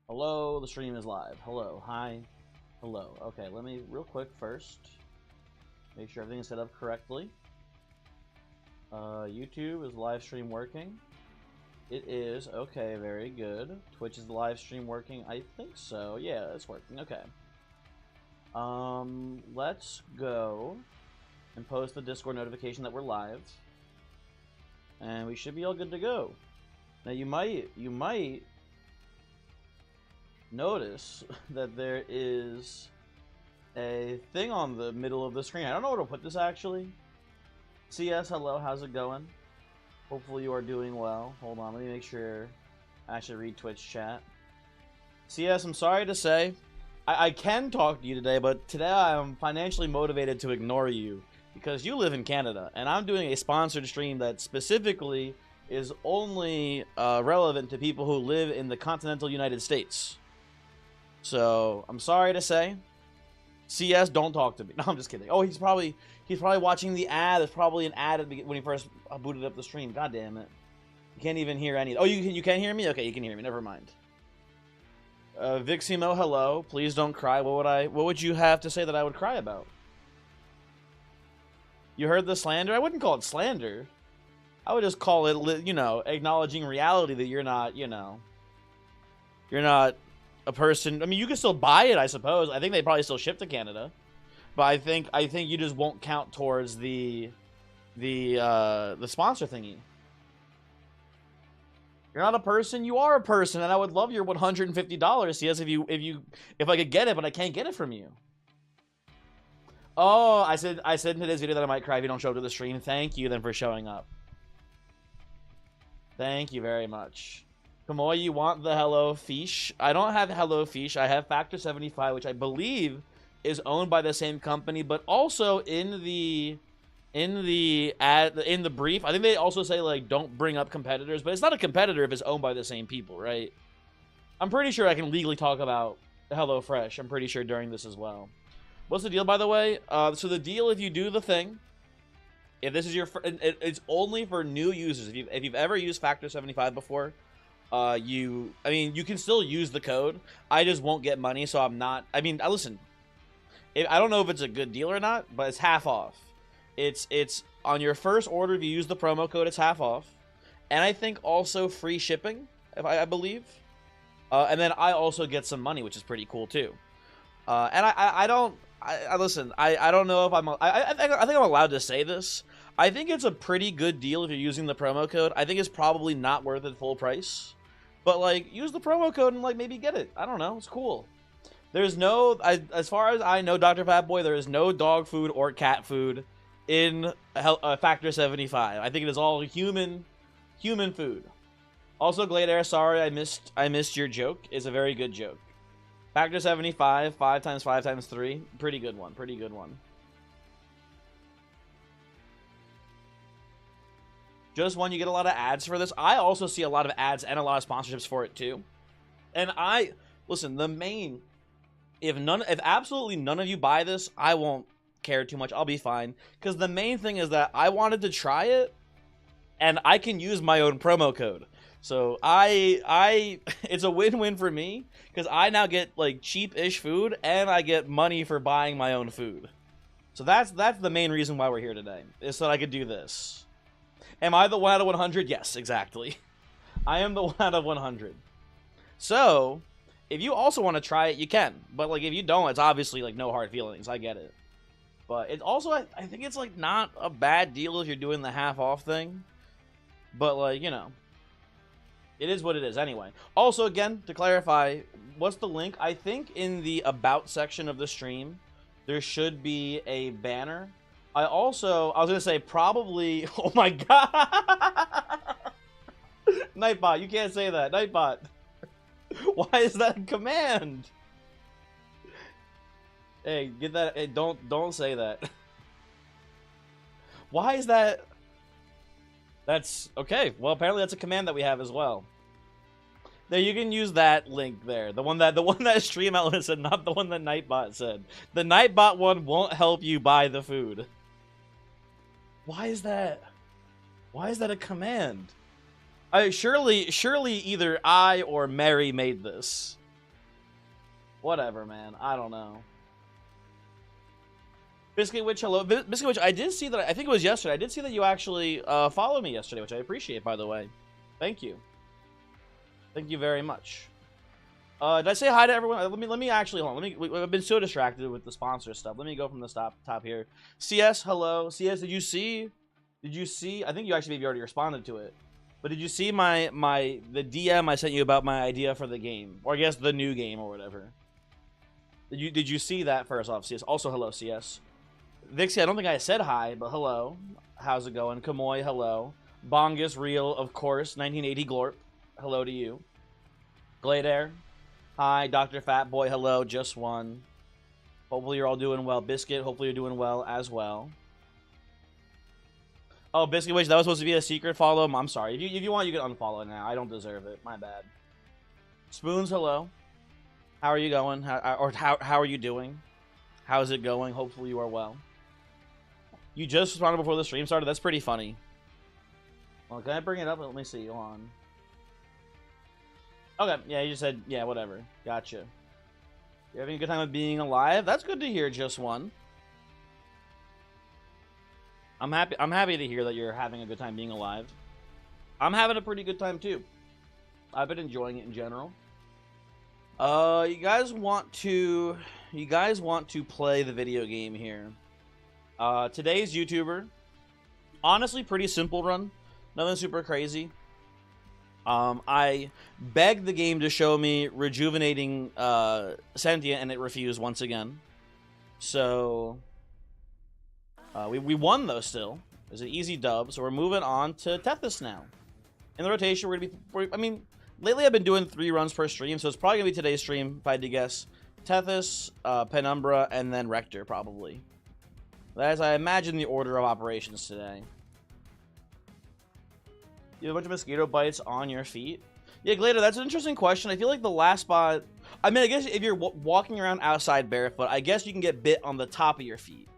Hello, the stream is live. Hello, hi, hello. Okay, let me real quick first make sure everything is set up correctly. YouTube is live stream working. It is. Okay, very good. Twitch is the live stream working. I think so. Yeah, it's working. Okay. Let's go and post the Discord notification that we're live, and we should be all good to go. Now you might notice that there is a thing on the middle of the screen. I don't know where to put this actually. CS, hello, how's it going? Hopefully you are doing well. Hold on, let me make sure I actually read Twitch chat. CS, I'm sorry to say, I can talk to you today, but today I'm financially motivated to ignore you because you live in Canada, and I'm doing a sponsored stream that specifically is only relevant to people who live in the continental United States. So, I'm sorry to say, CS, don't talk to me. No, I'm just kidding. Oh, he's probably watching the ad. There's probably an ad when he first booted up the stream. God damn it. You can't even hear any. Oh, you can hear me? Okay, you can hear me. Never mind. Viximo, hello. Please don't cry. What would you have to say that I would cry about? You heard the slander? I wouldn't call it slander. I would just call it, acknowledging reality that you're not, you're not a person. I mean, you can still buy it, I suppose. I think they probably still ship to Canada, but I think you just won't count towards the sponsor thingy. You're not a person. You are a person, and I would love your $150. Yes, if I could get it, but I can't get it from you. Oh, I said in today's video that I might cry if you don't show up to the stream. Thank you then for showing up. Thank you very much. Kamoy, you want the Hello Fish? I don't have Hello Fish. I have Factor 75, which I believe is owned by the same company, but also in the brief, I think they also say like don't bring up competitors, but it's not a competitor if it's owned by the same people, right? I'm pretty sure I can legally talk about HelloFresh. I'm pretty sure during this as well. What's the deal, by the way? So the deal, if you do the thing, if this is your, it's only for new users. If you've ever used Factor 75 before, you can still use the code. I just won't get money, so I'm not. I mean, listen. I don't know if it's a good deal or not, but it's half off. It's on your first order if you use the promo code. It's half off, and I think also free shipping. I believe, and then I also get some money, which is pretty cool too. And I don't. Listen. I don't know if I think I'm allowed to say this. I think it's a pretty good deal if you're using the promo code. I think it's probably not worth it full price. But, like, use the promo code and, like, maybe get it. I don't know. It's cool. There's no... as far as I know, Dr. Fatboy, there is no dog food or cat food in Factor 75. I think it is all human food. Also, Glade Air, sorry I missed your joke. It's a very good joke. Factor 75, 5 times 5 times 3. Pretty good one. Pretty good one. Just when you get a lot of ads for this. I also see a lot of ads and a lot of sponsorships for it too. And listen, the main, if absolutely none of you buy this, I won't care too much. I'll be fine. Because the main thing is that I wanted to try it, and I can use my own promo code. So it's a win-win for me, because I now get like cheap-ish food, and I get money for buying my own food. So that's the main reason why we're here today, is so that I could do this. Am I the 1 out of 100? Yes, exactly. I am the 1 out of 100. So, if you also want to try it, you can. But, like, if you don't, it's obviously, like, no hard feelings. I get it. But it's also, I think it's, like, not a bad deal if you're doing the half-off thing. But, like, it is what it is anyway. Also, again, to clarify, what's the link? I think in the About section of the stream, there should be a banner. I was going to say, probably... Oh, my God! Nightbot, you can't say that. Nightbot. Why is that a command? Hey, get that... Hey, don't say that. Why is that... That's... Okay, well, apparently that's a command that we have as well. There, you can use that link there. The one that Stream Outlet said, not the one that Nightbot said. The Nightbot one won't help you buy the food. Why is that? Why is that a command? Surely either I or Mary made this. Whatever, man. I don't know. Biscuit Witch, hello. Biscuit Witch, I did see that. I think it was yesterday. I did see that you actually followed me yesterday, which I appreciate, by the way. Thank you. Thank you very much. Did I say hi to everyone? Let me actually hold on. I've been so distracted with the sponsor stuff. Let me go from the top here. CS, hello. CS, did you see? I think you actually maybe already responded to it. But did you see the DM I sent you about my idea for the game, or I guess the new game or whatever? Did you see that first off, CS? Also, hello, CS. Vixie, I don't think I said hi, but hello. How's it going? Kamoy, hello. Bongus, real, of course. 1980 Glorp, hello to you. Gladair, hi. Dr. Fatboy, hello. Just one. Hopefully you're all doing well. Biscuit, hopefully you're doing well as well. Oh, Biscuit Wish, that was supposed to be a secret follow. I'm sorry. If you want, you can unfollow now. I don't deserve it. My bad. Spoons, hello. How are you going? How are you doing? How's it going? Hopefully you are well. You just responded before the stream started? That's pretty funny. Well, can I bring it up? Let me see. Hold on. Okay, yeah, you just said, yeah, whatever. Gotcha. You're having a good time with being alive? That's good to hear, just one. I'm happy to hear that you're having a good time being alive. I'm having a pretty good time, too. I've been enjoying it in general. You guys want to play the video game here. Today's YouTuber, honestly, pretty simple run. Nothing super crazy. I begged the game to show me rejuvenating Sentient, and it refused once again. So we won though. Still, it's an easy dub. So we're moving on to Tethys now. In the rotation, we're gonna be. I mean, lately I've been doing 3 runs per stream, so it's probably gonna be today's stream if I had to guess. Tethys, Penumbra, and then Rector probably. That's, I imagine, the order of operations today. You have a bunch of mosquito bites on your feet? Yeah, Glader, that's an interesting question. I feel like the last spot... I mean, I guess if you're walking around outside barefoot, I guess you can get bit on the top of your feet.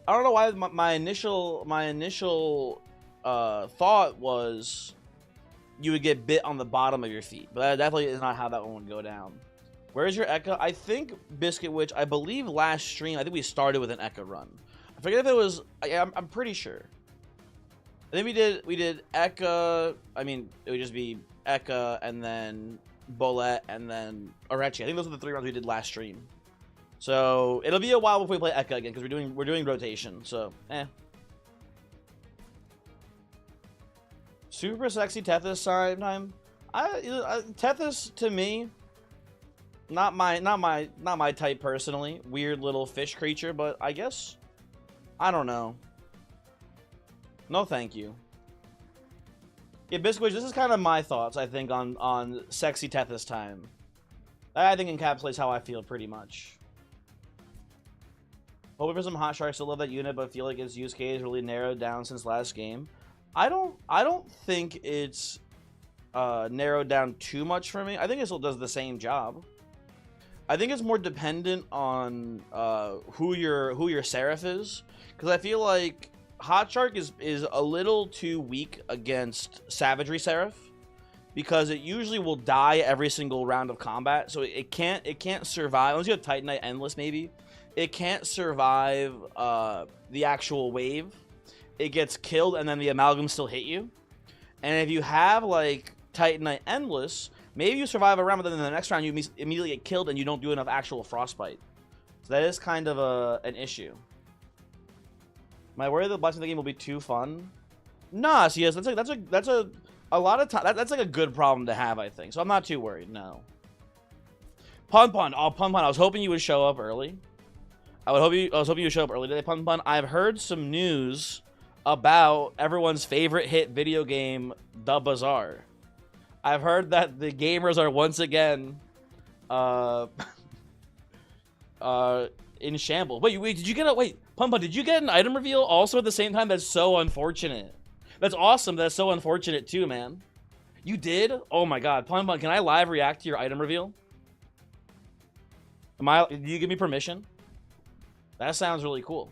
I don't know why my initial thought was you would get bit on the bottom of your feet. But that definitely is not how that one would go down. Where's your Eka? I think Biscuit Witch, I believe last stream, I think we started with an Eka run. I forget if it was... I'm pretty sure. I think we did Eka. I mean, it would just be Eka and then Bolette and then Orechi. I think those are the 3 rounds we did last stream. So it'll be a while before we play Eka again because we're doing rotation. So super sexy Tethys time. Tethys to me, not my type personally. Weird little fish creature, but I guess I don't know. No, thank you. Yeah, Biscuit, this is kind of my thoughts, I think, on sexy Tethys time. That, I think, encapsulates how I feel pretty much. Hoping for some hot sharks. Still love that unit, but feel like its use case really narrowed down since last game. I don't think it's narrowed down too much for me. I think it still does the same job. I think it's more dependent on who your Seraph is, because I feel like Hot Shark is a little too weak against Savagery Seraph because it usually will die every single round of combat. So it can't survive unless you have Titanite Endless maybe. It can't survive the actual wave. It gets killed and then the amalgams still hit you. And if you have like Titanite Endless, maybe you survive a round, but then in the next round you immediately get killed and you don't do enough actual frostbite. So that is kind of an issue. Am I worried that blessing the game will be too fun? Nah, CS, that's a lot of time. That's like a good problem to have, I think. So I'm not too worried. No. Pun. Oh, Pun. I was hoping you would show up early. I was hoping you would show up early today, Pun. I've heard some news about everyone's favorite hit video game, The Bazaar. I've heard that the gamers are once again in shambles. Wait, did you get a Pun, did you get an item reveal also at the same time? That's so unfortunate. That's awesome. That's so unfortunate too, man. You did? Oh my god. Pun, can I live react to your item reveal? Do you give me permission? That sounds really cool.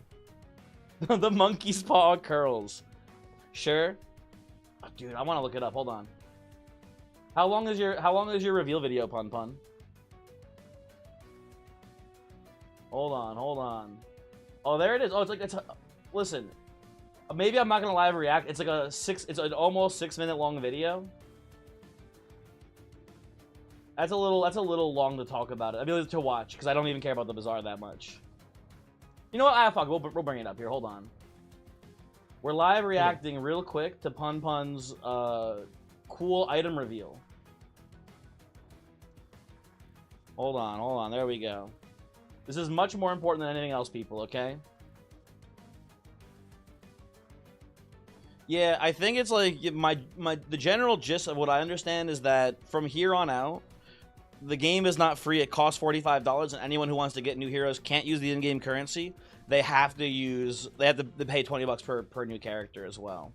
The monkey's paw curls. Sure. Oh, dude, I want to look it up. Hold on. How long is your reveal video, Pun? Hold on, hold on. Oh, there it is. Oh, listen. Maybe I'm not gonna live react. It's like it's an almost 6-minute long video. That's a little long to talk about it. I mean, to watch, because I don't even care about the Bazaar that much. You know what? Ah, fuck. We'll bring it up here. Hold on. We're live reacting real quick to Pun Pun's cool item reveal. Hold on. There we go. This is much more important than anything else, people, okay? Yeah, I think it's like the general gist of what I understand is that from here on out, the game is not free. It costs $45, and anyone who wants to get new heroes can't use the in-game currency. They have to pay $20 per new character as well.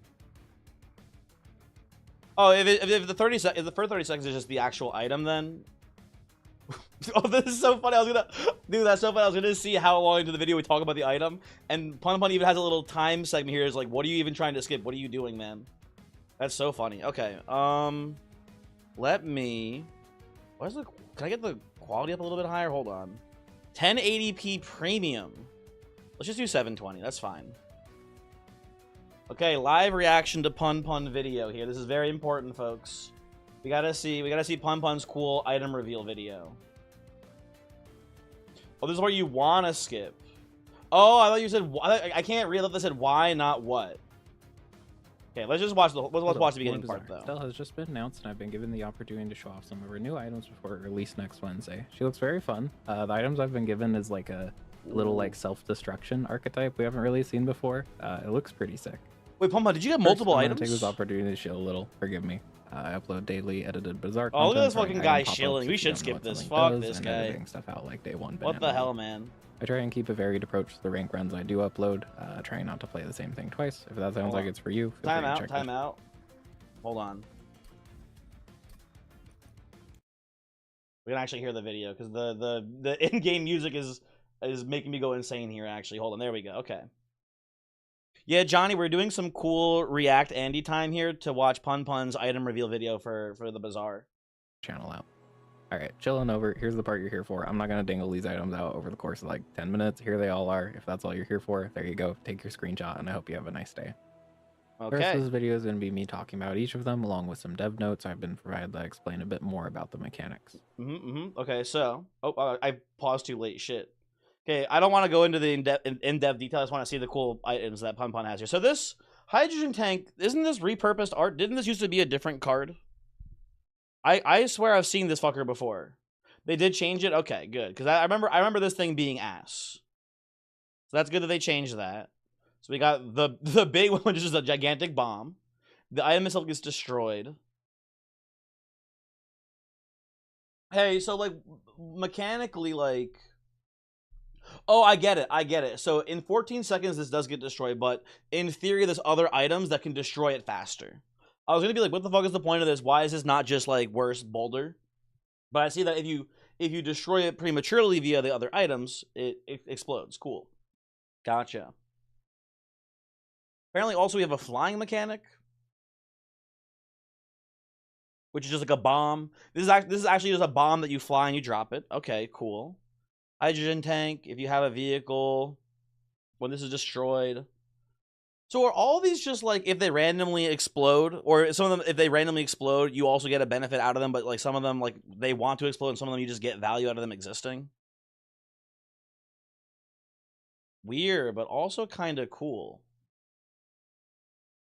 Oh, if the first 30 seconds is just the actual item, then oh, this is so funny. Dude, that's so funny. I was gonna see how long into the video we talk about the item, and Pun Pun even has a little time segment here. Is like, what are you even trying to skip? What are you doing, man? That's so funny. Okay, let me. Can I get the quality up a little bit higher? Hold on. 1080p premium. Let's just do 720. That's fine. Okay, live reaction to Pun Pun video here. This is very important, folks. We gotta see Pun Pun's cool item reveal video. Oh, this is where you wanna skip. Oh, I thought you said I can't read. I thought they said why, not what. Okay, let's just watch the beginning part though. Stella has just been announced, and I've been given the opportunity to show off some of her new items before release next Wednesday. She looks very fun. The items I've been given is like a little like self-destruction archetype we haven't really seen before. It looks pretty sick. Wait, Pumba, did you get multiple items? I'm gonna take this opportunity to show a little. Forgive me. I upload daily edited Bazaar content. Oh, look at this fucking guy shilling. We should skip this. Fuck this guy. Stuff out like day one. What the hell, man? I try and keep a varied approach to the rank runs I do upload, trying not to play the same thing twice. If that sounds like it's for you, feel free to check time out. Hold on. We can actually hear the video because the in-game music is making me go insane here. Actually, hold on. There we go. Okay. Yeah, Johnny, we're doing some cool React Andy time here to watch Pun Pun's item reveal video for the Bazaar. Channel out. All right, chilling over. Here's the part you're here for. I'm not going to dingle these items out over the course of like 10 minutes. Here they all are. If that's all you're here for, there you go. Take your screenshot, and I hope you have a nice day. Okay. The rest of this video is going to be me talking about each of them, along with some dev notes I've been provided that explain a bit more about the mechanics. Okay, so... Oh, I paused too late. Shit. Okay, I don't want to go into the in-depth detail. I just want to see the cool items that Pun Pun has here. So this hydrogen tank, isn't this repurposed art? Didn't this used to be a different card? I swear I've seen this fucker before. They did change it? Okay, good. Because I remember this thing being ass. So that's good that they changed that. So we got the big one, which is a gigantic bomb. The item itself gets destroyed. Hey, so like mechanically, like... Oh, I get it. So in 14 seconds, this does get destroyed, but in theory, there's other items that can destroy it faster. I was gonna be like, what the fuck is the point of this? Why is this not just like worse boulder? But I see that if you destroy it prematurely via the other items, it explodes. Cool. Gotcha. Apparently, also we have a flying mechanic, which is just like a bomb. This is actually just a bomb that you fly and you drop it. Okay, cool. Hydrogen tank, if you have a vehicle, when this is destroyed. So are all these just like if they randomly explode, or some of them if they randomly explode, you also get a benefit out of them, but like some of them like they want to explode and some of them you just get value out of them existing? Weird, but also kind of cool.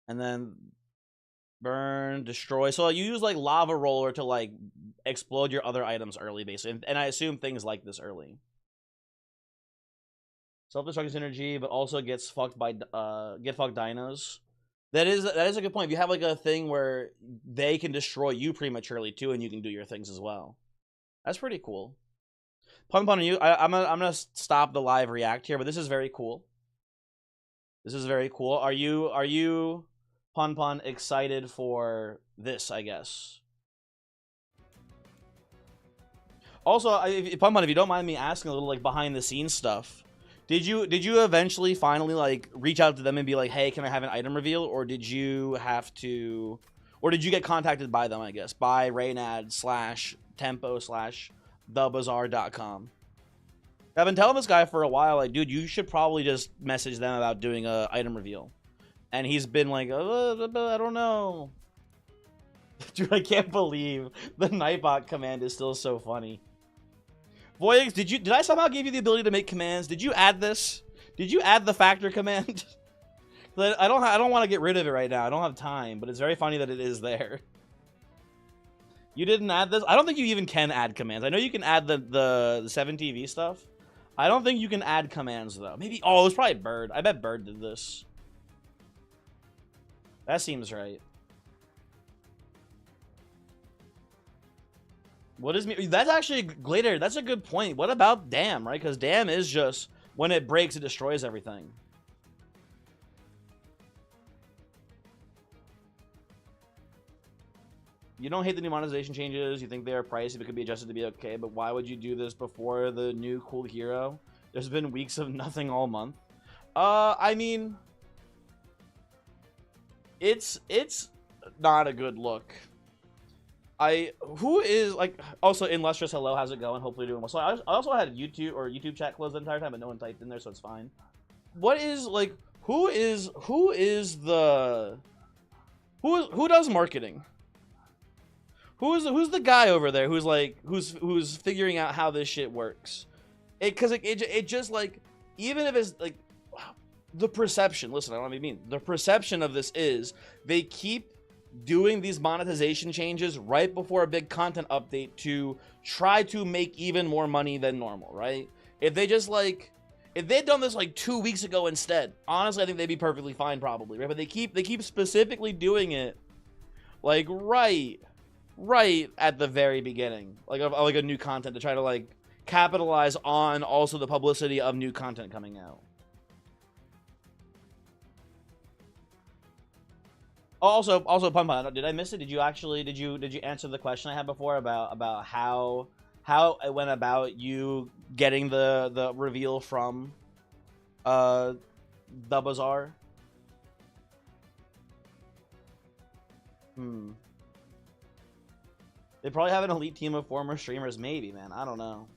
And then burn, destroy. So you use like lava roller to like explode your other items early, basically. And I assume things like this early. Self-destruct synergy, but also gets fucked by get fucked dinos. That is a good point. If you have like a thing where they can destroy you prematurely too, and you can do your things as well. That's pretty cool. Pun Pun, I'm gonna stop the live react here, but this is very cool. This is very cool. Are you Pun Pun excited for this? I guess. Also, Pun Pun, if you don't mind me asking a little like behind the scenes stuff. Did you eventually finally like reach out to them and be like, hey, can I have an item reveal, or did you get contacted by them? I guess by Reynad /tempo/thebazaar.com. I've been telling this guy for a while, like, dude, you should probably just message them about doing a item reveal. And he's been like, I don't know. Dude, I can't believe the Nightbot command is still so funny. Voyix, did I somehow give you the ability to make commands? Did you add this? Did you add the factor command? I don't want to get rid of it right now. I don't have time, but it's very funny that it is there. You didn't add this? I don't think you even can add commands. I know you can add the 7TV stuff. I don't think you can add commands, though. Maybe... Oh, it was probably Bird. I bet Bird did this. That seems right. What is... That's actually... Glader, that's a good point. What about Dam, right? Because Dam is just... When it breaks, it destroys everything. You don't hate the new monetization changes. You think they are pricey but could be adjusted to be okay. But why would you do this before the new cool hero? There's been weeks of nothing all month. I mean, it's not a good look. Who is like also in Lustrous? Hello, how's it going? Hopefully doing well. So I also had YouTube chat closed the entire time, but no one typed in there, so it's fine. What is like who does marketing? Who's the guy over there who's figuring out how this shit works? Because it just like, even if it's like the perception. Listen, I don't mean the perception of this is they keep doing these monetization changes right before a big content update to try to make even more money than normal, right? If they just like, if they'd done this like 2 weeks ago instead, honestly, I think they'd be perfectly fine probably, right? But they keep specifically doing it like right at the very beginning, like a new content to try to like capitalize on also the publicity of new content coming out. Also, Pun, did I miss it? Did you answer the question I had before about how it went about you getting the reveal from the bazaar? They probably have an elite team of former streamers, maybe, man. I don't know.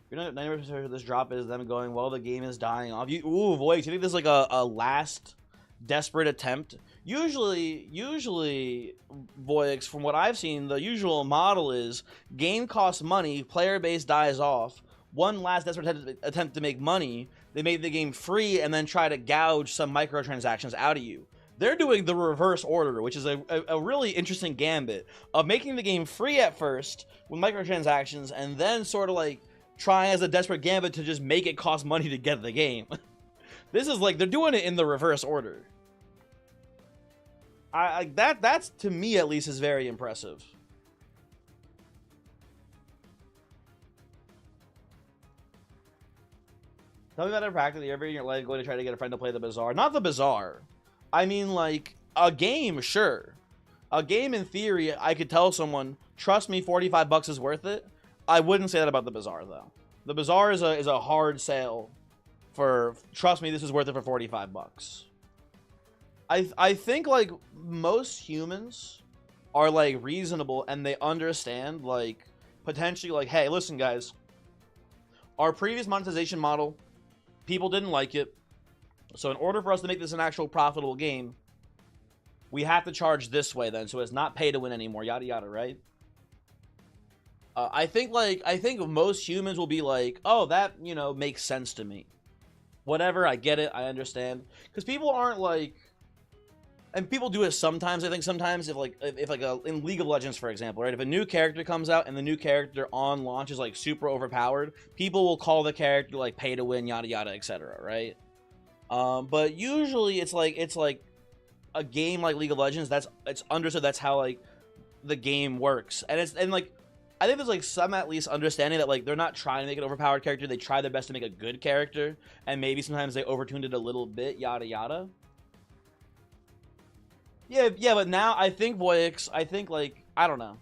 You know, 90% of this drop is them going, well, the game is dying off. Ooh, Voix, you think this is like a last desperate attempt? Usually, Voix, from what I've seen, the usual model is game costs money, player base dies off. One last desperate attempt to make money, they made the game free and then try to gouge some microtransactions out of you. They're doing the reverse order, which is a really interesting gambit of making the game free at first with microtransactions and then sort of like trying as a desperate gambit to just make it cost money to get the game. This is like, they're doing it in the reverse order. That's to me at least is very impressive. Tell me about a practice you ever in your life going to try to get a friend to play the Bazaar. Not the Bazaar. I mean, like, a game, sure. A game, in theory, I could tell someone, trust me, 45 bucks is worth it. I wouldn't say that about the Bazaar, though. The Bazaar is a hard sale for, trust me, this is worth it for 45 bucks. I think, like, most humans are, like, reasonable, and they understand, like, potentially, like, hey, listen, guys. Our previous monetization model, people didn't like it. So in order for us to make this an actual profitable game, we have to charge this way then, so it's not pay to win anymore, yada yada, right? I think most humans will be like, oh, that, you know, makes sense to me. Whatever, I get it, I understand. Because people aren't like, and people do it sometimes. I think sometimes if in League of Legends, for example, right? If a new character comes out and the new character on launch is like super overpowered, people will call the character like pay to win, yada yada, etc. Right? But usually it's like a game like League of Legends. It's understood that's how like the game works, and like I think there's like some at least understanding that like they're not trying to make an overpowered character. They try their best to make a good character, and maybe sometimes they overtuned it a little bit, yada yada. Yeah, but now I think Voyix, I think like I don't know.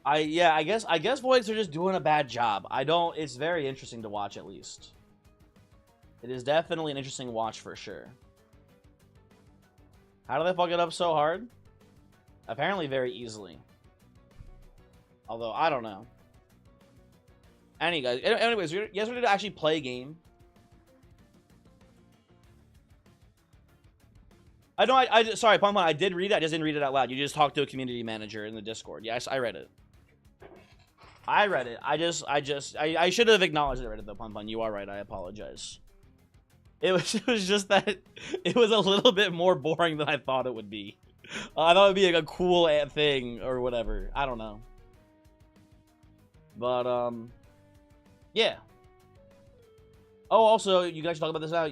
I guess Voyix are just doing a bad job. It's very interesting to watch, at least. It is definitely an interesting watch for sure. How do they fuck it up so hard? Apparently very easily. Although, I don't know. Anyways, you guys ready to actually play a game? I know, sorry, Pom Pom, I did read it, I just didn't read it out loud. You just talked to a community manager in the Discord. Yes, I read it. I read it. I should have acknowledged that I read it though, Pom Pom. You are right, I apologize. It was just that it was a little bit more boring than I thought it would be. I thought it would be like a cool thing or whatever. I don't know. But, yeah. Oh, also, you guys should talk about this now.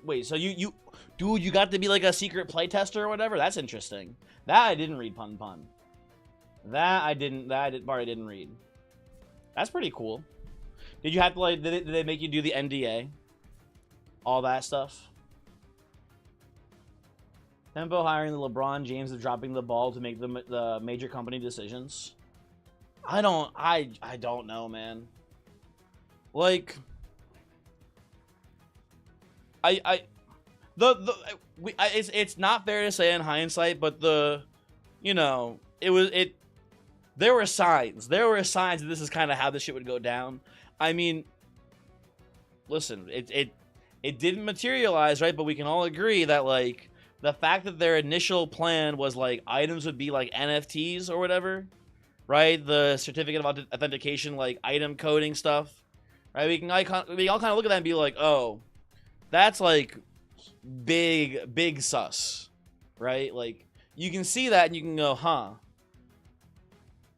Wait, so dude, you got to be like a secret playtester or whatever? That's interesting. That I didn't read, Pun Pun. That I didn't read. That's pretty cool. Did you have to, like, did they make you do the NDA? All that stuff? Tempo hiring the LeBron James of dropping the ball to make the major company decisions. I don't know, man. Like, it's not fair to say in hindsight, but there were signs that this is kind of how this shit would go down. I mean, listen, it didn't materialize, right? But we can all agree that, like, the fact that their initial plan was, like, items would be, like, NFTs or whatever, right? The certificate of authentication, like, item coding stuff, right? We all kind of look at that and be like, oh, that's, like, big sus, right? Like, you can see that and you can go, huh.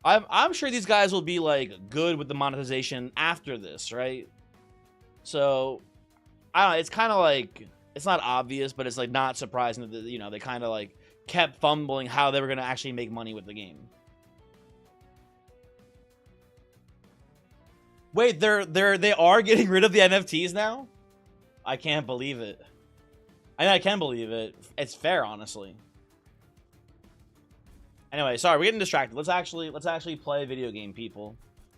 I'm sure these guys will be, like, good with the monetization after this, right? So, I don't know, it's kind of like, it's not obvious, but it's, like, not surprising that, they kind of, like, kept fumbling how they were going to actually make money with the game. Wait, they are getting rid of the NFTs now? I can't believe it. I can believe it. It's fair, honestly. Anyway, sorry, we're getting distracted. Let's actually play a video game, people.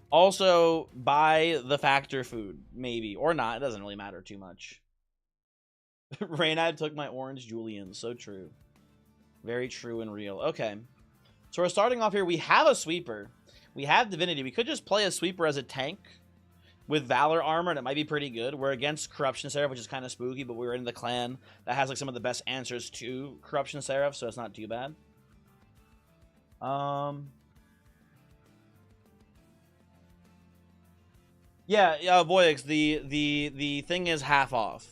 Also, buy the Factor food, maybe. Or not. It doesn't really matter too much. Reynad took my orange Julian. So true. Very true and real. Okay. So we're starting off here. We have a sweeper. We have Divinity. We could just play a sweeper as a tank with Valor armor, and it might be pretty good. We're against Corruption Seraph, which is kind of spooky, but we're in the clan that has, like, some of the best answers to Corruption Seraph, so it's not too bad. Yeah, Voyix, the thing is half off.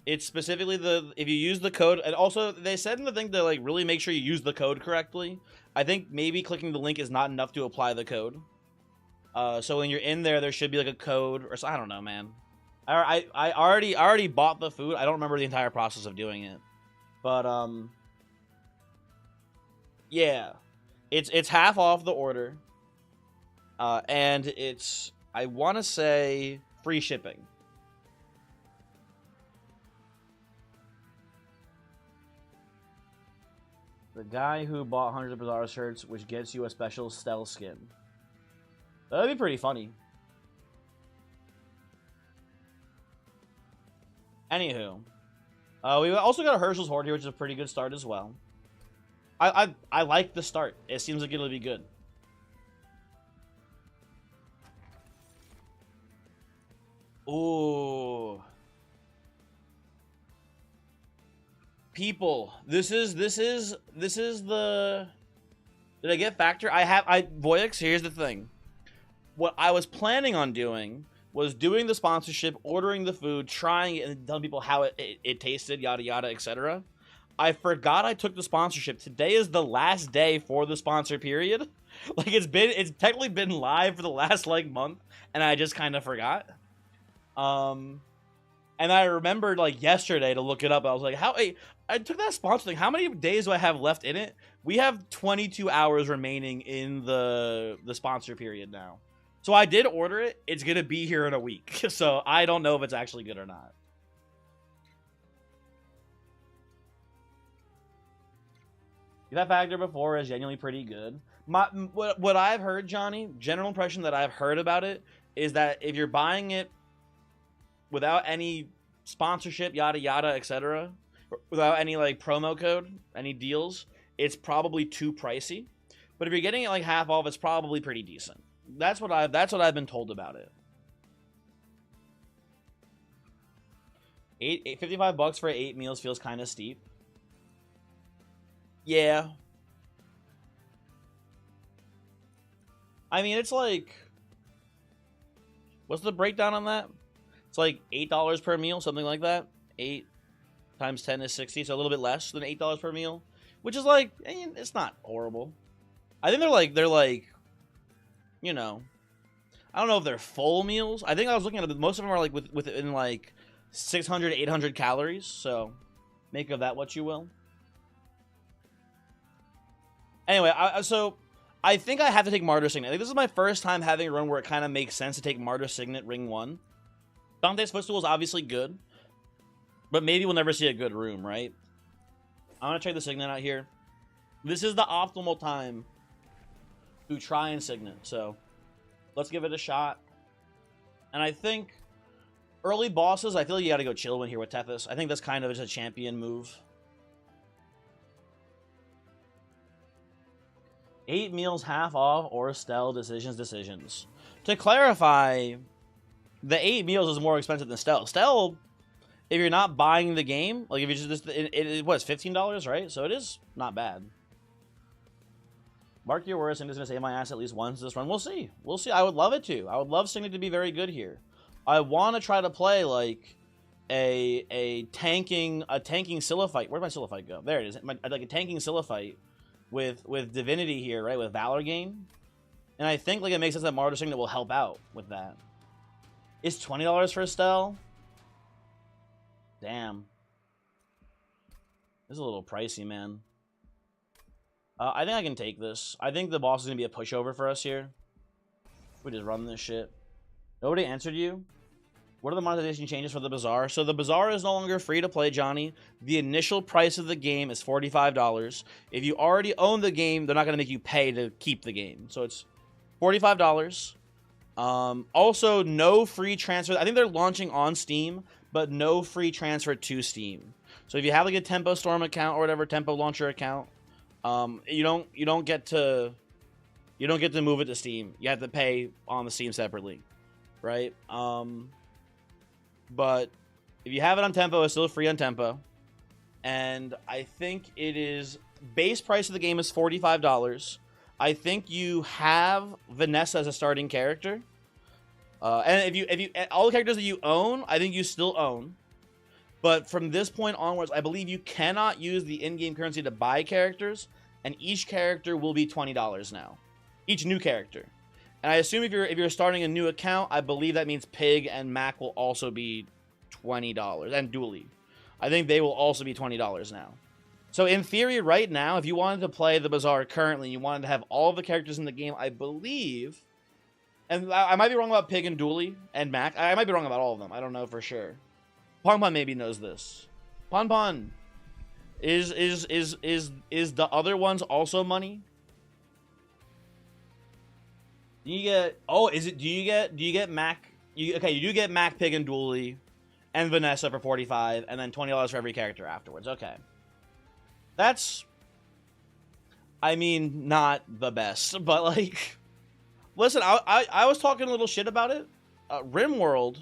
It's specifically if you use the code, and also they said in the thing to, like, really make sure you use the code correctly. I think maybe clicking the link is not enough to apply the code. So when you're in there should be, like, a code, or so, I don't know, man. I already bought the food. I don't remember the entire process of doing it, but yeah, it's half off the order, and it's, I want to say, free shipping. The guy who bought hundreds of Bizarre shirts, which gets you a special stealth skin. That'd be pretty funny. Anywho, we also got a Herschel's Horde here, which is a pretty good start as well. I like the start. It seems like it'll be good. Ooh. People, this is the... Did I get Factor? Voyix, here's the thing. What I was planning on doing was doing the sponsorship, ordering the food, trying it, and telling people how it tasted, yada yada, etc. I forgot I took the sponsorship. Today is the last day for the sponsor period. Like, it's technically been live for the last, like, month, and I just kind of forgot. And I remembered, like, yesterday to look it up. I was like, I took that sponsor thing. How many days do I have left in it? We have 22 hours remaining in the sponsor period now. So I did order it. It's going to be here in a week. So I don't know if it's actually good or not. That Factor before is genuinely pretty good. What I've heard, Johnny, general impression that I've heard about it is that if you're buying it without any sponsorship, yada yada, etc., without any, like, promo code, any deals, it's probably too pricey. But if you're getting it like half off, it's probably pretty decent. That's what I've been told about it. 55 bucks for 8 meals feels kind of steep. Yeah. I mean, it's like, what's the breakdown on that? It's like $8 per meal, something like that. 8 times 10 is 60, so a little bit less than $8 per meal, which is like, it's not horrible. I think they're like, you know, I don't know if they're full meals. I think I was looking at it, most of them are like within like 600 to 800 calories, so make of that what you will. Anyway, so I think I have to take Martyr Signet. I think this is my first time having a run where it kind of makes sense to take Martyr Signet Ring 1. Dante's Footstool is obviously good, but maybe we'll never see a good room, right? I'm going to check the Signet out here. This is the optimal time to try and Signet, so let's give it a shot. And I think early bosses, I feel like you got to go Chillwind here with Tethys. I think that's kind of just a champion move. 8 meals half off or Stell decisions. To clarify, the 8 meals is more expensive than Stell. Stell, if you're not buying the game, like if you just it was $15, right? So it is not bad. Mark your words, Signet's gonna save my ass at least once this run. We'll see. We'll see. I would love it to. I would love Signet to be very good here. I want to try to play like a tanking Siliphyte. Where'd my Siliphyte go? There it is. Like a tanking Siliphyte with Divinity here, right? With Valor Gain. And I think like it makes sense that Martyr Signet will help out with that. Is $20 for Estelle? Damn. This is a little pricey, man. I think I can take this. I think the boss is going to be a pushover for us here. We just run this shit. Nobody answered you? What are the monetization changes for the Bazaar? So the Bazaar is no longer free to play, Johnny. The initial price of the game is $45. If you already own the game, they're not going to make you pay to keep the game. So it's $45. Also, no free transfer. I think they're launching on Steam, but no free transfer to Steam. So if you have like a Tempo Storm account or whatever, Tempo Launcher account, you don't get to move it to Steam. You have to pay on the Steam separately, right? But if you have it on Tempo, it's still free on Tempo. And I think it is base price of the game is $45. I think you have Vanessa as a starting character. And if you all the characters that you own, I think you still own. But from this point onwards, I believe you cannot use the in-game currency to buy characters, and each character will be $20 now. Each new character. And I assume if you're starting a new account, I believe that means Pig and Mac will also be $20, and Dooley. I think they will also be $20 now. So in theory, right now, if you wanted to play the Bazaar currently, you wanted to have all of the characters in the game, I believe, and I might be wrong about Pig and Dooley and Mac. I might be wrong about all of them. I don't know for sure. Pon Pon maybe knows this. Pon Pon, is the other ones also money? Do you get? Oh, is it? Do you get Mac? You do get Mac, Pig, and Dooley, and Vanessa for $45, and then $20 for every character afterwards. Okay, that's, I mean, not the best, but like, listen, I was talking a little shit about it. RimWorld,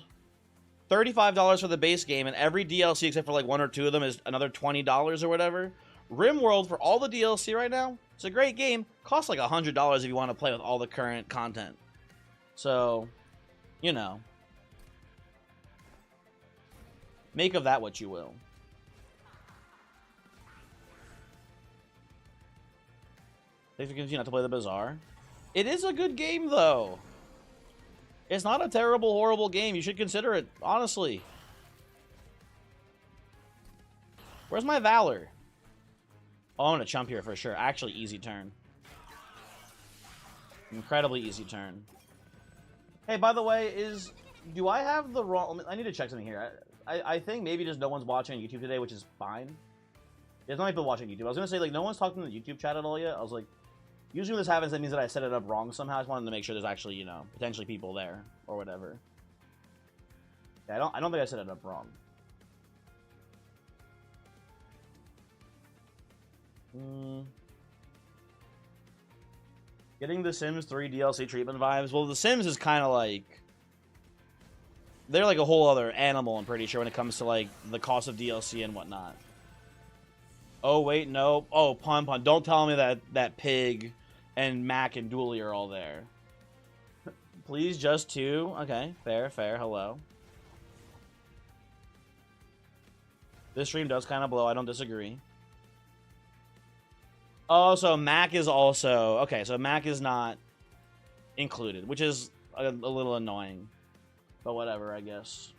$35 for the base game, and every DLC except for like 1 or 2 of them is another $20 or whatever. RimWorld, for all the DLC right now, it's a great game. Costs like $100 if you want to play with all the current content. So, you know, make of that what you will. If you continue not to play the Bazaar, it is a good game though. It's not a terrible, horrible game. You should consider it, honestly. Where's my Valor? Oh, I'm gonna chump here for sure. Actually, easy turn. Incredibly easy turn. Hey, by the way, do I have the wrong... I need to check something here. I think maybe just no one's watching YouTube today, which is fine. There's not many people watching YouTube. I was gonna say, like, no one's talking in the YouTube chat at all yet. I was like, usually when this happens, that means that I set it up wrong somehow. I just wanted to make sure there's actually, you know, potentially people there or whatever. Yeah, I don't think I set it up wrong. Getting the Sims 3 DLC treatment vibes. Well, the Sims is kind of like... They're like a whole other animal, I'm pretty sure, when it comes to like the cost of DLC and whatnot. Oh, wait, no. Oh, Pun. Don't tell me that Pig and Mac and Dooley are all there. Please, just 2. Okay, fair. Hello. This stream does kind of blow. I don't disagree. Oh, so Mac is also... Okay, so Mac is not included, which is a little annoying. But whatever, I guess.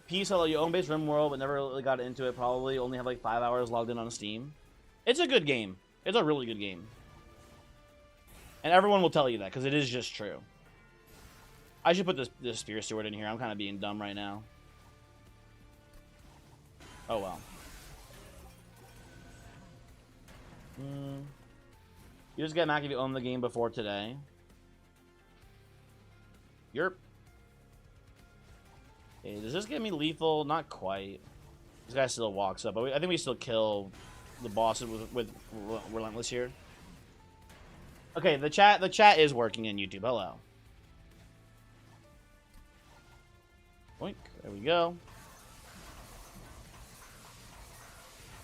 Peace, hello. You own Base RimWorld, but never really got into it. Probably only have like 5 hours logged in on Steam. It's a good game. It's a really good game. And everyone will tell you that, because it is just true. I should put this Spear Steward in here. I'm kind of being dumb right now. Oh, well. You just get Mac if you own the game before today. Yerp. Okay, does this get me lethal? Not quite. This guy still walks up, but I think we still kill the boss with Relentless here. Okay, the chat is working in YouTube. Hello. Boink. There we go.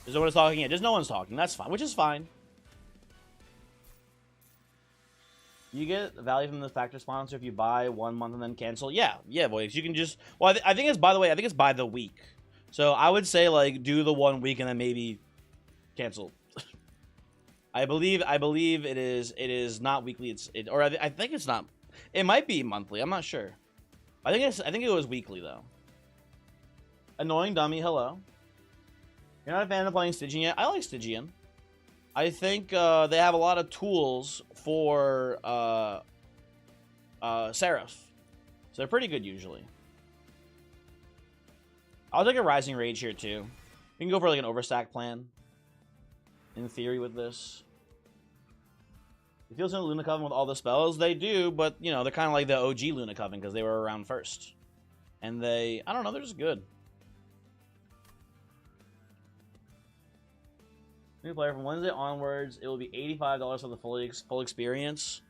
There's no one's talking yet. Just no one's talking. That's fine, which is fine. You get value from the factor sponsor if you buy 1 month and then cancel. Yeah, boys. You can just... Well, I think it's, by the way, I think it's by the week. So I would say, like, do the 1 week and then maybe cancel. I believe it is not weekly. I think it's not. It might be monthly. I'm not sure. I think it was weekly though. Annoying dummy. Hello. You're not a fan of playing Stygian yet? I like Stygian. I think they have a lot of tools for Seraph. So they're pretty good usually. I'll take a Rising Rage here too. We can go for like an overstack plan. In theory with this. It feels like Luna Coven with all the spells. They do, but, you know, they're kind of like the OG Luna Coven because they were around first. And I don't know, they're just good. New player from Wednesday onwards, it will be $85 for the full experience.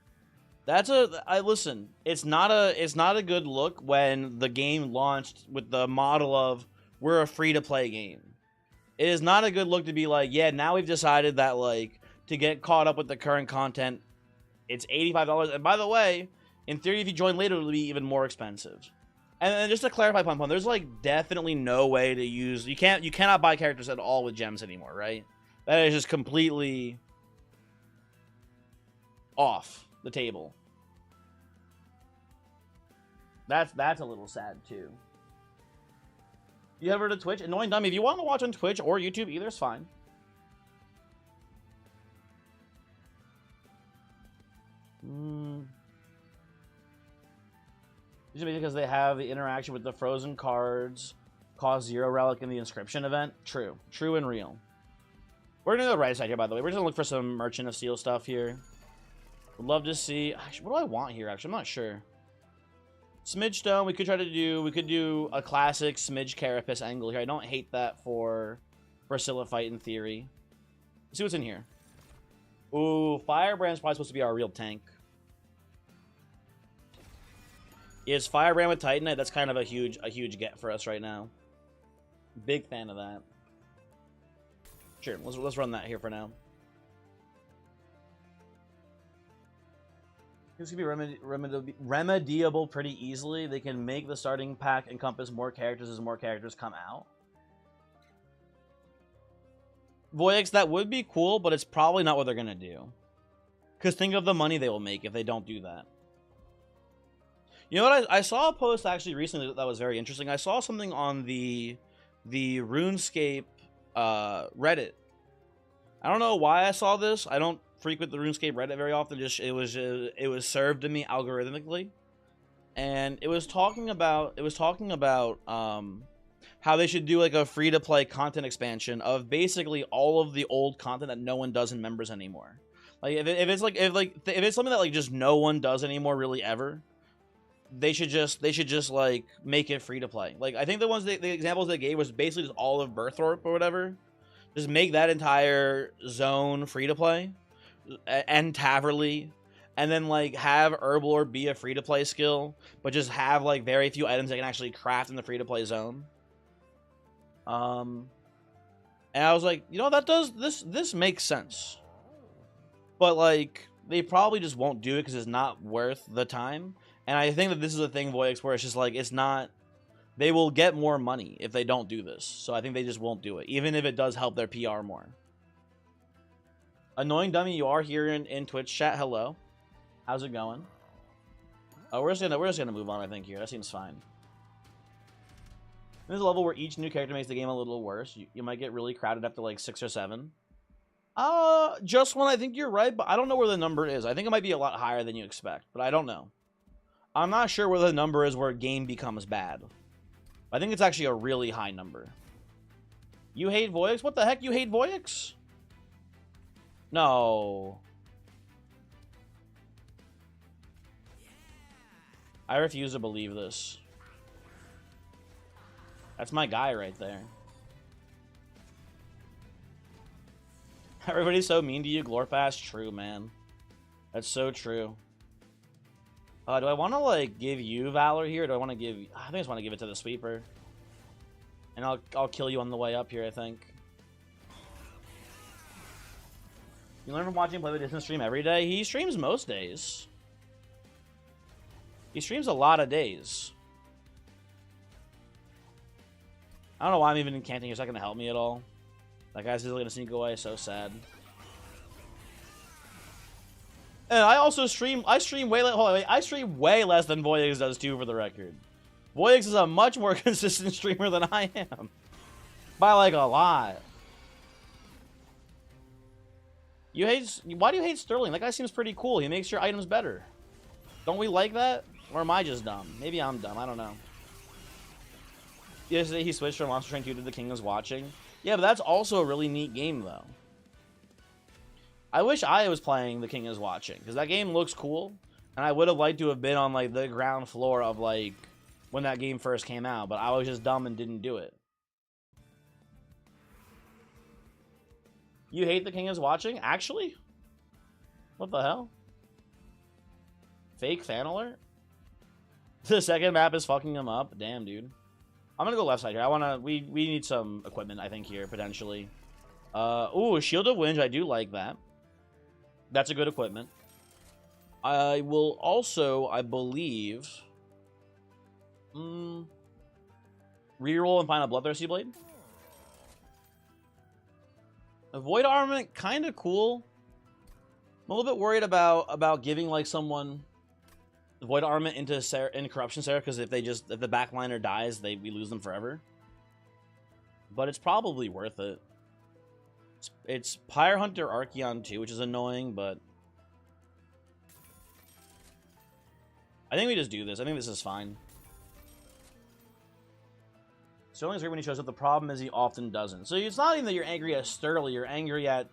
Listen, it's not a good look when the game launched with the model of we're a free-to-play game. It is not a good look to be like, yeah, now we've decided that, like, to get caught up with the current content, it's $85. And by the way, in theory, if you join later, it'll be even more expensive. And just to clarify, Pun, there's, like, definitely no way to use... You cannot buy characters at all with gems anymore, right? That is just completely off the table. That's a little sad, too. You head over to Twitch. Annoying dummy. If you want to watch on Twitch or YouTube, either is fine. Usually because they have the interaction with the frozen cards, cost 0 relic in the inscription event. True. True and real. We're going to go right side here, by the way. We're just going to look for some Merchant of Steel stuff here. Would love to see... Actually, what do I want here, actually? I'm not sure. Smidge Stone, we could do a classic Smidge Carapace angle here. I don't hate that for Siliphyte in theory. Let's see what's in here. Ooh, Firebrand's probably supposed to be our real tank. Is Firebrand with Titanite? That's kind of a huge get for us right now. Big fan of that. Sure, let's run that here for now. This can be remediable pretty easily. They can make the starting pack encompass more characters as more characters come out. Voyix, that would be cool, but it's probably not what they're going to do. Because think of the money they will make if they don't do that. You know what? I saw a post actually recently that was very interesting. I saw something on the RuneScape Reddit. I don't know why I saw this. I don't frequent the RuneScape Reddit very often. It was served to me algorithmically, and it was talking about how they should do like a free to play content expansion of basically all of the old content that no one does in members anymore. Like if it's something that like just no one does anymore really ever, they should just like make it free to play. Like I think the examples they gave was basically just all of Birthorpe or whatever. Just make that entire zone free to play, and Taverly, and then like have Herblore be a free to play skill, but just have like very few items that can actually craft in the free to play zone. And I was like, you know, that does this makes sense, but like they probably just won't do it because it's not worth the time. And I think that this is a thing, Voyix, where it's just like it's not. They will get more money if they don't do this. So I think they just won't do it, even if it does help their PR more. Annoying Dummy, you are here in Twitch chat. Hello. How's it going? Oh, we're just gonna move on, I think, here. That seems fine. There's a level where each new character makes the game a little worse. You might get really crowded after like 6 or 7. Just when I think you're right, but I don't know where the number is. I think it might be a lot higher than you expect, but I don't know. I'm not sure where the number is where a game becomes bad. I think it's actually a really high number. You hate Voyix? What the heck? You hate Voyix? No. I refuse to believe this. That's my guy right there. Everybody's so mean to you, Glorfast. True, man. That's so true. Do I want to, like, give you Valor here? Or do I want to give... I think I just want to give it to the Sweeper. And I'll kill you on the way up here, I think. You learn from watching Play the Distance stream every day? He streams most days. He streams a lot of days. I don't know why I'm even incanting. He's not going to help me at all. That guy's still going to sneak away. So sad. And I also stream. I stream way less. Hold on, wait. I stream way less than Voyix does too, for the record. Voyix is a much more consistent streamer than I am, by like a lot. You hate? Why do you hate Sterling? That guy seems pretty cool. He makes your items better. Don't we like that? Or am I just dumb? Maybe I'm dumb. I don't know. Yesterday he switched from Monster Train 2 to The King is Watching. Yeah, but that's also a really neat game though. I wish I was playing The King is Watching, because that game looks cool, and I would have liked to have been on like the ground floor of like when that game first came out, but I was just dumb and didn't do it. You hate The King is Watching? Actually? What the hell? Fake fan alert? The second map is fucking him up? Damn, dude. I'm gonna go left side here. We need some equipment, I think, here, potentially. Ooh, Shield of Winds, I do like that. That's a good equipment. I will also, I believe... reroll and find a Bloodthirsty Blade. A Void Armament, kind of cool. I'm a little bit worried about giving like someone Void Armament into Corruption Sarah, because if the backliner dies, we lose them forever. But it's probably worth it. It's Pyre Hunter Archeon too, which is annoying, but I think we just do this. I think this is fine. Sterling's great when he shows up. The problem is he often doesn't. So it's not even that you're angry at Sterling, you're angry at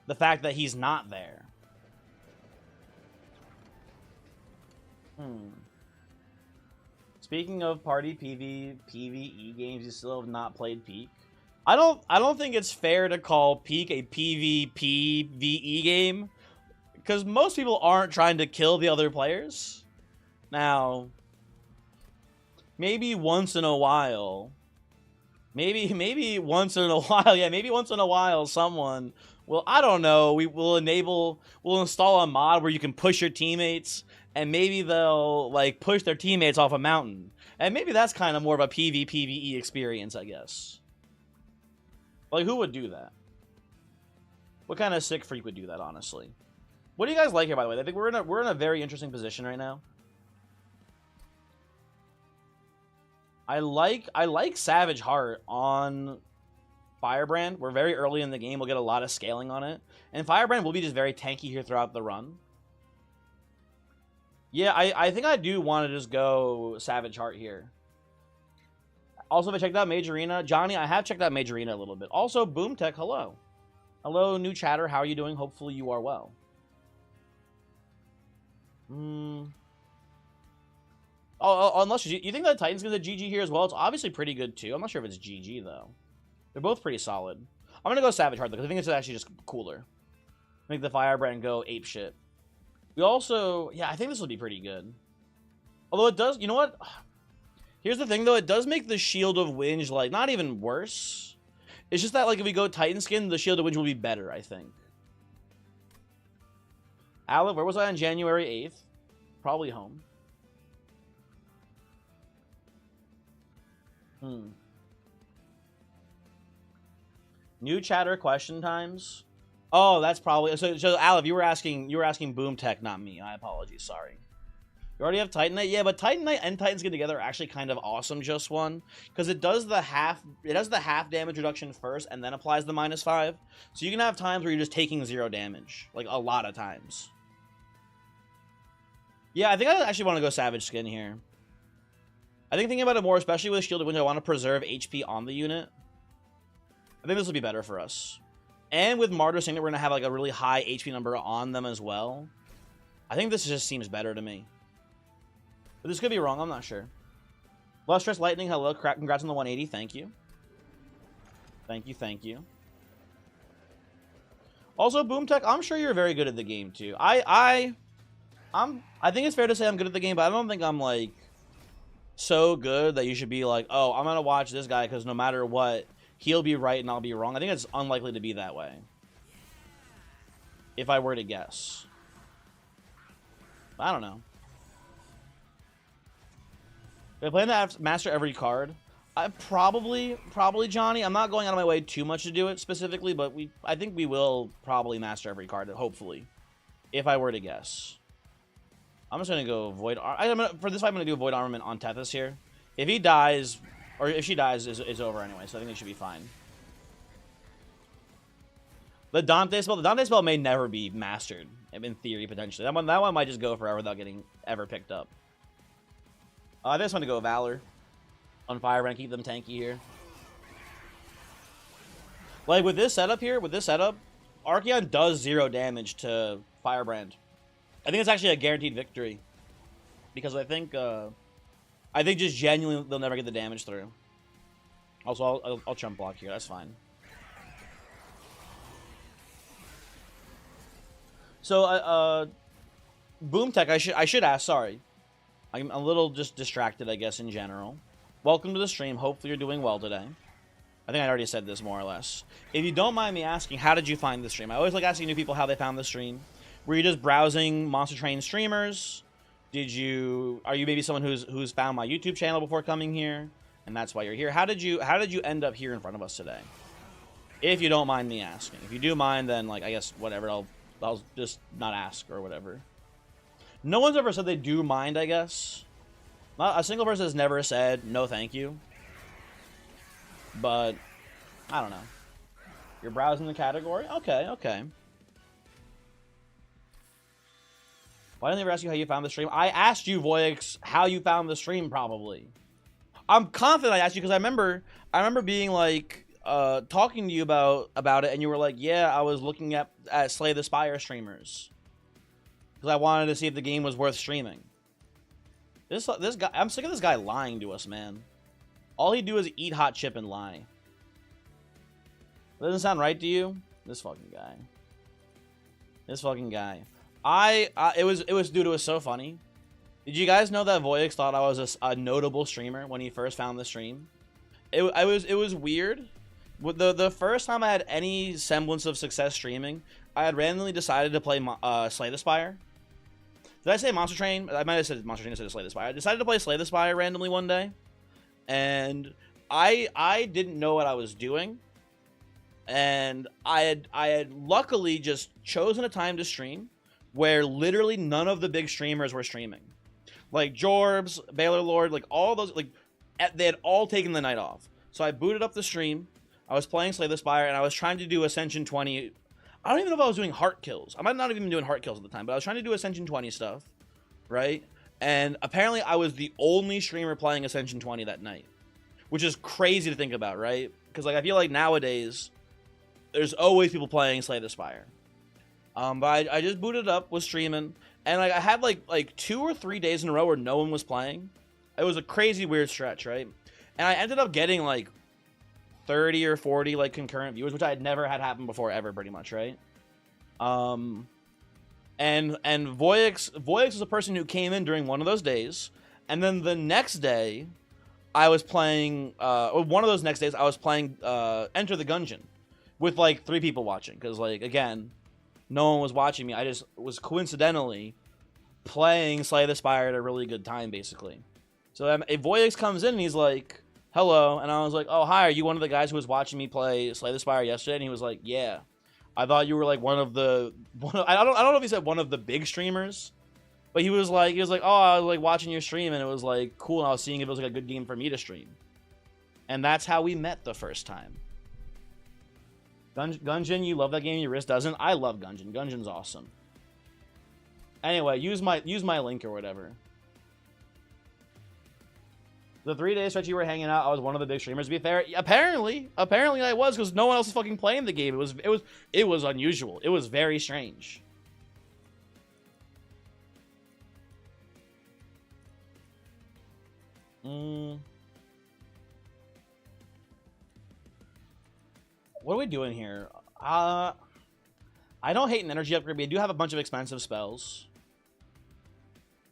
the fact that he's not there. Speaking of party PvE games, you still have not played Peak. I don't think it's fair to call Peak a PvE game, because most people aren't trying to kill the other players. Now, maybe once in a while, maybe once in a while, yeah, maybe once in a while, someone will, I don't know, we'll install a mod where you can push your teammates, and maybe they'll like push their teammates off a mountain, and maybe that's kind of more of a PvE experience, I guess. Like, who would do that? What kind of sick freak would do that, honestly? What do you guys like here, by the way? I think we're in a very interesting position right now. I like Savage Heart on Firebrand. We're very early in the game. We'll get a lot of scaling on it. And Firebrand will be just very tanky here throughout the run. Yeah, I think I do want to just go Savage Heart here. Also, have I checked out Majorina? Johnny, I have checked out Majorina a little bit. Also, Boomtech, hello. Hello, new chatter. How are you doing? Hopefully you are well. Oh, unless you think that Titan's going to GG here as well. It's obviously pretty good, too. I'm not sure if it's GG, though. They're both pretty solid. I'm gonna go Savage Heart, because I think it's actually just cooler. Make the Firebrand go ape shit. We also... Yeah, I think this will be pretty good. Although it does... You know what? Here's the thing, though. It does make the Shield of Winge, like, not even worse. It's just that, like, if we go Titan Skin, the Shield of Winge will be better, I think. Aleph, where was I on January 8th? Probably home. New chatter question times. Oh, that's probably so. Aleph, you were asking Boom Tech, not me. I apologize. Sorry. You already have Titanite, yeah, but Titanite and Titan Skin together are actually kind of awesome. Just one, because it does the half damage reduction first, and then applies the -5. So you can have times where you're just taking 0 damage, like a lot of times. Yeah, I think I actually want to go Savage Skin here. I think thinking about it more, especially with Shield of Winge, I want to preserve HP on the unit. I think this will be better for us. And with Martyr saying that we're going to have like a really high HP number on them as well, I think this just seems better to me. But this could be wrong, I'm not sure. Lustrous Lightning, hello. Congrats on the 180, thank you. Thank you, thank you. Also, Boomtech, I'm sure you're very good at the game too. I think it's fair to say I'm good at the game, but I don't think I'm like so good that you should be like, oh, I'm gonna watch this guy because no matter what, he'll be right and I'll be wrong. I think it's unlikely to be that way. If I were to guess. I don't know. If I plan to master every card, I probably Johnny. I'm not going out of my way too much to do it specifically, but I think we will probably master every card, hopefully. If I were to guess. I'm just gonna go Void. For this fight, I'm gonna do a Void Armament on Tethys here. If he dies, or if she dies, it's over anyway. So I think it should be fine. The Dante spell may never be mastered in theory potentially. That one might just go forever without getting ever picked up. I just want to go Valor on Firebrand, keep them tanky here. Like with this setup here, Archeon does 0 damage to Firebrand. I think it's actually a guaranteed victory because I think just genuinely they'll never get the damage through. Also, I'll chump block here. That's fine. So, Boomtech, I should ask. Sorry, I'm a little just distracted, I guess, in general. Welcome to the stream. Hopefully, you're doing well today. I think I already said this more or less. If you don't mind me asking, how did you find the stream? I always like asking new people how they found the stream. Were you just browsing Monster Train streamers? Are you maybe someone who's found my YouTube channel before coming here, and that's why you're here? How did you end up here in front of us today? If you don't mind me asking. If you do mind, then like I guess whatever. I'll just not ask or whatever. No one's ever said they do mind. I guess not a single person has never said no, thank you. But I don't know. You're browsing the category. Okay. Why didn't they ever ask you how you found the stream? I asked you, Voyix, how you found the stream, probably. I'm confident I asked you because I remember being like, talking to you about it, and you were like, yeah, I was looking at Slay the Spire streamers. Because I wanted to see if the game was worth streaming. This guy, I'm sick of this guy lying to us, man. All he do is eat hot chip and lie. Doesn't sound right to you? This fucking guy. It was dude, it was so funny. Did you guys know that Voyix thought I was a notable streamer when he first found the stream? It was weird. The first time I had any semblance of success streaming, I had randomly decided to play Slay the Spire. Did I say Monster Train? I might have said Monster Train instead of Slay the Spire. I decided to play Slay the Spire randomly one day, and I didn't know what I was doing, and I had luckily just chosen a time to stream where literally none of the big streamers were streaming. Like Jorbs, Baylor Lord, like all those, like they had all taken the night off. So I booted up the stream. I was playing Slay the Spire, and I was trying to do Ascension 20. I don't even know if I was doing heart kills. I might not even been doing heart kills at the time, but I was trying to do Ascension 20 stuff, right? And apparently I was the only streamer playing Ascension 20 that night, which is crazy to think about, right? Because like I feel like nowadays there's always people playing Slay the Spire. But I just booted up, was streaming, and like I had like 2 or 3 days in a row where no one was playing. It was a crazy weird stretch, right? And I ended up getting like 30 or 40 like concurrent viewers, which I had never had happen before ever, pretty much, right? And Voyix was a person who came in during one of those days, and then the next day, I was playing. One of those next days, I was playing Enter the Gungeon with like 3 people watching, because like again, no one was watching me. I just was coincidentally playing Slay the Spire at a really good time, basically. So if Voyix comes in and he's like, "Hello," and I was like, "Oh, hi, are you one of the guys who was watching me play Slay the Spire yesterday?" And he was like, "Yeah." I thought you were like I don't know if he said one of the big streamers, but he was like, "Oh, I was like watching your stream and it was like cool, and I was seeing if it was like a good game for me to stream." And that's how we met the first time. Gungeon, you love that game, your wrist doesn't. I love Gungeon. Gungeon's awesome. Anyway, use my link or whatever. The 3-day stretch you were hanging out, I was one of the big streamers. To be fair, apparently I was, because no one else was fucking playing the game. It was unusual. It was very strange. What are we doing here? I don't hate an energy upgrade. We do have a bunch of expensive spells.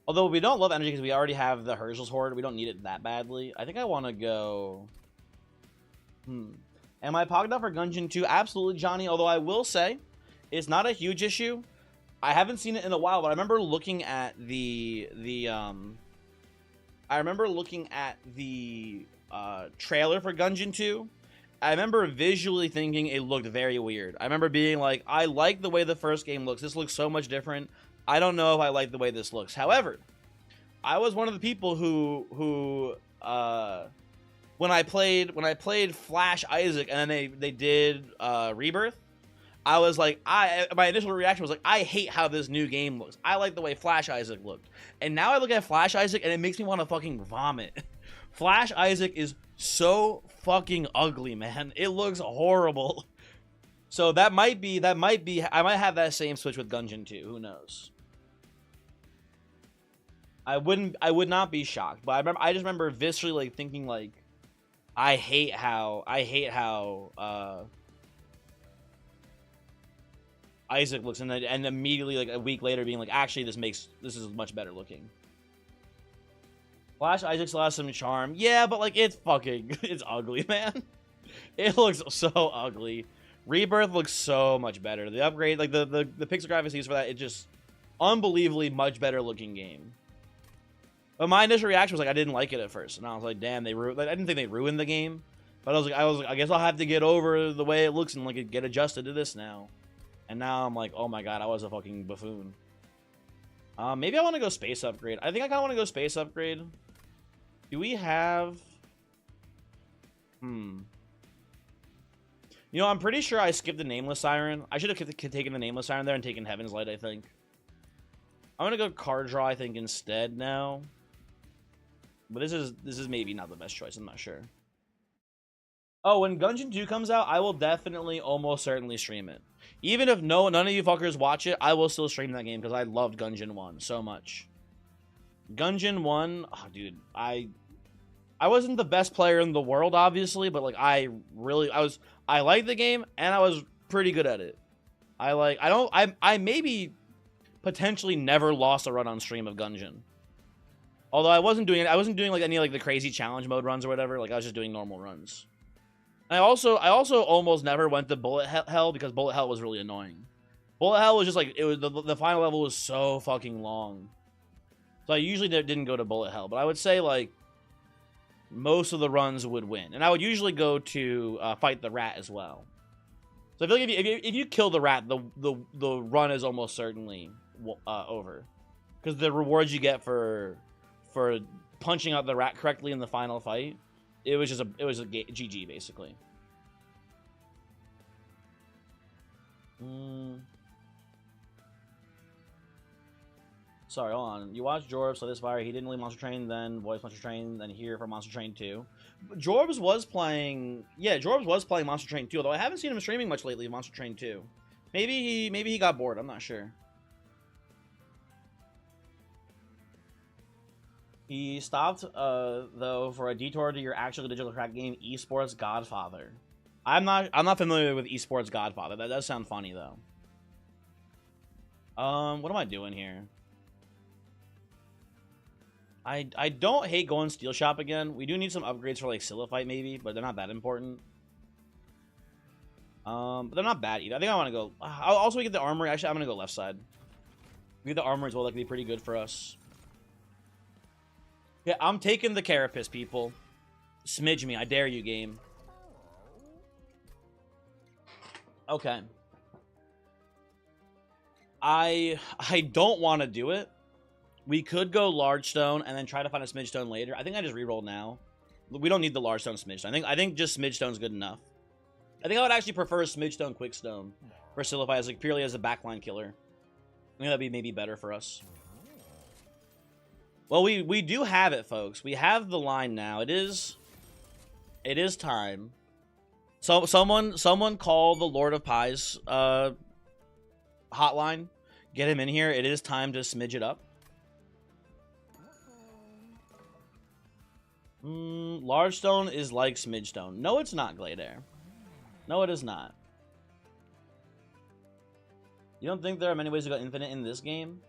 Although we don't love energy because we already have the Herschel's Horde. We don't need it that badly. I think I want to go... Am I pogged up for Gungeon 2? Absolutely, Johnny. Although I will say, it's not a huge issue. I haven't seen it in a while, but I remember looking at the trailer for Gungeon 2. I remember visually thinking it looked very weird. I remember being like, I like the way the first game looks. This looks so much different. I don't know if I like the way this looks. However, I was one of the people who when I played Flash Isaac and then they did Rebirth, I was like, my initial reaction was like, I hate how this new game looks. I like the way Flash Isaac looked. And now I look at Flash Isaac and it makes me want to fucking vomit. Flash Isaac is so fucking ugly, man. It looks horrible. So I might have that same switch with Gungeon 2. Who knows? I would not be shocked, but I just remember viscerally like thinking like, I hate how Isaac looks, and immediately like a week later being like, actually this is much better looking. Flash Isaac still has some charm, yeah, but like it's ugly, man. It looks so ugly. Rebirth looks so much better. The upgrade, like the pixel graphics used for that, it's just unbelievably much better looking game. But my initial reaction was like, I didn't like it at first, and I was like, damn, I didn't think they ruined the game. But I was like, I guess I'll have to get over the way it looks and like get adjusted to this now. And now I'm like, oh my god, I was a fucking buffoon. Maybe I want to go space upgrade. I think I kind of want to go space upgrade. Do we have? You know, I'm pretty sure I skipped the Nameless Siren. I should have taken the Nameless Siren there and taken Heaven's Light, I think. I'm gonna go card draw, I think, instead now. But this is maybe not the best choice. I'm not sure. Oh, when Gungeon 2 comes out, I will definitely, almost certainly stream it. Even if none of you fuckers watch it, I will still stream that game because I loved Gungeon 1 so much. Gungeon 1, oh, dude, I wasn't the best player in the world, obviously, but like I liked the game and I was pretty good at it. I maybe potentially never lost a run on stream of Gungeon. Although I wasn't doing like any like the crazy challenge mode runs or whatever. Like I was just doing normal runs. I also almost never went to Bullet Hell because Bullet Hell was really annoying. Bullet Hell was just like, it was the final level was so fucking long. So I usually didn't go to Bullet Hell, but I would say like most of the runs would win, and I would usually go to fight the rat as well. So I feel like if you kill the rat, the run is almost certainly over, because the rewards you get for punching out the rat correctly in the final fight, it was a GG basically. Sorry, hold on. You watched Jorbs, so this fire. He didn't leave Monster Train, then voice Monster Train, then here for Monster Train 2. Jorbs was playing... Yeah, Jorbs was playing Monster Train 2, although I haven't seen him streaming much lately, Monster Train 2. Maybe he got bored, I'm not sure. He stopped, though, for a detour to your actual digital crack game, Esports Godfather. I'm not familiar with Esports Godfather. That does sound funny though. What am I doing here? I don't hate going Steel Shop again. We do need some upgrades for like Siliphyte maybe, but they're not that important. But they're not bad either. I think I want to go. I'll also get the armory. Actually, I'm gonna go left side. We get the armor as well. That could be pretty good for us. Yeah, I'm taking the Carapace, people. Smidge me. I dare you, game. Okay. I don't want to do it. We could go large stone and then try to find a smidge stone later. I think I just reroll now. We don't need the large stone smidge stone. I think just smidge stone's good enough. I think I would actually prefer smidge stone quick stone for Siliphyte as like purely as a backline killer. I think that'd be maybe better for us. Well, we do have it, folks. We have the line now. It is time. So someone call the Lord of Pies hotline. Get him in here. It is time to smidge it up. Large stone is like smidge stone. No, it's not, Gladair. No, it is not. You don't think there are many ways to go infinite in this game?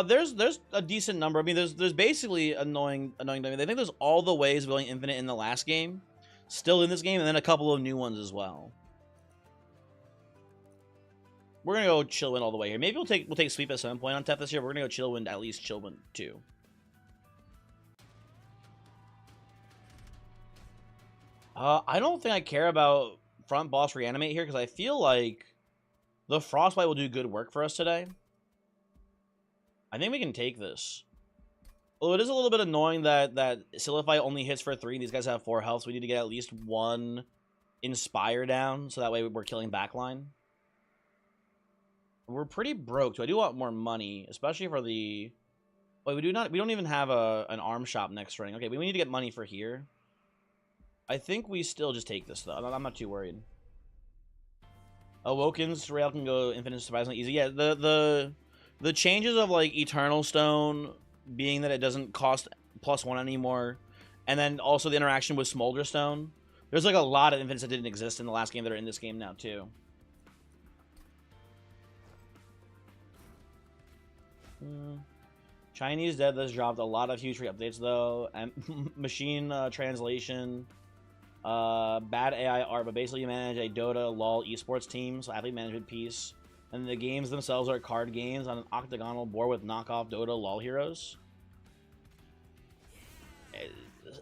There's a decent number. I mean, there's basically annoying. I think there's all the ways of going infinite in the last game, still in this game, and then a couple of new ones as well. We're gonna go Chillwind all the way here. Maybe we'll take Sweep at some point on Tef this year. We're gonna go Chillwind, at least Chillwind 2. I don't think I care about front boss reanimate here because I feel like the Frostbite will do good work for us today. I think we can take this. Although it is a little bit annoying that Siliphyte only hits for 3. These guys have 4 health, so we need to get at least 1 Inspire down, so that way we're killing backline. We're pretty broke, so I do want more money, especially for the... Wait, we don't even have an arm shop next ring. Okay, we need to get money for here. I think we still just take this, though. I'm not too worried. Awoken's rail can go infinite surprisingly easy. Yeah, the changes of, like, Eternal Stone being that it doesn't cost +1 anymore, and then also the interaction with Smolder Stone. There's, like, a lot of infinites that didn't exist in the last game that are in this game now, too. Chinese Deadlist dropped a lot of huge free updates, though. And machine translation... bad AI art, but basically you manage a Dota, LoL, esports team, so athlete management piece. And the games themselves are card games on an octagonal board with knockoff Dota, LoL heroes.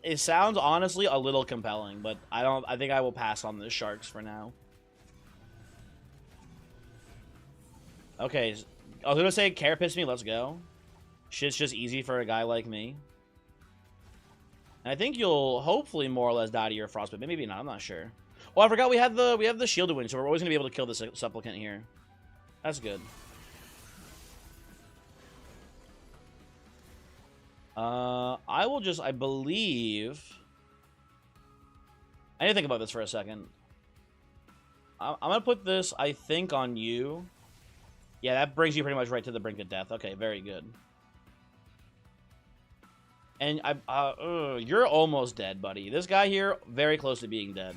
It sounds honestly a little compelling, but I think I will pass on the Sharks for now. Okay, I was gonna say Carapace me, let's go. Shit's just easy for a guy like me. And I think you'll hopefully more or less die to your Frostbite, but maybe not. I'm not sure. Oh, I forgot we have the shielded wing, so we're always gonna be able to kill the supplicant here. That's good. I will just, I believe... I need to think about this for a second. I'm gonna put this, I think, on you. Yeah, that brings you pretty much right to the brink of death. Okay, very good. And you're almost dead, buddy. This guy here, very close to being dead.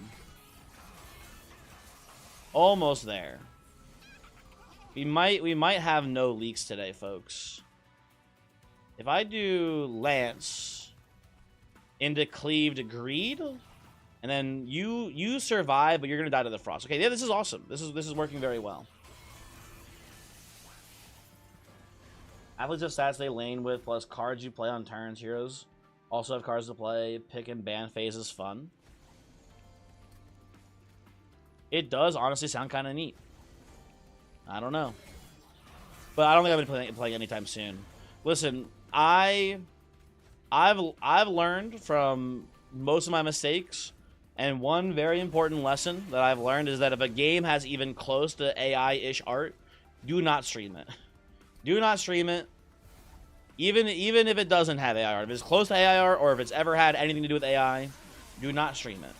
Almost there. We might have no leaks today, folks. If I do Lance into Cleaved Greed, and then you survive, but you're gonna die to the Frost. Okay, yeah, this is awesome. This is working very well. Athletes have stats they lane with, plus cards you play on turns. Heroes also have cards to play. Pick and ban phase is fun. It does honestly sound kind of neat. I don't know. But I don't think I'm going to be playing anytime soon. Listen, I've learned from most of my mistakes, and one very important lesson that I've learned is that if a game has even close to AI-ish art, do not stream it. Do not stream it. Even if it doesn't have AI art. If it's close to AI art, or if it's ever had anything to do with AI, do not stream it.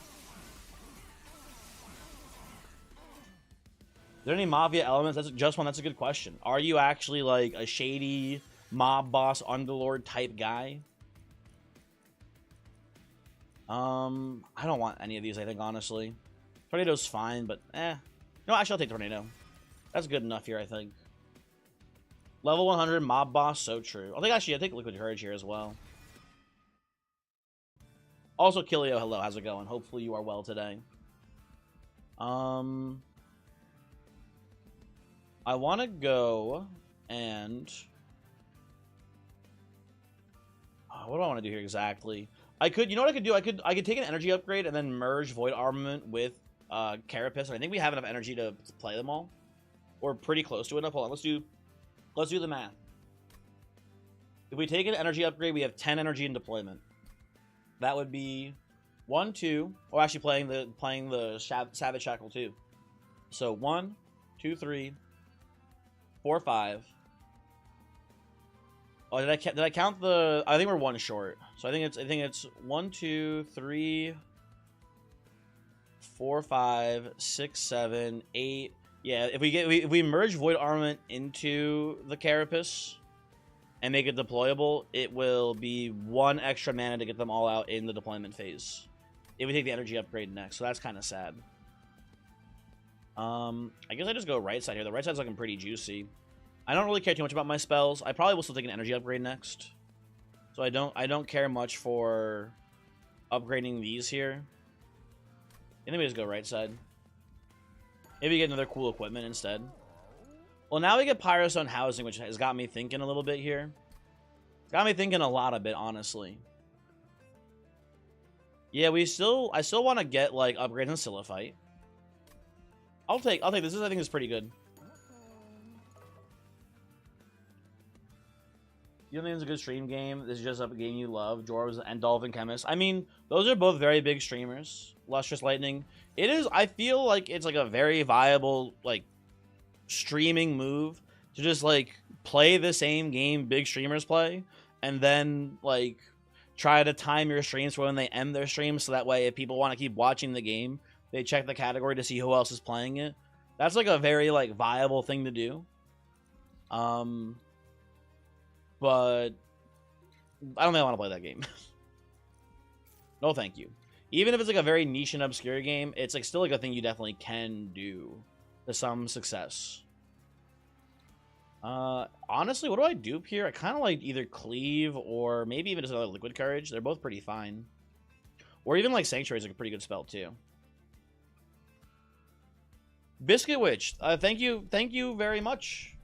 Are there any Mafia elements? That's just one. That's a good question. Are you actually like a shady mob boss underlord type guy? I don't want any of these, I think, honestly. Tornado's fine, but No, actually, I'll take Tornado. That's good enough here, I think. Level 100 mob boss, so true. I take Liquid Courage here as well. Also, Kilio, hello, how's it going? Hopefully you are well today. I want to go and... what do I want to do here exactly? You know what I could do? I could take an energy upgrade and then merge Void Armament with Carapace, and I think we have enough energy to play them all. Or pretty close to enough. Hold on, let's do the math. If we take an energy upgrade, we have 10 energy in deployment. That would be 1, 2. Oh, actually playing the Savage Shackle too. So 1, 2, 3, 4, 5. Oh, did I count the? I think we're 1 short. So I think it's 1, 2, 3, 4, 5, 6, 7, 8. Yeah, if we merge Void Armament into the Carapace and make it deployable, it will be 1 extra mana to get them all out in the deployment phase. If we take the energy upgrade next, so that's kind of sad. I guess I just go right side here. The right side's looking pretty juicy. I don't really care too much about my spells. I probably will still take an energy upgrade next. So I don't care much for upgrading these here. I think we just go right side. Maybe get another cool equipment instead. Well, now we get Pyrostone Housing, which has got me thinking a little bit here. Got me thinking a lot of it, honestly. Yeah, I still want to get like upgrades in Silliphite. I'll take this. I think is pretty good. You don't think it's a good stream game? This is just a game you love, Jorbs and Dolphin Chemist. I mean, those are both very big streamers. Lustrous Lightning. It is, I feel like it's like a very viable, like, streaming move to just, like, play the same game big streamers play, and then, like, try to time your streams for when they end their streams, so that way if people want to keep watching the game, they check the category to see who else is playing it. That's, like, a very, like, viable thing to do. But I don't think I want to play that game. No, thank you. Even if it's like a very niche and obscure game, it's like still like a thing you definitely can do to some success. Honestly, what do I dupe here? I kind of like either Cleave or maybe even just another Liquid Courage. They're both pretty fine. Or even like Sanctuary is like a pretty good spell too. Biscuit Witch, thank you very much.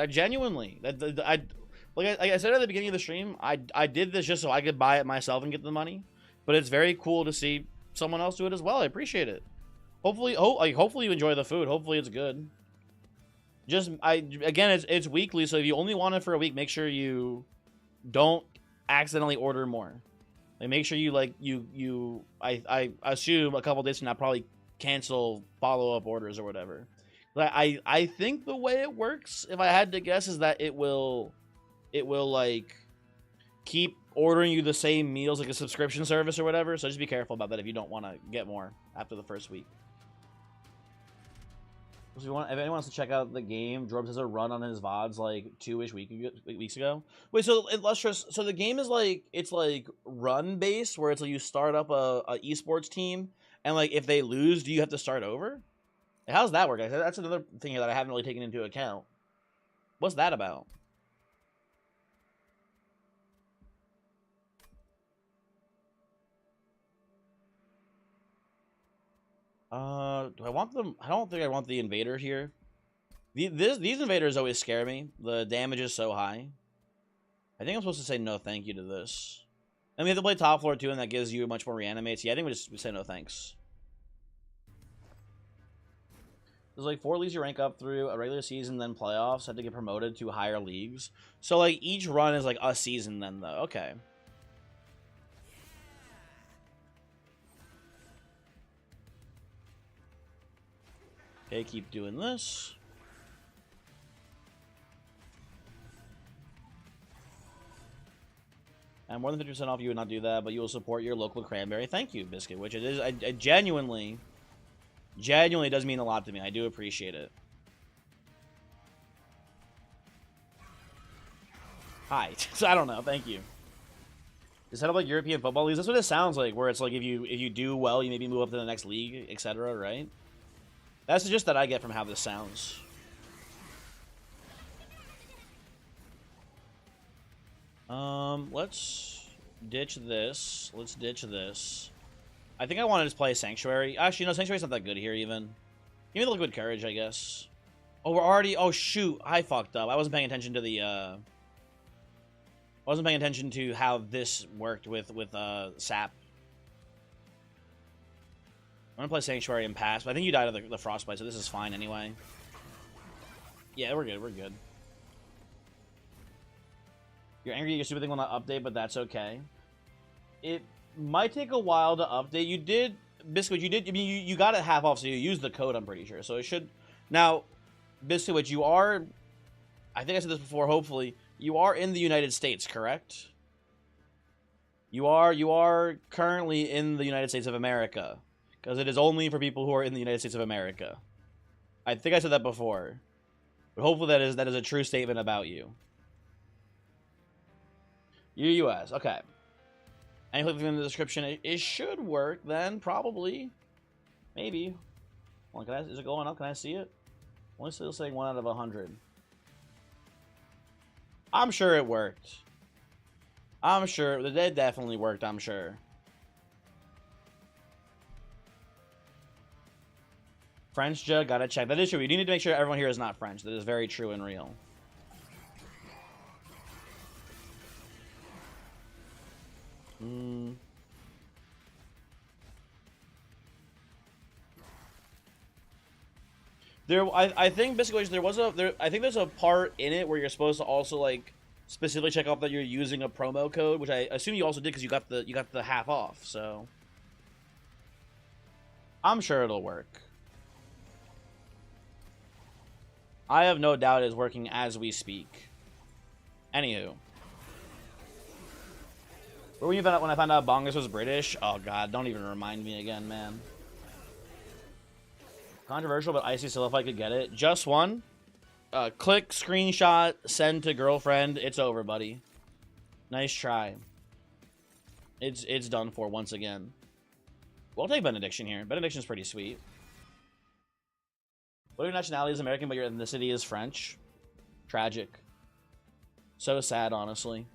Genuinely, like I said at the beginning of the stream, I did this just so I could buy it myself and get the money. But it's very cool to see someone else do it as well. I appreciate it. Hopefully you enjoy the food. Hopefully it's good. Again, it's weekly, so if you only want it for a week, make sure you don't accidentally order more. Like make sure you I assume a couple days from now probably cancel follow-up orders or whatever. Like I think the way it works, if I had to guess, is that it will like keep ordering you the same meals like a subscription service or whatever. So just be careful about that if you don't want to get more after the first week. So if anyone wants to check out the game, Jorbs has a run on his VODs like 2-ish weeks ago. Wait, so Illustrious, so the game is like, it's like run based where it's like you start up a esports team and like if they lose, do you have to start over? How's that work? That's another thing that I haven't really taken into account. What's that about? Do I want them? I don't think I want the invader here. These invaders always scare me. The damage is so high. I think I'm supposed to say no thank you to this. And we have to play top floor too, and that gives you much more reanimates. Yeah, I think we just say no thanks. There's like 4 leagues you rank up through a regular season, then playoffs. Have to get promoted to higher leagues. So like each run is like a season then though. Okay. Okay, keep doing this. And more than 50% off, you would not do that, but you will support your local cranberry. Thank you, Biscuit, which it is. I genuinely does mean a lot to me. I do appreciate it. Hi. So I don't know. Thank you. Is that like European football leagues? That's what it sounds like. Where it's like if you do well, you maybe move up to the next league, etc. Right? That's just that I get from how this sounds. Let's ditch this. Let's ditch this. I think I want to just play Sanctuary. Actually, no, Sanctuary's not that good here, even. Give me the Liquid Courage, I guess. Oh, we're already... Oh, shoot. I fucked up. I wasn't paying attention to the, I wasn't paying attention to how this worked with Sap. I'm gonna play Sanctuary and pass, but I think you died of the Frostbite, so this is fine anyway. Yeah, we're good. We're good. You're angry your stupid thing will not update, but that's okay. It might take a while to update. You did, Biscuit, you did, I mean, you got it half off, so you used the code, I'm pretty sure. So it should, now, Biscuit, you are, I think I said this before, hopefully, you are in the United States, correct? You are currently in the United States of America, because it is only for people who are in the United States of America. I think I said that before, but hopefully that is a true statement about you. You're U.S. Okay. And click in the description. It should work then, probably. Maybe. Well, is it going up? Can I see it? Only still saying 1 out of 100. I'm sure it worked. I'm sure. It definitely worked, I'm sure. French jug, gotta check. That is true. You need to make sure everyone here is not French. That is very true and real. I think basically I think there's a part in it where you're supposed to also like specifically check off that you're using a promo code, which I assume you also did because you got the half off. So I'm sure it'll work. I have no doubt it's working as we speak. Anywho. When I found out Bongus was British, oh god, don't even remind me again, man. Controversial, but I see still if I could get it. Just one. Click, screenshot, send to girlfriend. It's over, buddy. Nice try. It's done for once again. We'll take Benediction here. Benediction's pretty sweet. What if your nationality is American, but your ethnicity is French? Tragic. So sad, honestly.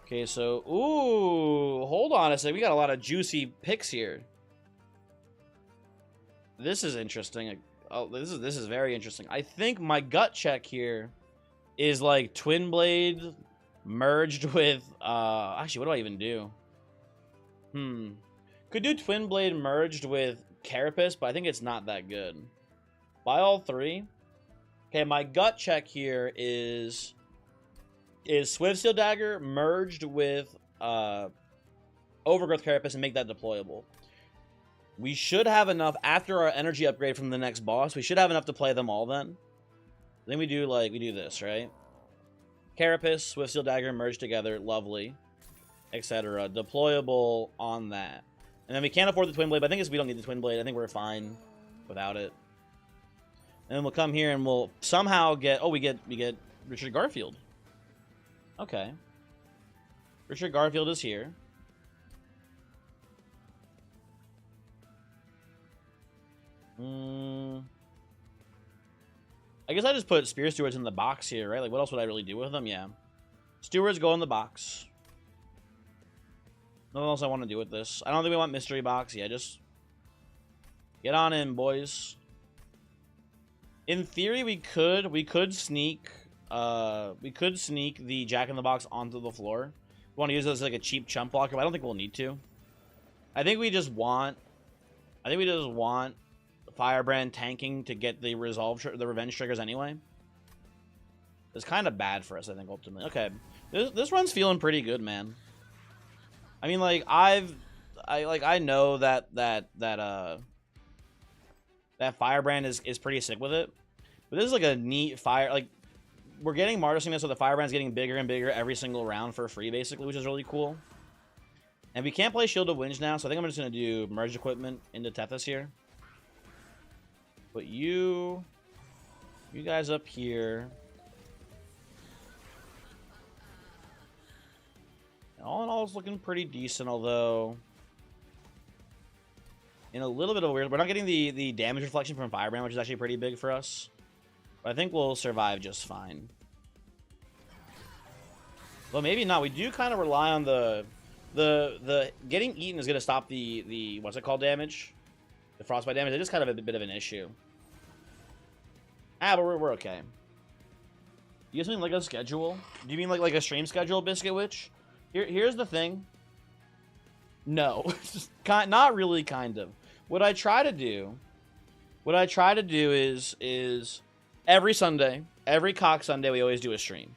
Okay, so, ooh, hold on a second. We got a lot of juicy picks here. This is interesting. Oh, this is very interesting. I think my gut check here is like Twin Blade merged with, actually, what do I even do? Could do Twin Blade merged with Carapace, but I think it's not that good. Buy all 3. Okay, my gut check here is Swift Steel Dagger merged with Overgrowth Carapace and make that deployable. We should have enough after our energy upgrade from the next boss. We should have enough to play them all then. Then we do this, right? Carapace, Swift Steel Dagger merged together, lovely, etc. Deployable on that. And then we can't afford the Twin Blade, but I think we don't need the Twin Blade. I think we're fine without it. And then we'll come here and we'll somehow get, oh, we get Richard Garfield. Okay. Richard Garfield is here. I guess I just put Spear Stewards in the box here, right? Like, what else would I really do with them? Yeah. Stewards go in the box. Nothing else I want to do with this. I don't think we want Mystery Box. Yeah, just get on in, boys. In theory, we could sneak the Jack-in-the-Box onto the floor. We want to use it as like a cheap chump blocker, but I don't think we'll need to. I think we just want Firebrand tanking to get the revenge triggers anyway. It's kind of bad for us, I think, ultimately. Okay, this run's feeling pretty good, man. I mean, like I know that Firebrand is pretty sick with it, but this is like a neat like we're getting Martyr Sickness, so the Firebrand's getting bigger and bigger every single round for free, basically, which is really cool. And we can't play Shield of Winds now, so I think I'm just gonna do Merged Equipment into Tethys here. Put you guys up here. All in all, it's looking pretty decent, although in a little bit of a weird... We're not getting the damage reflection from Firebrand, which is actually pretty big for us. But I think we'll survive just fine. Well, maybe not. We do kind of rely on the getting eaten is going to stop the what's it called damage? The frostbite damage. It is kind of a bit of an issue. Ah, but we're okay. You guys mean like a schedule? Do you mean like a stream schedule, Biscuit Witch? Here's the thing. No. Not really, kind of. What I try to do is every Sunday, every cock Sunday, we always do a stream.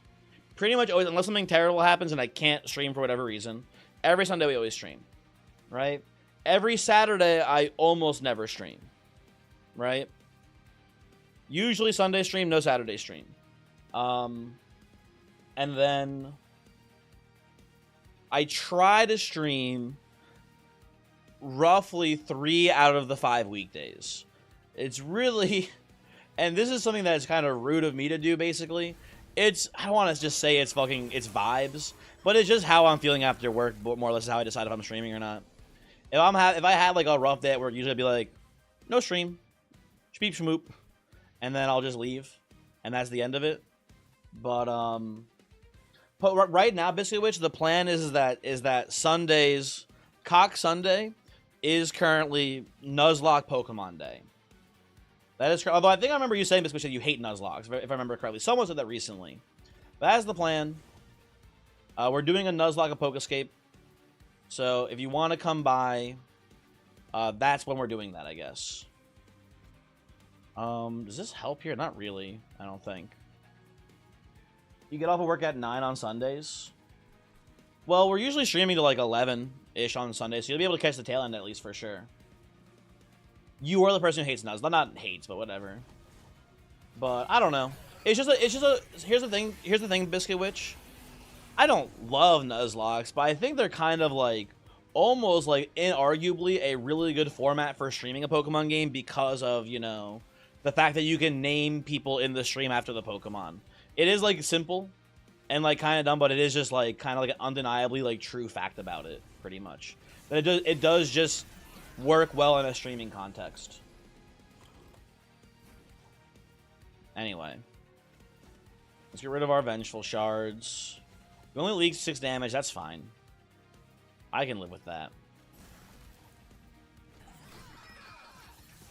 Pretty much always, unless something terrible happens and I can't stream for whatever reason, every Sunday we always stream, right? Every Saturday, I almost never stream, right? Usually Sunday stream, no Saturday stream. And then I try to stream roughly 3 out of the 5 weekdays. It's really, and this is something that is kind of rude of me to do, basically. I don't want to just say it's vibes, but it's just how I'm feeling after work, more or less is how I decide if I'm streaming or not. If I had like a rough day at work, usually I'd be like, no stream, shmeep shmoop, and then I'll just leave, and that's the end of it. But right now, Biscuit Witch, the plan is that Sundays, Cock Sunday, is currently Nuzlocke Pokemon Day. That is correct. Although I think I remember you saying, Biscuit, that you hate Nuzlocke, if I remember correctly. Someone said that recently. But that's the plan. We're doing a Nuzlocke, a Pokescape. So if you want to come by, that's when we're doing that, I guess. Does this help here? Not really, I don't think. You get off of work at 9 on Sundays. Well, we're usually streaming to like 11-ish on Sundays, so you'll be able to catch the tail end at least for sure. You are the person who hates Nuzlocke. Not hates, but whatever. But I don't know. It's just a. Here's the thing, Biscuit Witch. I don't love Nuzlocks, but I think they're kind of like almost like inarguably a really good format for streaming a Pokemon game because of, you know, the fact that you can name people in the stream after the Pokemon. It is like simple and like kind of dumb, but it is just like kind of like an undeniably like true fact about it, pretty much. But it does just work well in a streaming context. Anyway, let's get rid of our Vengeful Shards. We only leaked 6 damage, that's fine. I can live with that.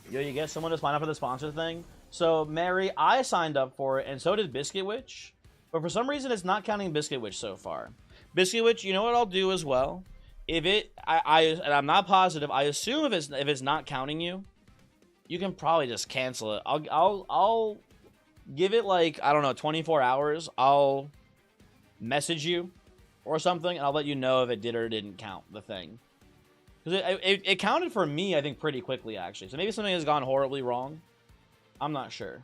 Yo, you get someone to sign up for the sponsor thing? So, Mary, I signed up for it, and so did Biscuit Witch. But for some reason, it's not counting Biscuit Witch so far. Biscuit Witch, you know what I'll do as well? If it, and I'm not positive, I assume if it's not counting you, you can probably just cancel it. I'll give it like, I don't know, 24 hours. I'll message you or something, and I'll let you know if it did or didn't count the thing. Because it counted for me, I think, pretty quickly, actually. So maybe something has gone horribly wrong. I'm not sure.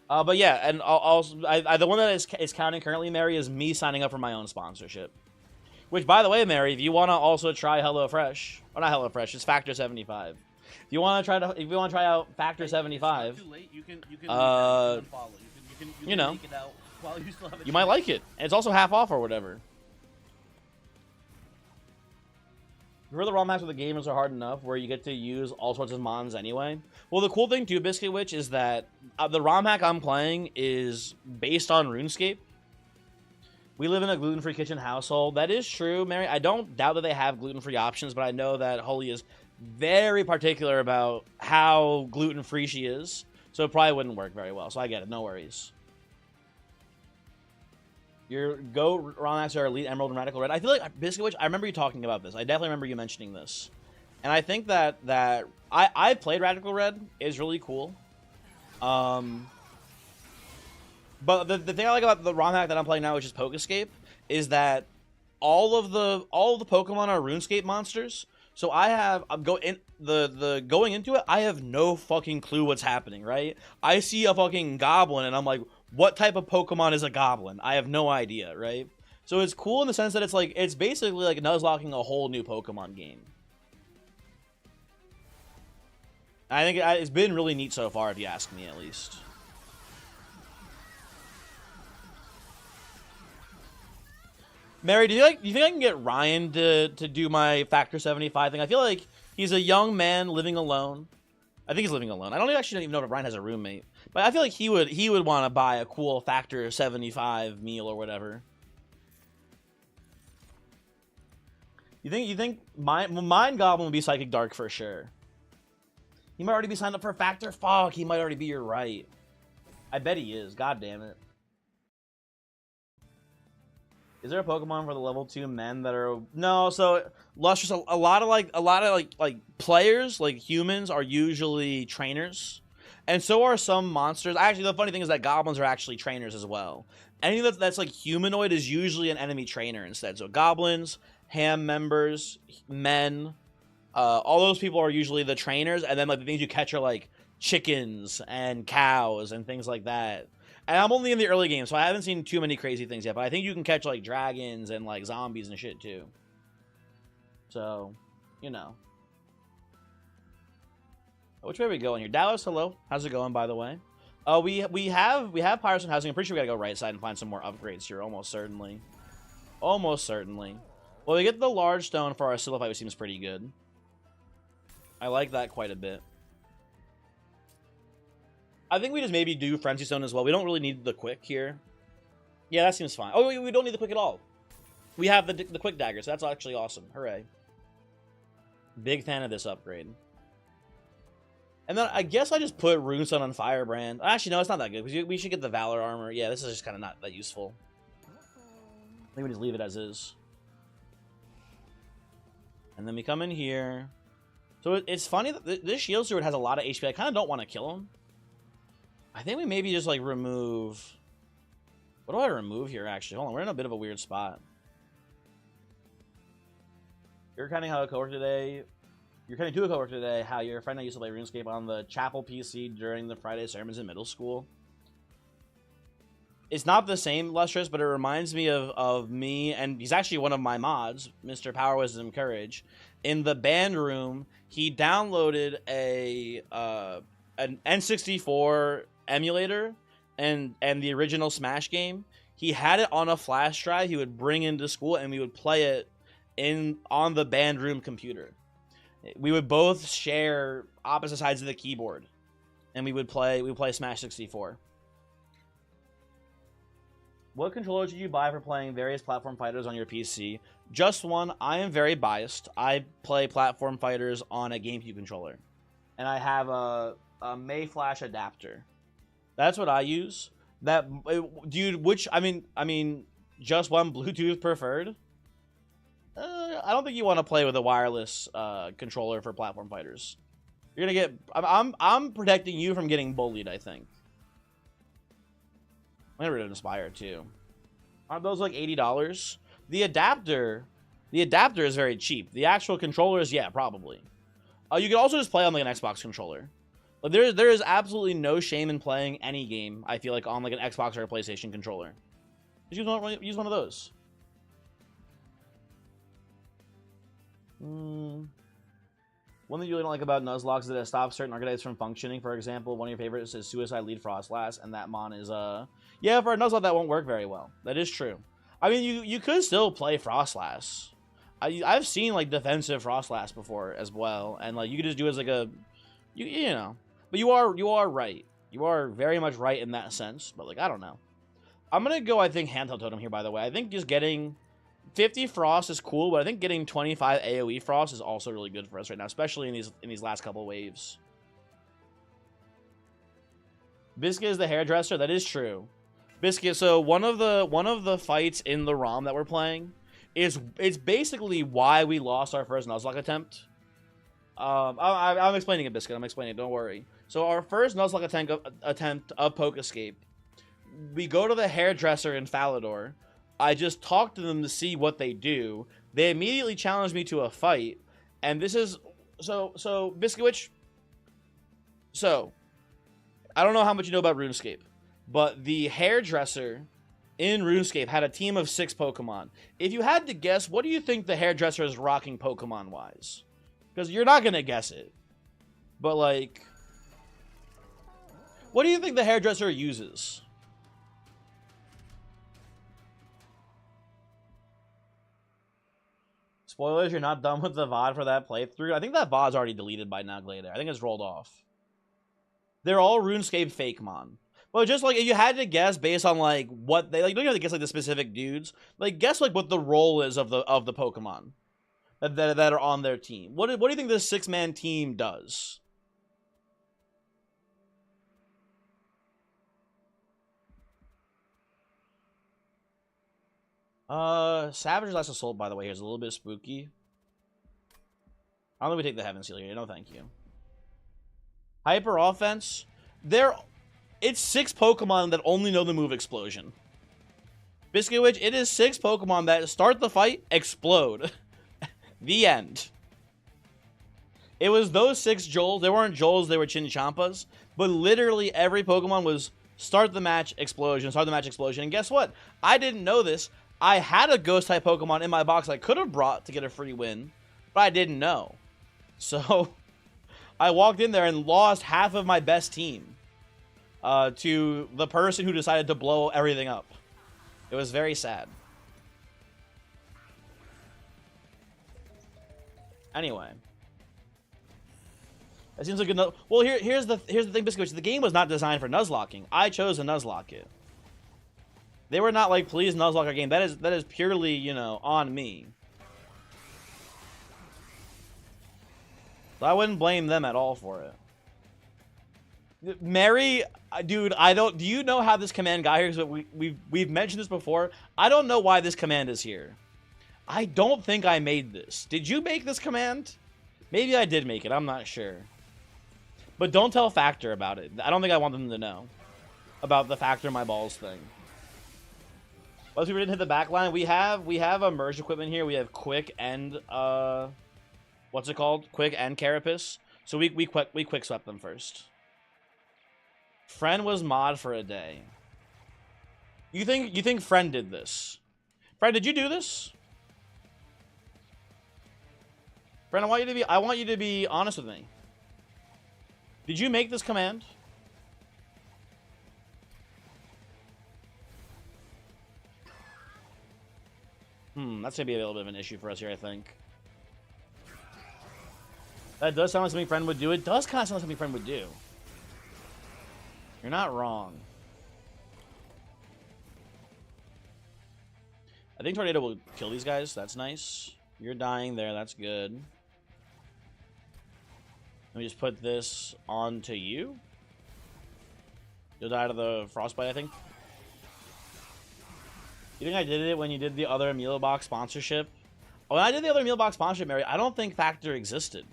But yeah, and the one that is counting currently, Mary, is me signing up for my own sponsorship. Which, by the way, Mary, if you want to also try HelloFresh, or not HelloFresh, it's Factor 75. If you want to try out Factor 75, it's not too late. You can unfollow. You know, take it out while you still have a you might like it. And it's also half off or whatever. Remember the ROM hacks with the gamers are hard enough, where you get to use all sorts of mons anyway? Well, the cool thing too, Biscuit Witch, is that the ROM hack I'm playing is based on RuneScape. We live in a gluten-free kitchen household. That is true, Mary. I don't doubt that they have gluten-free options, but I know that Holy is very particular about how gluten-free she is, so it probably wouldn't work very well. So I get it. No worries. Your Go Ronax are Elite Emerald and Radical Red. I feel like, Biscuit Witch, I remember you talking about this. I definitely remember you mentioning this. And I think that I played Radical Red. It's really cool. But the thing I like about the ROM hack that I'm playing now, which is Pokescape, is that all of the Pokemon are RuneScape monsters. So going into it, I have no fucking clue what's happening, right? I see a fucking goblin and I'm like, what type of Pokemon is a goblin? I have no idea, right? So it's cool in the sense that it's basically like Nuzlocking a whole new Pokemon game. I think it's been really neat so far, if you ask me, at least. Mary, do you think I can get Ryan to do my Factor 75 thing? I feel like he's a young man living alone. I think he's living alone. I don't even know if Ryan has a roommate, but I feel like he would want to buy a cool Factor 75 meal or whatever. You think Mind Goblin would be Psychic Dark for sure? He might already be signed up for Factor. Fuck, he might already be. You're right. I bet he is. God damn it. Is there a Pokemon for the level 2 men that are no? So Lustrous, a lot of players, like humans, are usually trainers, and so are some monsters. Actually, the funny thing is that goblins are actually trainers as well. Anything that's like humanoid is usually an enemy trainer instead. So goblins, ham members, men, all those people are usually the trainers, and then like the things you catch are like chickens and cows and things like that. And I'm only in the early game, so I haven't seen too many crazy things yet. But I think you can catch, like, dragons and, like, zombies and shit, too. So, you know. Which way are we going here? Dallas, hello. How's it going, by the way? We have Pirates and Housing. I'm pretty sure we gotta go right side and find some more upgrades here, almost certainly. Almost certainly. Well, we get the large stone for our Silphite, which seems pretty good. I like that quite a bit. I think we just maybe do Frenzy Stone as well. We don't really need the quick here. Yeah, that seems fine. Oh, we don't need the quick at all. We have the quick dagger, so that's actually awesome. Hooray. Big fan of this upgrade. And then I guess I just put Runestone on Firebrand. Actually, no, it's not that good, because we should get the Valor armor. Yeah, this is just kind of not that useful. I think we just leave it as is. And then we come in here. So it's funny that this Shield Steward has a lot of HP. I kind of don't want to kill him. I think we maybe just, like, remove... What do I remove here, actually? Hold on, we're in a bit of a weird spot. You're kind of how a coworker today... You're kind of to a coworker today how your friend I used to play RuneScape on the chapel PC during the Friday sermons in middle school. It's not the same, Lustrous, but it reminds me of me, and he's actually one of my mods, Mr. Power Wisdom Courage. In the band room, he downloaded an N64 emulator and the original Smash game. He had it on a flash drive he would bring into school, and we would play it on the band room computer. We would both share opposite sides of the keyboard, and we would play Smash 64. What controller did you buy for playing various platform fighters on your PC? Just one. I am very biased. I play platform fighters on a GameCube controller, and I have a Mayflash adapter. That's what I use. Dude, I mean, just one Bluetooth preferred. I don't think you want to play with a wireless controller for platform fighters. You're gonna get. I'm protecting you from getting bullied, I think. I'm gonna rid of Inspire too. Aren't those like $80? The adapter is very cheap. The actual controllers, yeah, probably. You can also just play on like an Xbox controller. But there is absolutely no shame in playing any game, I feel like, on like an Xbox or a PlayStation controller. Just use one of those. One that you really don't like about Nuzlocke is that it stops certain archetypes from functioning. For example, one of your favorites is Suicide Lead Frostlass, and that mon is yeah, for a Nuzlocke that won't work very well. That is true. I mean, you could still play Frostlass. I've seen like defensive Frostlass before as well, and like you could just do it as like a you know. But you are right. You are very much right in that sense. But like I don't know. I'm gonna go. I think Handheld Totem here. By the way, I think just getting 50 Frost is cool, but I think getting 25 AoE Frost is also really good for us right now, especially in these last couple waves. Biscuit is the hairdresser. That is true. Biscuit. So one of the fights in the ROM that we're playing is it's basically why we lost our first Nuzlocke attempt. I'm explaining it, Biscuit. I'm explaining it. Don't worry. So our first Nuzlocke attempt of Poke Escape, we go to the hairdresser in Falador. I just talk to them to see what they do. They immediately challenge me to a fight, and this is so Biscuit Witch. So I don't know how much you know about RuneScape, but the hairdresser in RuneScape had a team of 6 Pokemon. If you had to guess, what do you think the hairdresser is rocking Pokemon-wise? Because you're not going to guess it. But, like, what do you think the hairdresser uses? Spoilers, you're not done with the VOD for that playthrough. I think that VOD's already deleted by now, Glader. I think it's rolled off. They're all RuneScape fake mon. But just like if you had to guess based on like what they like, you don't have to guess like the specific dudes. Like guess like what the role is of the Pokemon that are on their team. What do you think this 6-man team does? Savage's Last Assault, by the way, here is a little bit spooky. I don't think we take the Heaven Seal here. No, thank you. Hyper Offense. It's 6 Pokemon that only know the move Explosion. Biscuit Witch, it is 6 Pokemon that start the fight, explode. The end. It was those 6 Joels. They weren't Joels, they were Chinchampas. But literally every Pokemon was start the match, explosion, start the match, explosion. And guess what? I didn't know this. I had a Ghost-type Pokemon in my box I could have brought to get a free win, but I didn't know. So, I walked in there and lost half of my best team to the person who decided to blow everything up. It was very sad. Anyway. That seems like a good... Well, here's the thing, Biscuit. The game was not designed for Nuzlocking. I chose to Nuzlock it. They were not like, please Nuzlocke our game. That is purely, you know, on me. So I wouldn't blame them at all for it. Mary, dude, do you know how this command got here? Because we've mentioned this before. I don't know why this command is here. I don't think I made this. Did you make this command? Maybe I did make it. I'm not sure. But don't tell Factor about it. I don't think I want them to know about the Factor my balls thing. Once we didn't hit the back line, we have a merge equipment here. We have Quick and what's it called? Quick and Carapace. So we quick swept them first. Friend was mod for a day. You think Friend did this? Friend, did you do this? Friend, I want you to be honest with me. Did you make this command? That's gonna be a little bit of an issue for us here, I think. That does sound like something Friend would do. It does kind of sound like something Friend would do. You're not wrong. I think Tornado will kill these guys. That's nice. You're dying there. That's good. Let me just put this onto you. You'll die to the Frostbite, I think. You think I did it when you did the other Meal Box sponsorship? When I did the other Meal Box sponsorship, Mary, I don't think Factor existed.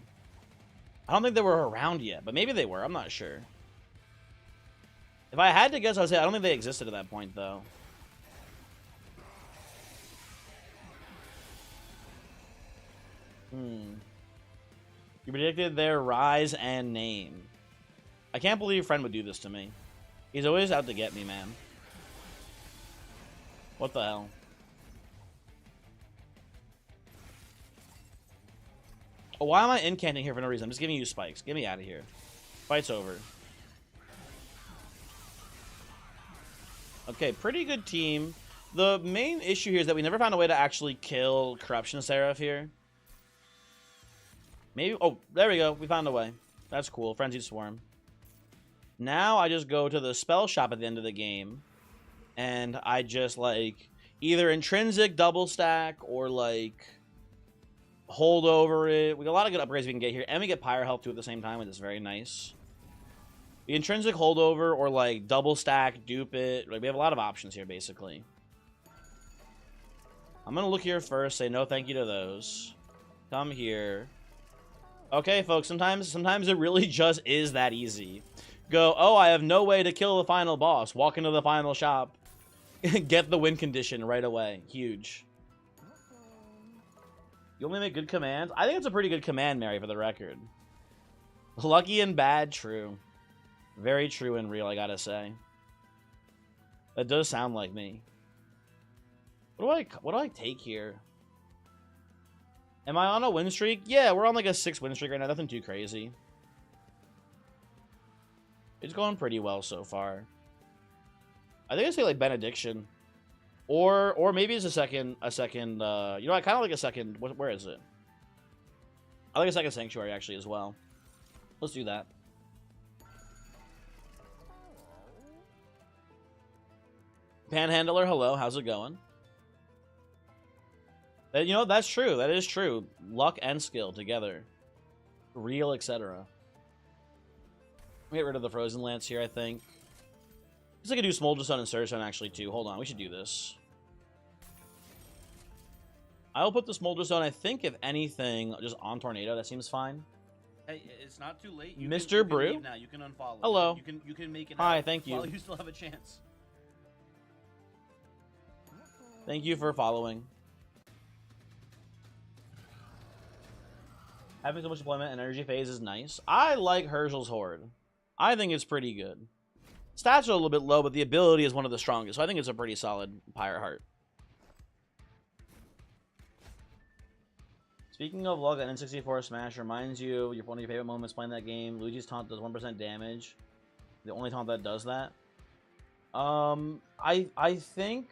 I don't think they were around yet, but maybe they were. I'm not sure. If I had to guess, I would say I don't think they existed at that point, though. You predicted their rise and name. I can't believe Friend would do this to me. He's always out to get me, man. What the hell? Oh, why am I incanting here for no reason? I'm just giving you spikes. Get me out of here. Fight's over. Okay, pretty good team. The main issue here is that we never found a way to actually kill Corruption Seraph here. Maybe... Oh, there we go. We found a way. That's cool. Frenzied Swarm. Now I just go to the spell shop at the end of the game. And I just, like, either intrinsic double stack or, like, hold over it. We got a lot of good upgrades we can get here. And we get Pyre Health, too, at the same time, which is very nice. The intrinsic holdover or, like, double stack, dupe it. Like, we have a lot of options here, basically. I'm going to look here first, say no thank you to those. Come here. Okay, folks, sometimes it really just is that easy. Go, oh, I have no way to kill the final boss. Walk into the final shop. Get the win condition right away. Huge. You only make good commands? I think it's a pretty good command, Mary, for the record. Lucky and bad, true. Very true and real, I gotta say. That does sound like me. What do I take here? Am I on a win streak? Yeah, we're on like a 6 win streak right now. Nothing too crazy. It's going pretty well so far. I think I say like Benediction. Or maybe it's a second, you know, I kind of like a second, where is it? I like a second Sanctuary, actually, as well. Let's do that. Panhandler, hello, how's it going? You know, that's true, that is true. Luck and skill together. Real, etc. Get rid of the Frozen Lance here, I think. I guess I could do Smolder Stone and Surge Stone, actually, too. Hold on, we should do this. I will put the Smolder Stone, I think, if anything, just on Tornado. That seems fine. Hey, it's not too late. Mr. Brew? You can leave now. You can unfollow. Hello. You can make it. Hi, out thank you. While you still have a chance. Thank you for following. Having so much deployment and energy phase is nice. I like Herschel's Horde. I think it's pretty good. Stats are a little bit low, but the ability is one of the strongest. So I think it's a pretty solid Pirate Heart. Speaking of luck, an N64 Smash reminds you of one of your favorite moments playing that game. Luigi's taunt does 1% damage. The only taunt that does that. I think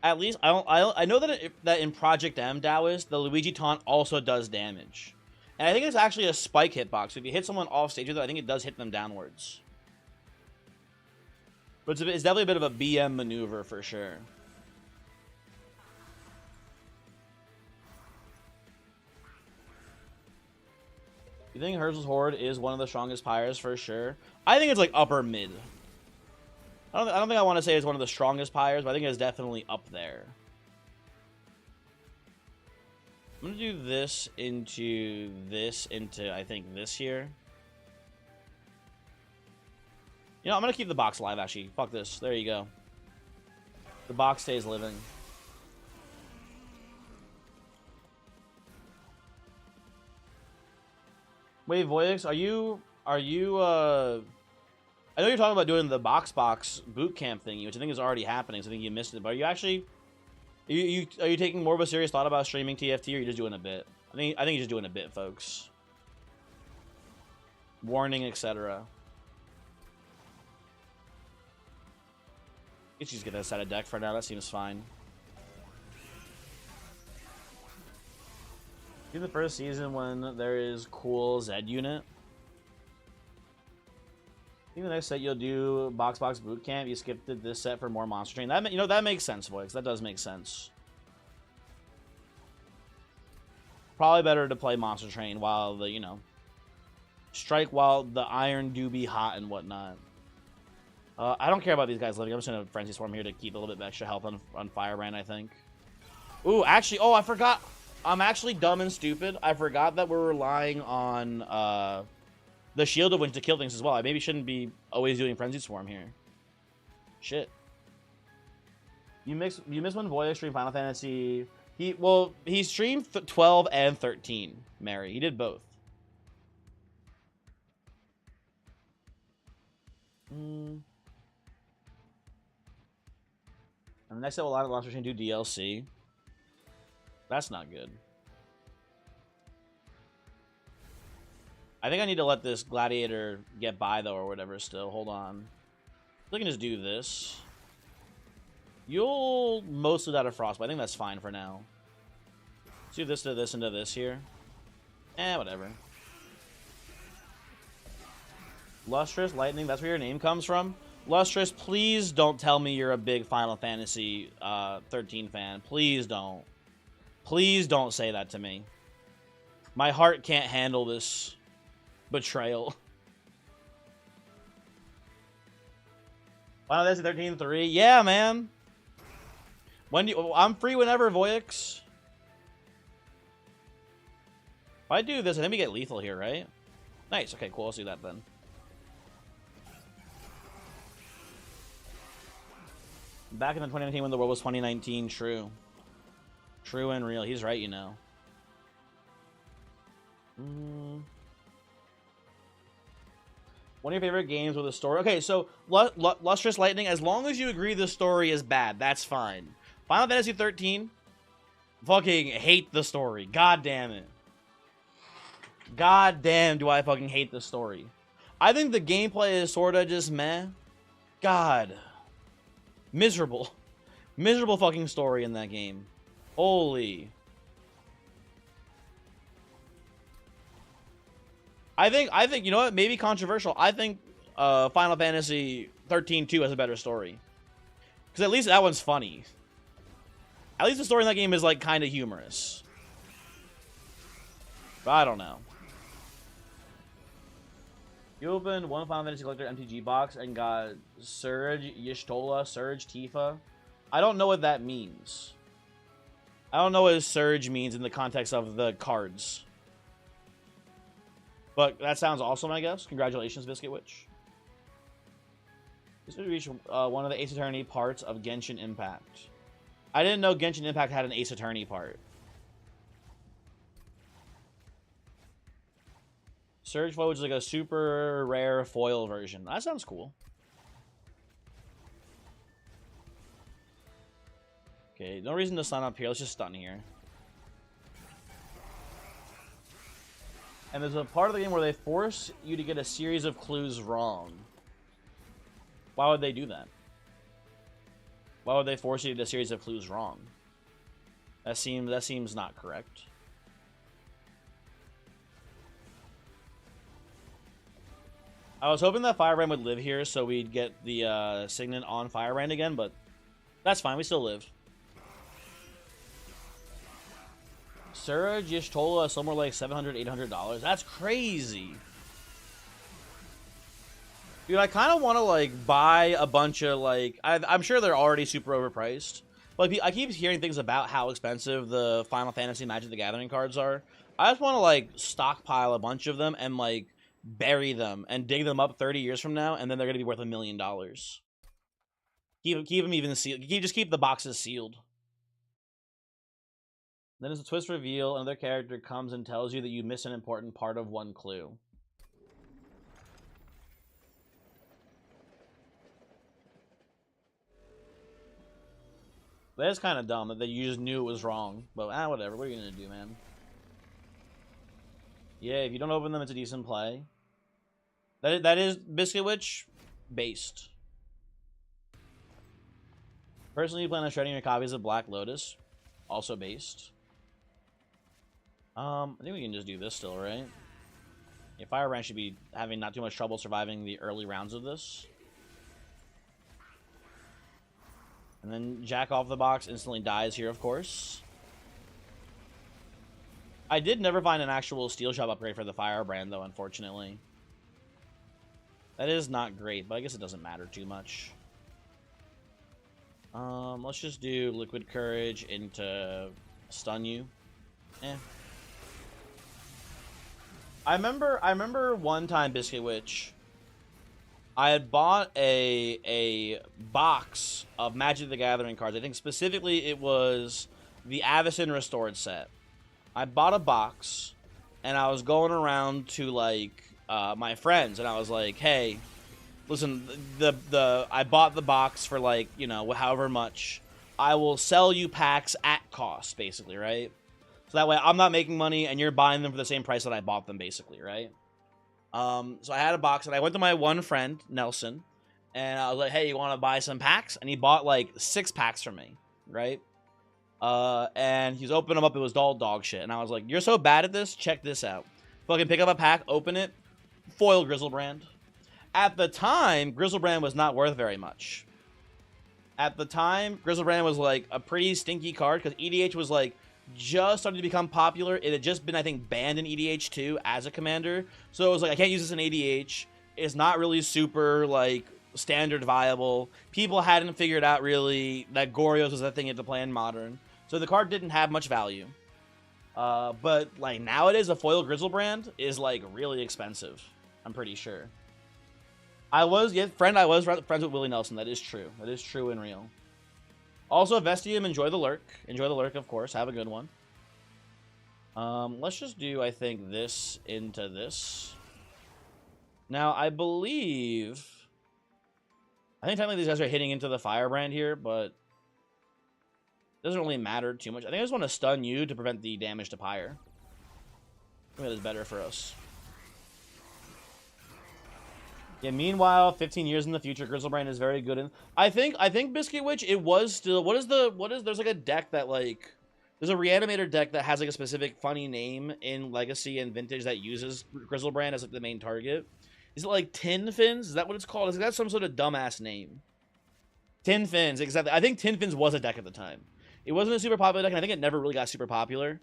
at least I know that in Project M Taoist, the Luigi taunt also does damage. And I think it's actually a spike hitbox. So if you hit someone off stage with it, I think it does hit them downwards. But it's definitely a bit of a BM maneuver for sure. You think Herschel's Horde is one of the strongest pyres for sure? I think it's like upper mid. I don't think I want to say it's one of the strongest pyres, but I think it's definitely up there. I'm gonna do this into I think this here. You know, I'm gonna keep the box alive actually. Fuck this. There you go. The box stays living. Wait, Voyix, are you I know you're talking about doing the box boot camp thingy, which I think is already happening, so I think you missed it. But are you actually are you taking more of a serious thought about streaming TFT, or are you just doing a bit? I think you're just doing a bit, folks. Warning, etc. You should just get that set of deck for now. That seems fine. Do the first season when there is cool Z unit. I think the next set you'll do box boot camp. You skipped this set for more Monster Train. That, you know, that makes sense, boys. That does make sense. Probably better to play Monster Train while the, you know, strike while the iron do be hot and whatnot. I don't care about these guys living. I'm just gonna Frenzy Swarm here to keep a little bit of extra health on Firebrand, I think. Ooh, actually, oh, I forgot. I'm actually dumb and stupid. I forgot that we're relying on the Shield of Wind to kill things as well. I maybe shouldn't be always doing Frenzy Swarm here. Shit. You missed when Voyage streamed Final Fantasy. He streamed 12 and 13, Mary. He did both. And the next set will line of Monster Train do DLC. That's not good. I think I need to let this Gladiator get by, though, or whatever still. Hold on. I can just do this. You'll mostly die of Frost, but I think that's fine for now. Let's do this to this into this here. Whatever. Lustrous Lightning, that's where your name comes from? Lustrous, please don't tell me you're a big Final Fantasy 13 fan. Please don't. Please don't say that to me. My heart can't handle this betrayal. Final Fantasy 13-3. Yeah, man. I'm free whenever, Voyix. If I do this, I think we get lethal here, right? Nice. Okay, cool. Let's do that then. Back in the 2019 when the world was 2019. True. True and real. He's right, you know. One of your favorite games with a story. Okay, so Lustrous Lightning, as long as you agree the story is bad, that's fine. Final Fantasy 13, fucking hate the story. God damn it. God damn do I fucking hate the story. I think the gameplay is sorta just meh. God. Miserable. Miserable fucking story in that game. Holy. I think, you know what? Maybe controversial. I think Final Fantasy 13-2 has a better story. Because at least that one's funny. At least the story in that game is, like, kind of humorous. But I don't know. You opened one Final Fantasy Collector MTG box and got Surge Y'shtola, Surge Tifa. I don't know what that means. I don't know what Surge means in the context of the cards. But that sounds awesome, I guess. Congratulations, Biscuit Witch. This would reach one of the Ace Attorney parts of Genshin Impact. I didn't know Genshin Impact had an Ace Attorney part. Surge Flow, which is like a super rare foil version. That sounds cool. Okay, no reason to stun up here. Let's just stun here. And there's a part of the game where they force you to get a series of clues wrong. Why would they do that? Why would they force you to get a series of clues wrong? That seems not correct. I was hoping that Firebrand would live here so we'd get the Signet on Firebrand again, but that's fine. We still live. Surge Y'shtola somewhere like $700, $800. That's crazy. Dude, I kind of want to, like, buy a bunch of, like... I'm sure they're already super overpriced. But I keep hearing things about how expensive the Final Fantasy Magic the Gathering cards are. I just want to, like, stockpile a bunch of them and, like, bury them and dig them up 30 years from now, and then they're going to be worth $1 million. Keep them even sealed. Just keep the boxes sealed. Then as a twist reveal, another character comes and tells you that you miss an important part of one clue. That's kind of dumb that you just knew it was wrong. But, whatever. What are you going to do, man? Yeah, if you don't open them, it's a decent play. That is Biscuit Witch based. Personally, you plan on shredding your copies of Black Lotus. Also based. I think we can just do this still, right? Yeah, Firebrand should be having not too much trouble surviving the early rounds of this. And then Jack off the box instantly dies here, of course. I did never find an actual steel shop upgrade for the Firebrand, though, unfortunately. That is not great, but I guess it doesn't matter too much. Let's just do Liquid Courage into stun you. I remember one time, Biscuit Witch, I had bought a box of Magic the Gathering cards. I think specifically it was the Avacyn Restored set. I bought a box, and I was going around to, like, my friends, and I was like, hey, listen, I bought the box for, like, you know, however much. I will sell you packs at cost, basically, right? So that way I'm not making money, and you're buying them for the same price that I bought them, basically, right? So I had a box, and I went to my one friend, Nelson, and I was like, hey, you want to buy some packs? And he bought, like, 6 packs from me, right? And he's opening them up. It was all dog shit. And I was like, you're so bad at this? Check this out. Fucking pick up a pack, open it, foil Grizzlebrand. At the time, Grizzlebrand was not worth very much. At the time, Grizzlebrand was, like, a pretty stinky card, because EDH was, like, just starting to become popular. It had just been, I think, banned in EDH2 as a commander. So it was like, I can't use this in ADH. It's not really super, like, standard viable. People hadn't figured out, really, that Gorios was a thing you had to play in Modern. So the card didn't have much value. But, like, nowadays, a foil Grizzlebrand is, like, really expensive. I'm pretty sure. I was friends with Willie Nelson. That is true. That is true and real. Also, Vestium, enjoy the lurk. Enjoy the lurk, of course. Have a good one. Let's just do, I think, this into this. Now, I think technically these guys are hitting into the Firebrand here, but it doesn't really matter too much. I think I just want to stun you to prevent the damage to Pyre. I think that is better for us. Yeah, meanwhile, 15 years in the future, Grizzlebrand is very good in... I think Biscuit Witch, it was still... There's like a deck that like... There's a Reanimator deck that has like a specific funny name in Legacy and Vintage that uses Grizzlebrand as like the main target. Is it like Tin Fins? Is that what it's called? Is that some sort of dumbass name? Tin Fins, exactly. I think Tin Fins was a deck at the time. It wasn't a super popular deck, and I think it never really got super popular.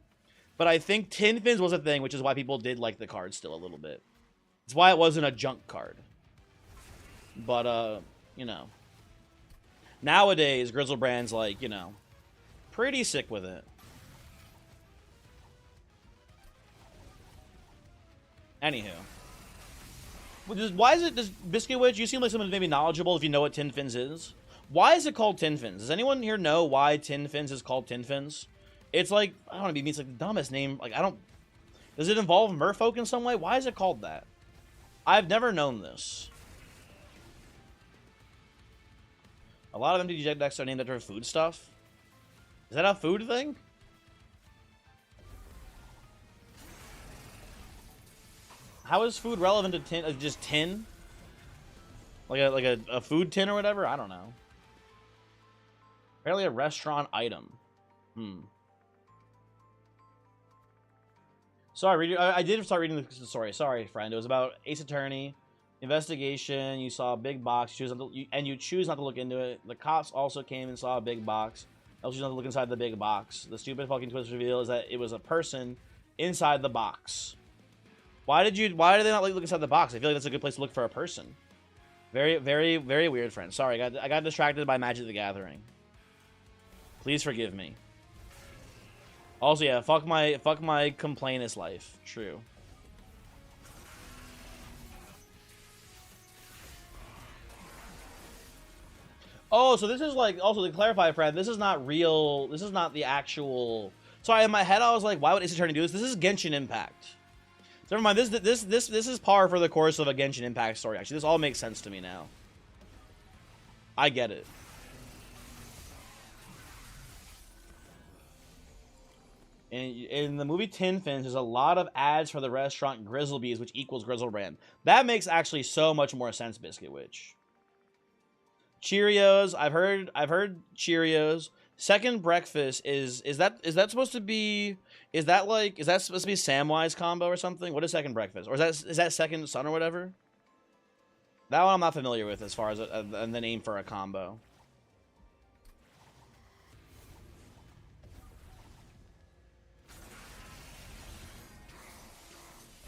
But I think Tin Fins was a thing, which is why people did like the card still a little bit. It's why it wasn't a junk card. But, you know. Nowadays, Grizzlebrand's like, you know, pretty sick with it. Anywho. Why is it... Does Biscuit Witch, you seem like someone maybe knowledgeable if you know what Tin Fins is. Why is it called Tin Fins? Does anyone here know why Tin Fins is called Tin Fins? It's like... I don't know, it's like the dumbest name. Like, I don't... Does it involve merfolk in some way? Why is it called that? I've never known this. A lot of MTG decks are named after food stuff. Is that a food thing? How is food relevant to tin? Just tin? Like a food tin or whatever? I don't know. Apparently a restaurant item. Sorry, I did start reading the story. Sorry, friend. It was about Ace Attorney. Investigation. You saw a big box. You choose not to look into it. The cops also came and saw a big box. You choose not to look inside the big box. The stupid fucking twist reveal is that it was a person inside the box. Why did they not look inside the box? I feel like that's a good place to look for a person. Very, very, very weird, friend. Sorry, I got distracted by Magic the Gathering. Please forgive me. Also, yeah, fuck my complainist life. True. Oh, so this is like, also to clarify, friend, this is not real, this is not the actual... Sorry, in my head I was like, why would Ace Attorney do this? This is Genshin Impact. So never mind, this is par for the course of a Genshin Impact story, actually. This all makes sense to me now. I get it. In the movie Tin Fins, there's a lot of ads for the restaurant Grizzlebees, which equals Grizzlebrand. That makes actually so much more sense, Biscuit Witch. Cheerios, I've heard Cheerios. Second breakfast is that supposed to be is that supposed to be Samwise combo or something? What is second breakfast? Or is that second sun or whatever? That one I'm not familiar with as far as the name for a combo.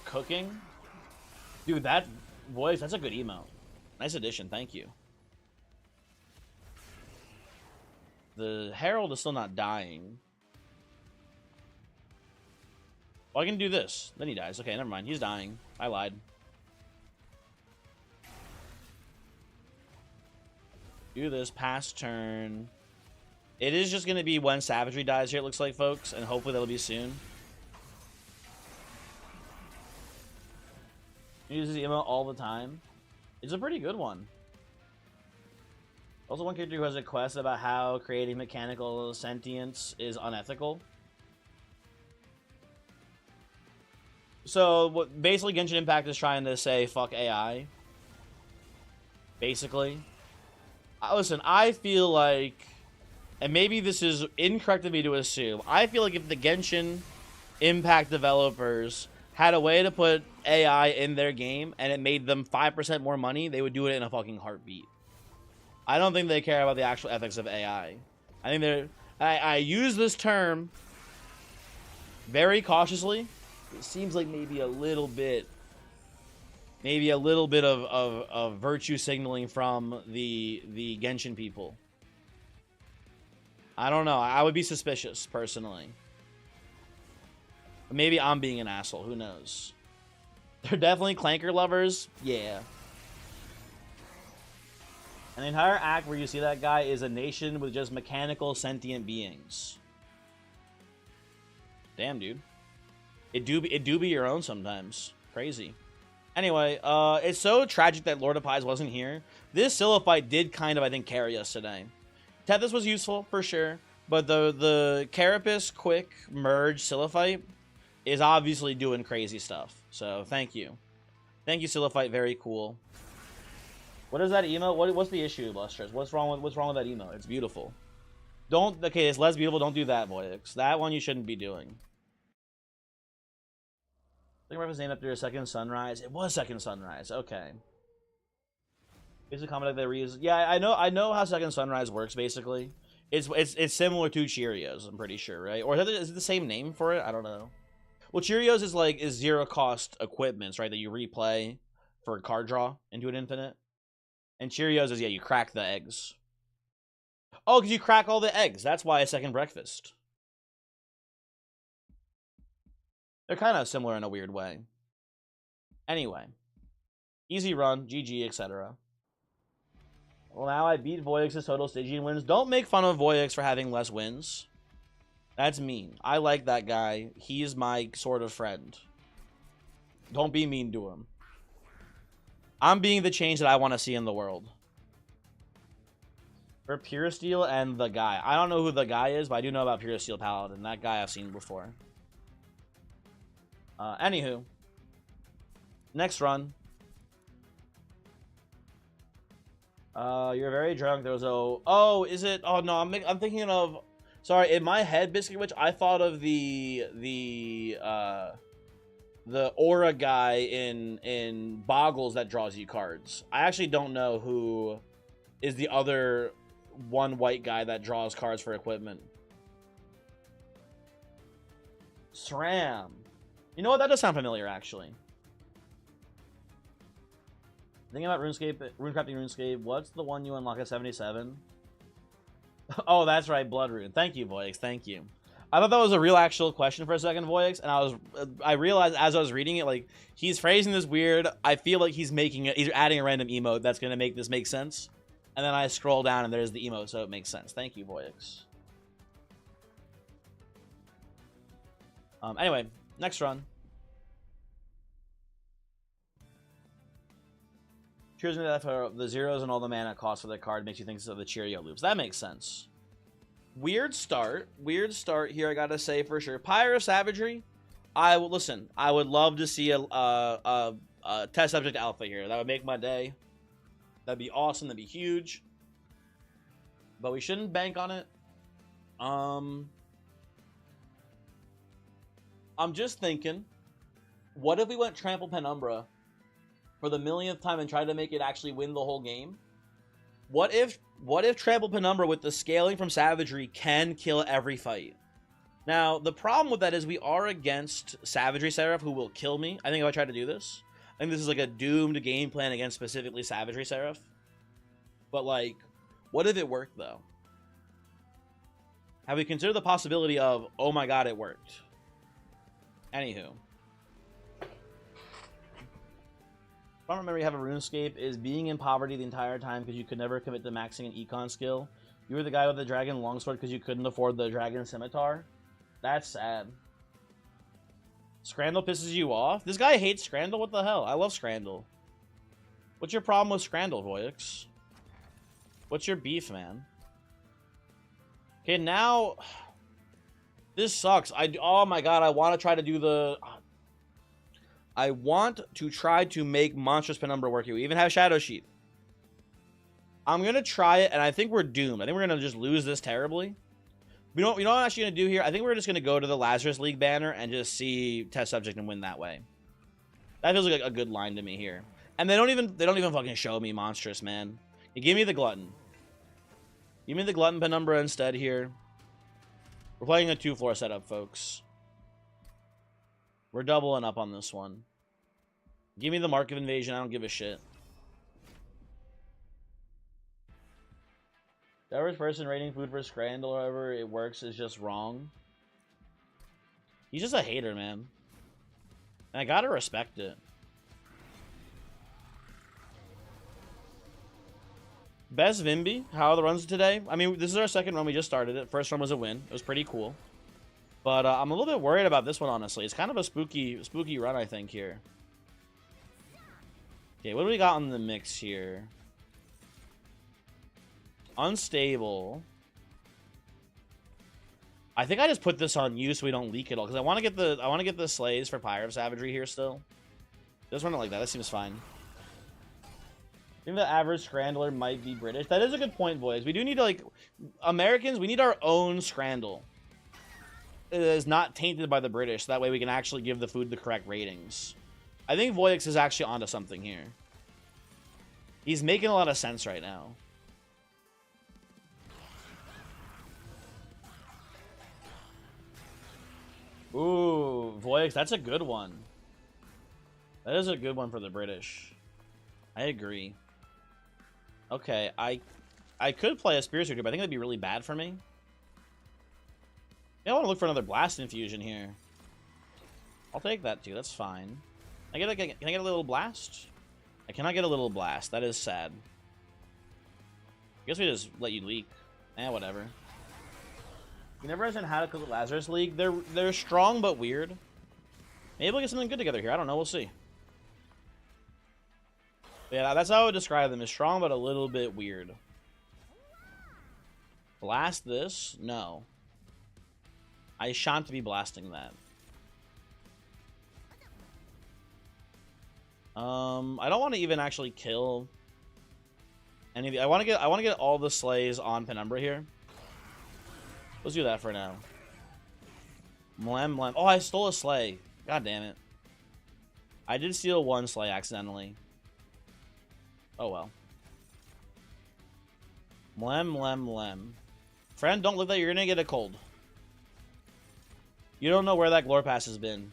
Cooking? Dude, that voice, that's a good emote. Nice addition, thank you. The Herald is still not dying. Well, I can do this. Then he dies. Okay, never mind. He's dying. I lied. Do this. Pass turn. It is just going to be when Savagery dies here, it looks like, folks. And hopefully that'll be soon. He uses the emote all the time. It's a pretty good one. Also, one character who has a quest about how creating mechanical sentience is unethical. So, what basically Genshin Impact is trying to say, fuck AI. Basically. Listen, I feel like, and maybe this is incorrect of me to assume, I feel like if the Genshin Impact developers had a way to put AI in their game and it made them 5% more money, they would do it in a fucking heartbeat. I don't think they care about the actual ethics of AI. I think they're... I use this term very cautiously. It seems like maybe a little bit of virtue signaling from the Genshin people. I don't know. I would be suspicious, personally. Maybe I'm being an asshole. Who knows? They're definitely Clanker lovers. Yeah. And the entire act where you see that guy is a nation with just mechanical sentient beings. Damn, dude. It do be your own sometimes. Crazy. Anyway, it's so tragic that Lord of Pies wasn't here. This Scylla fight did kind of, I think, carry us today. Tethys was useful, for sure. But the Carapace quick merge Scylla fight is obviously doing crazy stuff. So, thank you. Thank you, Scylla fight. Very cool. What is that emote? What's the issue, Lustrous? What's wrong with that emote? It's beautiful. Don't, okay, it's less beautiful. Don't do that, Voyix. That one you shouldn't be doing. I think reference named after a second sunrise. It was second sunrise. Okay. Basically, comment that they reuse. Yeah, I know how second sunrise works. Basically, it's similar to Cheerios. I'm pretty sure, right? Or is it the same name for it? I don't know. Well, Cheerios is zero cost equipments, right? That you replay for a card draw into an infinite. And Cheerios is, yeah, you crack the eggs. Oh, because you crack all the eggs. That's why a second breakfast. They're kind of similar in a weird way. Anyway. Easy run, GG, etc. Well, now I beat Voyix's total staging wins. Don't make fun of Voyix for having less wins. That's mean. I like that guy. He's my sort of friend. Don't be mean to him. I'm being the change that I want to see in the world. For Pure Steel and the guy. I don't know who the guy is, but I do know about Pure Steel Paladin. That guy I've seen before. Anywho. Next run. You're very drunk. There was a... Oh, is it... Oh, no, I'm thinking of... Sorry, in my head, Biscuit Witch, I thought of the aura guy in Boggles that draws you cards. I actually don't know who is the other one white guy that draws cards for equipment. SRAM. You know what? That does sound familiar, actually. Thinking about RuneScape, runecrafting RuneScape. What's the one you unlock at 77? Oh, that's right, Blood Rune. Thank you, Voyix. Thank you. I thought that was a real actual question for a second, Voyix, and I realized as I was reading it, like, he's phrasing this weird. I feel like he's adding a random emote that's gonna make this make sense. And then I scroll down and there's the emote, so it makes sense. Thank you, Voyix. Anyway, next run. Choosing that for the zeros and all the mana cost for the card makes you think of the Cheerio loops. That makes sense. Weird start here, I gotta say for sure. Pyre of Savagery, I would love to see a test subject alpha here. That would make my day. That'd be awesome. That'd be huge. But we shouldn't bank on it. I'm just thinking, what if we went Trample Penumbra for the millionth time and tried to make it actually win the whole game? What if Trample Penumbra with the scaling from Savagery can kill every fight? Now, the problem with that is we are against Savagery Seraph, who will kill me. I think if I try to do this, I think this is like a doomed game plan against specifically Savagery Seraph. But, like, what if it worked, though? Have we considered the possibility of, oh my god, it worked? Anywho. If I remember, you have a RuneScape is being in poverty the entire time because you could never commit to maxing an econ skill. You were the guy with the dragon longsword because you couldn't afford the dragon scimitar. That's sad. Scrandal pisses you off? This guy hates Scrandal? What the hell? I love Scrandal. What's your problem with Scrandal, Voyix? What's your beef, man? Okay, now... This sucks. Oh my god, I want to try to do the... I want to try to make Monstrous Penumbra work here. We even have Shadow Sheep. I'm going to try it, and I think we're doomed. I think we're going to just lose this terribly. You know what I'm actually going to do here? I think we're just going to go to the Lazarus League banner and just see Test Subject and win that way. That feels like a good line to me here. And they don't even fucking show me Monstrous, man. You give me the Glutton. Give me the Glutton Penumbra instead here. We're playing a 2-floor setup, folks. We're doubling up on this one. Give me the Mark of Invasion. I don't give a shit. The average person rating food for Scrandal, however it works, is just wrong. He's just a hater, man. And I gotta respect it. Best Vimby. How are the runs today? I mean, this is our second run. We just started it. First run was a win. It was pretty cool. But I'm a little bit worried about this one, honestly. It's kind of a spooky run, I think, here. Okay, what do we got on the mix here? Unstable. I think I just put this on you so we don't leak it all, because I want to get the slays for Pyre of Savagery here still. Just run it like that. That seems fine. I think the average Scrandler might be British. That is a good point, boys. We do need to, like, Americans, we need our own Scrandle. It is not tainted by the British. That way we can actually give the food the correct ratings. I think Voyix is actually onto something here. He's making a lot of sense right now. Ooh, Voyix, that's a good one. That is a good one for the British. I agree. Okay, I could play a Spear Seeker, but I think that'd be really bad for me. Yeah, I want to look for another Blast Infusion here. I'll take that too, that's fine. Can I get a little Blast? I cannot get a little Blast, that is sad. I guess we just let you leak. Whatever. You never understand how to cook Lazarus League. They're strong but weird. Maybe we'll get something good together here. I don't know. We'll see. But yeah, that's how I would describe them. Is strong but a little bit weird. Blast this? No. I shan't be blasting that. I don't want to even actually kill any of the. I want to get all the slays on Penumbra here. Let's do that for now. Mlem. Oh, I stole a slay. God damn it. I did steal one slay accidentally. Oh well. Mlem. Friend, don't look that you're gonna get a cold. You don't know where that Glore Pass has been.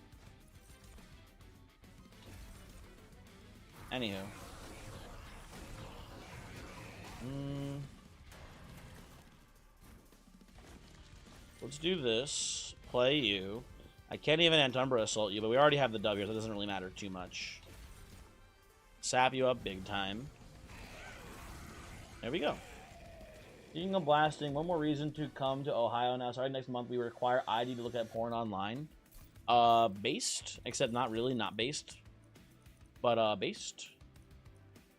Anywho. Let's do this. Play you. I can't even Antumbra Assault you, but we already have the W, so it doesn't really matter too much. Sap you up big time. There we go. Speaking of blasting, one more reason to come to Ohio now. Sorry, next month we require ID to look at porn online. Based. Except not really, not based. But, based.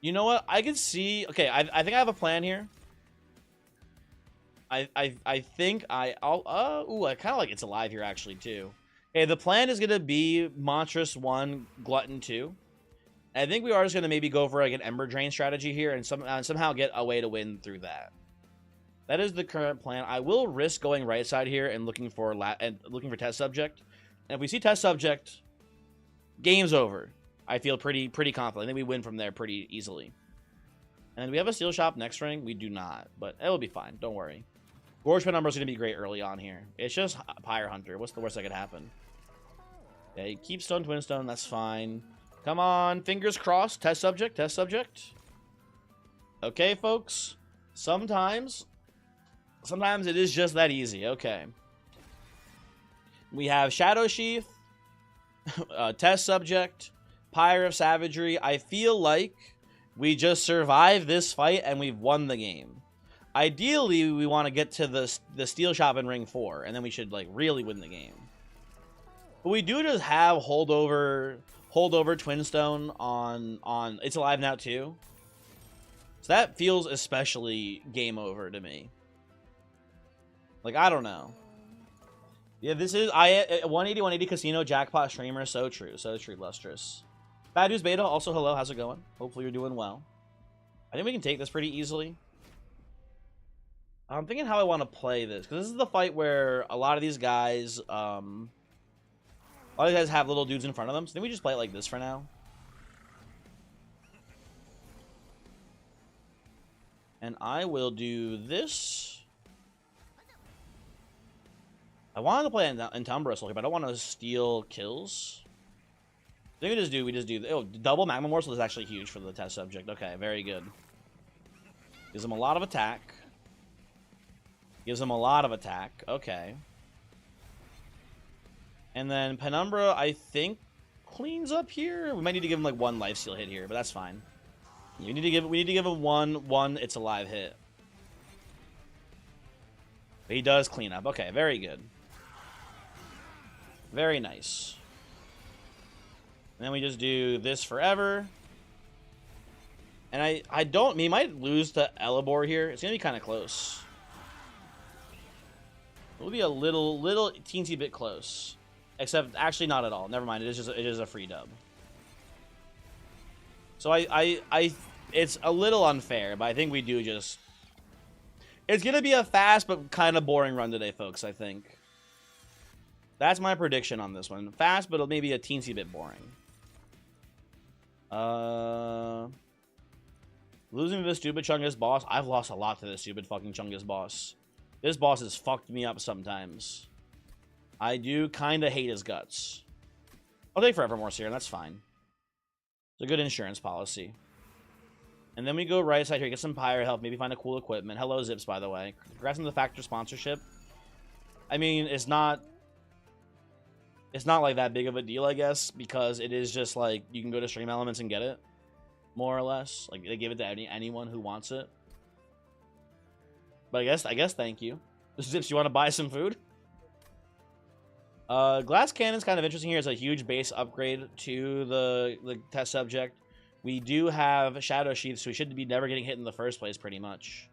You know what? I can see... Okay, I think I have a plan here. I think I'll... ooh, I kind of like It's Alive here, actually, too. Okay, the plan is going to be Monstrous 1, Glutton 2. I think we are just going to maybe go for, like, an Ember Drain strategy here and somehow get a way to win through that. That is the current plan. I will risk going right side here and looking for Test Subject. And if we see Test Subject, game's over. I feel pretty confident. I think we win from there pretty easily. And then we have a Steel Shop next ring. We do not, but it'll be fine. Don't worry. Gorge Penumbra is going to be great early on here. It's just Pyre Hunter. What's the worst that could happen? Okay, keep Stone Twin Stone. That's fine. Come on. Fingers crossed. Test Subject. Test Subject. Okay, folks. Sometimes it is just that easy. Okay. We have Shadow Sheath. Test Subject. Pyre of Savagery. I feel like we just survived this fight and we've won the game. Ideally, we want to get to the Steel Shop in Ring 4, and then we should, like, really win the game. But we do just have holdover Twinstone on It's Alive Now too. So that feels especially game over to me. Like, I don't know. Yeah, this is 180 Casino Jackpot Streamer. So true, Lustrous. Bad News Beta, also hello, how's it going? Hopefully you're doing well. I think we can take this pretty easily. I'm thinking how I want to play this, because this is the fight where a lot of these guys, have little dudes in front of them. So I think we just play it like this for now. And I will do this. I wanted to play Antumbra Assault, but I don't want to steal kills. I think we just do oh, double Magma Morsel is actually huge for the Test Subject. Okay, very good. Gives him a lot of attack. Okay. And then Penumbra, I think, cleans up here. We might need to give him like one lifesteal hit here, but that's fine. We need to give him one It's Alive hit. But he does clean up. Okay, very good. Very nice. And then we just do this forever. And he might lose to Elibor here. It's gonna be kind of close. It'll be a little teensy bit close. Except, actually not at all. Never mind, it is a free dub. So I it's a little unfair, but I think we do just... It's going to be a fast but kind of boring run today, folks, I think. That's my prediction on this one. Fast, but maybe a teensy bit boring. Losing to the stupid Chungus boss. I've lost a lot to this stupid fucking Chungus boss. This boss has fucked me up sometimes. I do kind of hate his guts. I'll take Forevermore Serum, that's fine. It's a good insurance policy. And then we go right side here, get some Pyre health, maybe find a cool equipment. Hello, Zips, by the way. Congrats on the Factor sponsorship. I mean, it's not like that big of a deal, I guess, because it is just like you can go to Stream Elements and get it, more or less. Like they give it to anyone who wants it. But I guess thank you. Zips, you want to buy some food? Glass Cannon's kind of interesting here. It's a huge base upgrade to the test subject. We do have Shadow Sheath, so we should be never getting hit in the first place, pretty much.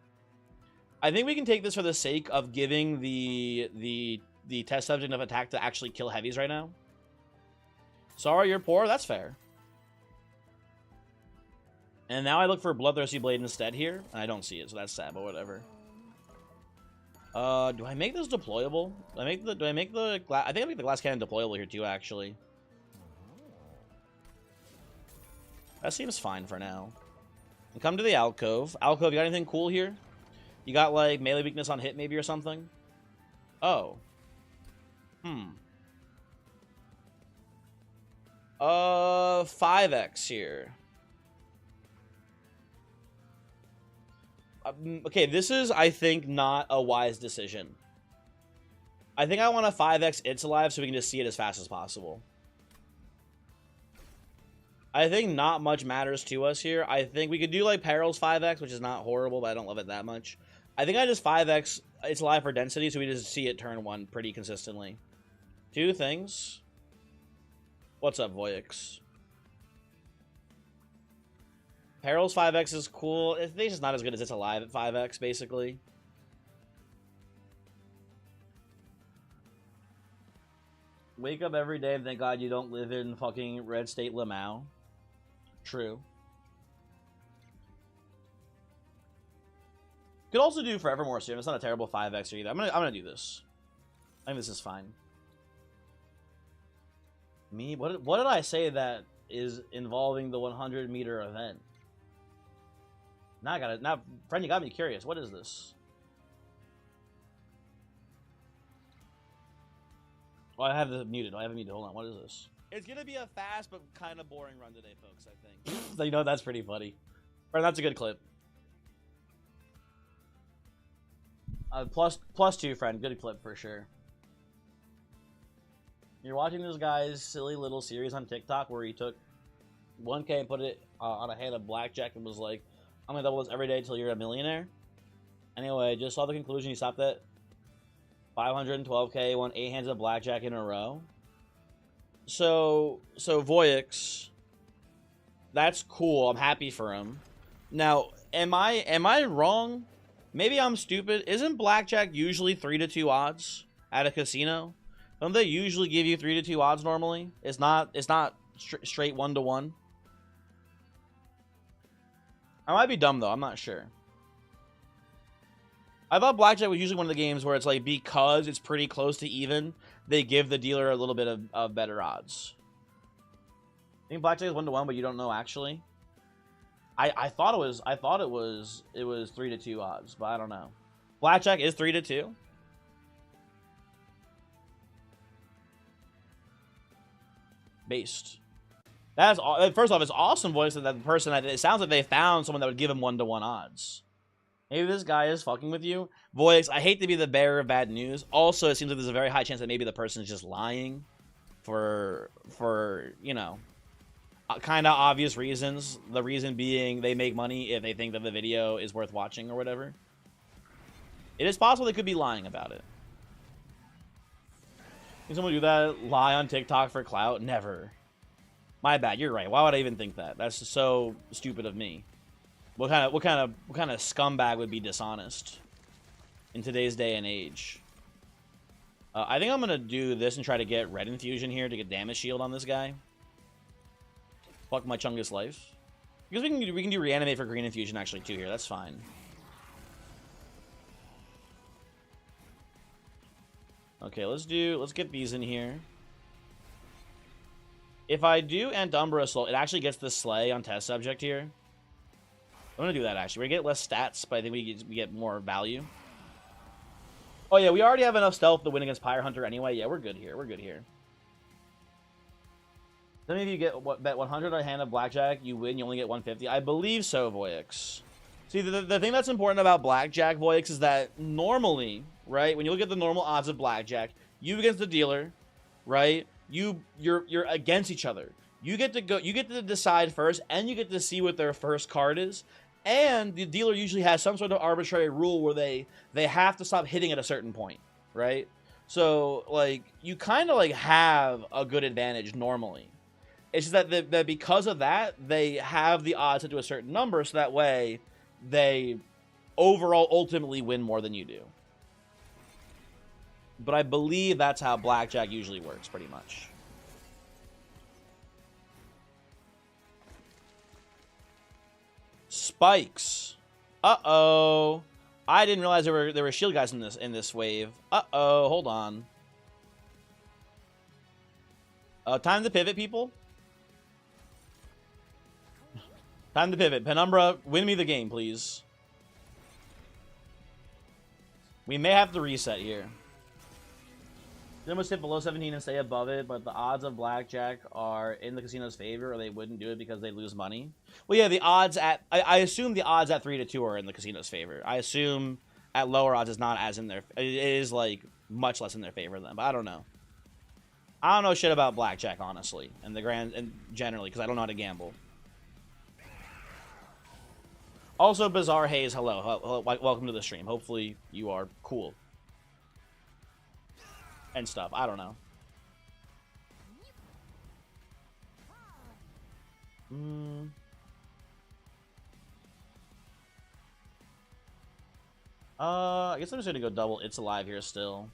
I think we can take this for the sake of giving the test subject enough attack to actually kill heavies right now. Sorry, you're poor. That's fair. And now I look for Bloodthirsty Blade instead here, and I don't see it, so that's sad, but whatever. Do I make this deployable? I think I make the Glass Cannon deployable here too, actually. That seems fine for now. And come to the Alcove. Alcove, you got anything cool here? You got, like, melee weakness on hit, maybe, or something? Oh. 5x here. Okay, this is, I think, not a wise decision. I think I want to 5x It's Alive so we can just see it as fast as possible. I think not much matters to us here. I think we could do, like, Peril's 5x, which is not horrible, but I don't love it that much. I think I just 5x It's Alive for density so we just see it turn 1 pretty consistently. 2 things. What's up, Voyix? Peril's 5x is cool. It's just not as good as It's Alive at 5x, basically. Wake up every day and thank God you don't live in fucking Red State Lamau. True. Could also do Forevermore Serum. It's not a terrible 5x either. I'm gonna do this. I think this is fine. Me? What did I say that is involving the 100-meter event? Now, friend, you got me curious. What is this? Oh, I have it muted. Hold on. What is this? It's gonna be a fast but kind of boring run today, folks, I think. So, you know, that's pretty funny. Or that's a good clip. +2, friend. Good clip for sure. You're watching this guy's silly little series on TikTok where he took 1K and put it on a hand of blackjack and was like, I'm gonna double this every day until you're a millionaire. Anyway, just saw the conclusion. He stopped at 512K, won 8 hands of blackjack in a row. So Voyix, that's cool. I'm happy for him. Now, am I wrong? Maybe I'm stupid. Isn't blackjack usually 3-2 odds at a casino? Don't they usually give you 3-2 odds normally? It's not straight 1-1. I might be dumb though. I'm not sure. I thought blackjack was usually one of the games where it's like, because it's pretty close to even, they give the dealer a little bit of better odds. I think blackjack is 1-1, but you don't know actually. I thought it was 3-2 odds, but I don't know. Blackjack is 3-2. Based. That's first off, it's awesome voice that the person. It sounds like they found someone that would give him 1-1 odds. Maybe this guy is fucking with you. Voice, I hate to be the bearer of bad news. Also, it seems like there's a very high chance that maybe the person is just lying for you know, kind of obvious reasons. The reason being they make money if they think that the video is worth watching or whatever. It is possible they could be lying about it. Can someone do that? Lie on TikTok for clout? Never. My bad. You're right. Why would I even think that? That's so stupid of me. What kind of scumbag would be dishonest in today's day and age? I think I'm gonna do this and try to get red infusion here to get damage shield on this guy. Fuck my Chungus life. Because we can do reanimate for green infusion actually too here. That's fine. Okay, let's get these in here. If I do Antumbra Assault, it actually gets the Slay on test subject here. I'm gonna do that actually. We're gonna get less stats, but I think we get more value. Oh yeah, we already have enough stealth to win against Pyre Hunter anyway. Yeah, we're good here. We're good here. Then if you bet 100 on a hand of blackjack, you win. You only get 150. I believe so, Voyix. See, the thing that's important about blackjack, Voyix, is that normally, right, when you look at the normal odds of blackjack, you against the dealer, right, you're against each other. You get to decide first, and you get to see what their first card is. And the dealer usually has some sort of arbitrary rule where they have to stop hitting at a certain point, right? So, like, you kind of, like, have a good advantage normally. It's just that because of that, they have the odds set to a certain number, so that way they overall ultimately win more than you do. But I believe that's how blackjack usually works, pretty much. Spikes. Uh-oh. I didn't realize there were shield guys in this wave. Uh-oh, hold on. Time to pivot, people. Time to pivot. Penumbra, win me the game, please. We may have to reset here. They must hit below 17 and stay above it, but the odds of blackjack are in the casino's favor, or they wouldn't do it because they lose money. Well, yeah, the odds at... I assume the odds at 3 to 2 are in the casino's favor. I assume at lower odds it's not as in their... It is, like, much less in their favor than, but I don't know. I don't know shit about blackjack, honestly, and generally, because I don't know how to gamble. Also, Bizarre Haze, hello. Welcome to the stream. Hopefully you are cool. And stuff. I don't know. I guess I'm just gonna go double It's Alive here still.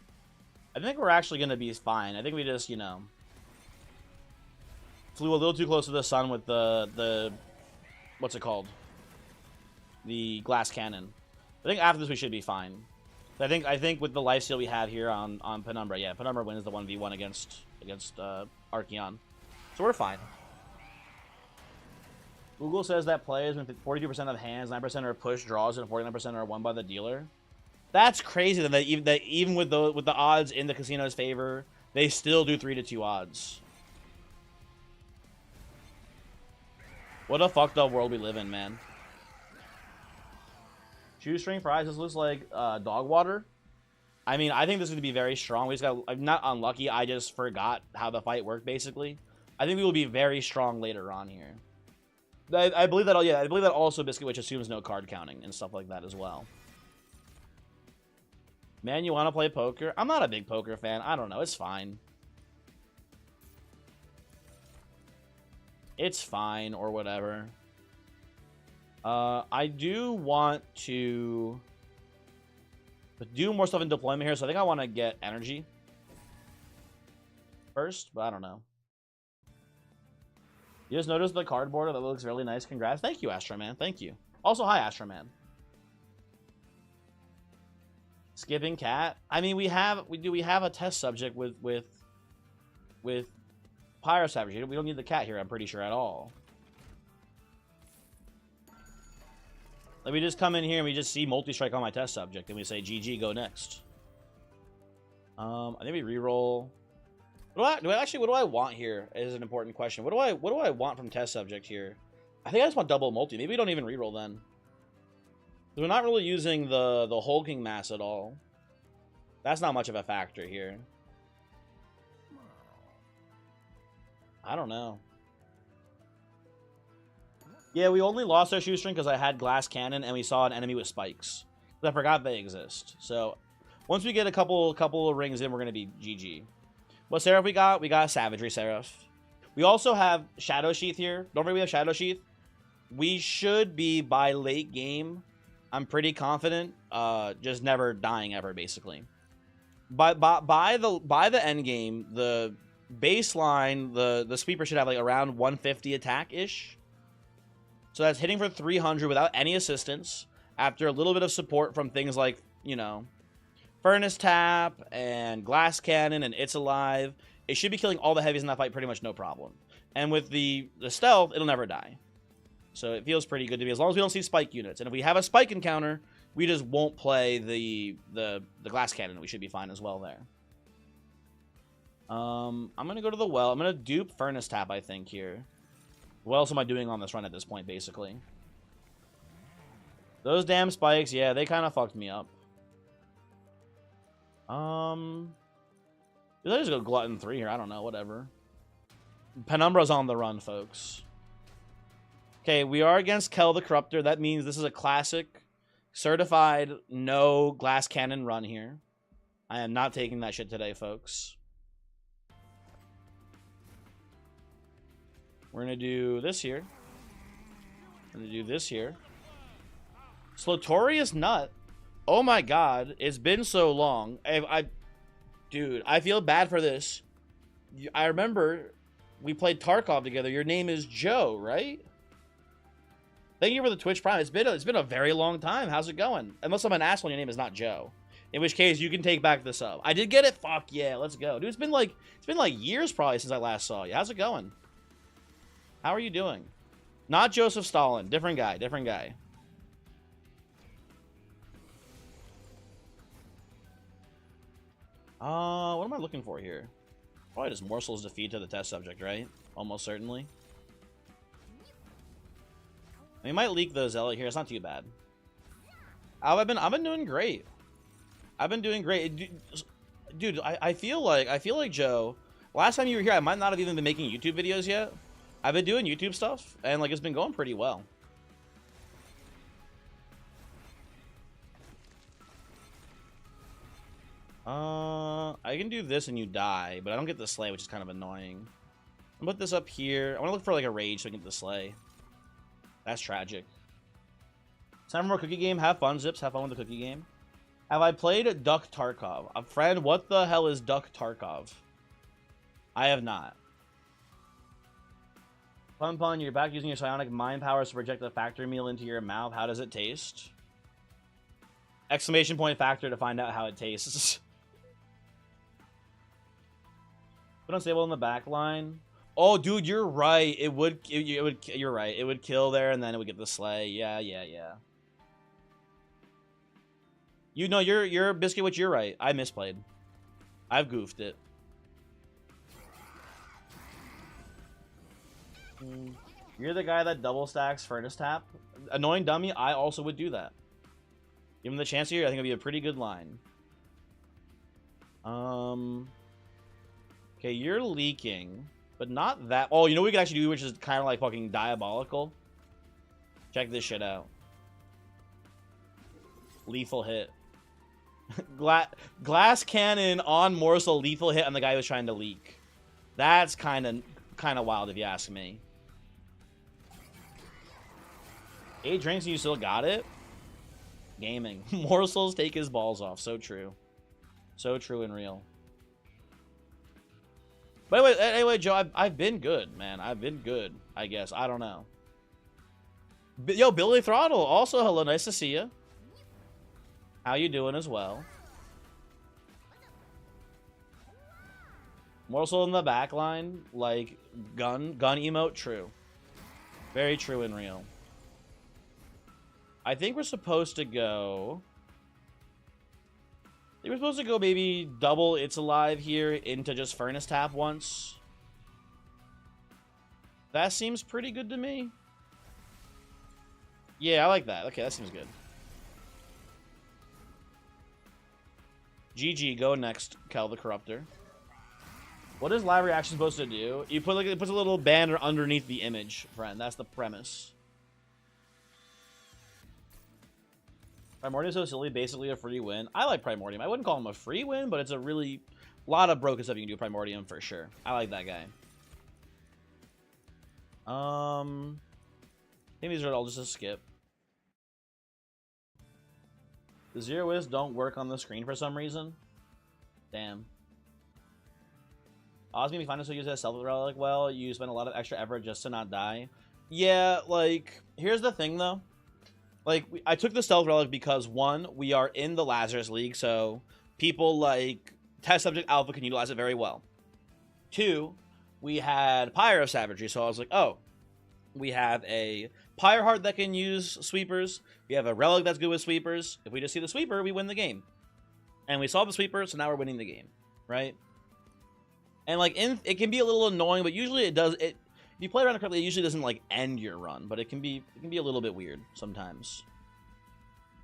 I think we're actually gonna be fine. I think we just, you know, flew a little too close to the sun with the what's it called? The glass cannon. I think after this we should be fine. I think with the lifesteal we have here on Penumbra, yeah, Penumbra wins the 1v1 against Archeon. So we're fine. Google says that players with 42% of hands, 9% are push draws, and 49% are won by the dealer. That's crazy that even with the odds in the casino's favor, they still do 3 to 2 odds. What a fucked up world we live in, man. Shoestring fries, this looks like dog water. I mean, I think this is going to be very strong. We just got... I'm not unlucky. I just forgot how the fight worked, basically. I think we will be very strong later on here. I believe that... Yeah, I believe that also Biscuit, which assumes no card counting and stuff like that as well. Man, you want to play poker? I'm not a big poker fan. I don't know. It's fine. It's fine, or whatever. I do want to do more stuff in deployment here, so I think I want to get energy first, but I don't know. You just noticed the cardboard? That looks really nice. Congrats. Thank you, Astroman. Thank you. Also, hi, Astroman. Skipping cat. I mean, we have a test subject with Pyro Savage. We don't need the cat here, I'm pretty sure, at all. Like, we just come in here and we just see multi-strike on my test subject, and we say, GG, go next. I think we reroll. What do I want here is an important question. What do I want from test subject here? I think I just want double multi. Maybe we don't even reroll then. We're not really using the hulking mass at all. That's not much of a factor here. I don't know. Yeah, we only lost our shoestring because I had glass cannon and we saw an enemy with spikes. I forgot they exist. So once we get a couple of rings in, we're gonna be GG. What Seraph we got? We got Savagery Seraph. We also have Shadow Sheath here. Don't forget we have Shadow Sheath. We should be by late game. I'm pretty confident. Just never dying ever, basically. By the end game, the baseline, the sweeper should have like around 150 attack ish. So that's hitting for 300 without any assistance after a little bit of support from things like, you know, Furnace Tap and Glass Cannon and It's Alive. It should be killing all the heavies in that fight pretty much no problem. And with the stealth, it'll never die. So it feels pretty good to me as long as we don't see spike units. And if we have a spike encounter, we just won't play the Glass Cannon. We should be fine as well there. I'm going to go to the well. I'm going to dupe Furnace Tap, I think, here. What else am I doing on this run at this point, basically? Those damn spikes, yeah, they kind of fucked me up. Did I just go Glutton 3 here? I don't know, whatever. Penumbra's on the run, folks. Okay, we are against Kel the Corruptor. That means this is a classic, certified, no Glass Cannon run here. I am not taking that shit today, folks. We're going to do this here. We're going to do this here. Slotorius Nut. Oh my god. It's been so long. Dude, I feel bad for this. I remember we played Tarkov together. Your name is Joe, right? Thank you for the Twitch Prime. It's been a very long time. How's it going? Unless I'm an asshole and your name is not Joe. In which case, you can take back the sub. I did get it. Fuck yeah, let's go. Dude, it's been like years probably since I last saw you. How's it going? How are you doing? Not Joseph Stalin. Different guy. Different guy. What am I looking for here? Probably just Morsel's defeat to the test subject, right? Almost certainly. We might leak the Zealot here. It's not too bad. I've been doing great. I've been doing great. Dude, I feel like Joe, last time you were here, I might not have even been making YouTube videos yet. I've been doing YouTube stuff, and like it's been going pretty well. I can do this and you die, but I don't get the Slay, which is kind of annoying. I'll put this up here. I want to look for like a rage so I can get the Slay. That's tragic. It's time for more cookie game. Have fun, Zips. Have fun with the cookie game. Have I played Duck Tarkov? A friend, what the hell is Duck Tarkov? I have not. Pun, you're back using your psionic mind powers to project a factory meal into your mouth. How does it taste? Exclamation point factor to find out how it tastes. Put unstable in the back line. Oh, dude, you're right. You're right. It would kill there, and then it would get the Slay. Yeah. You know, you're Biscuit Witch. You're right. I misplayed. I've goofed it. You're the guy that double stacks Furnace Tap. Annoying dummy. I also would do that. Give him the chance here. I think it'd be a pretty good line. Okay, you're leaking, but not that. Oh, you know what we could actually do, which is kind of like fucking diabolical. Check this shit out. Lethal hit. Glass cannon on Morsel. Lethal hit on the guy who was trying to leak. That's kind of wild if you ask me. 8 drinks and you still got it? Gaming. Morsels take his balls off. So true. So true and real. But anyway, Joe, I've been good, man. I've been good, I guess. I don't know. Yo, Billy Throttle. Also, hello. Nice to see you. How you doing as well? Morsel in the back line. Like, gun emote. True. Very true and real. I think we're supposed to go... I think we're supposed to go maybe double It's Alive here into just Furnace Tap once. That seems pretty good to me. Yeah, I like that. Okay, that seems good. GG, go next, Kel the Corruptor. What is live reaction supposed to do? You put like it puts a little banner underneath the image, friend. That's the premise. Primordium is so silly, basically a free win. I like Primordium. I wouldn't call him a free win, but it's a really lot of broken stuff you can do Primordium for sure. I like that guy. Maybe these are all just a skip. The Zero Wisps don't work on the screen for some reason. Damn. I was gonna be fine to use it as self relic. Well, you spend a lot of extra effort just to not die. Yeah, like, here's the thing, though. Like, I took the Stealth Relic because, one, we are in the Lazarus League, so people like Test Subject Alpha can utilize it very well. Two, we had Pyro Savagery, so I was like, oh, we have a Pyre Heart that can use sweepers. We have a Relic that's good with sweepers. If we just see the sweeper, we win the game. And we saw the sweeper, so now we're winning the game, right? And, like, it can be a little annoying, but usually it does... If you play around it correctly, it usually doesn't, like, end your run, but it can be a little bit weird sometimes.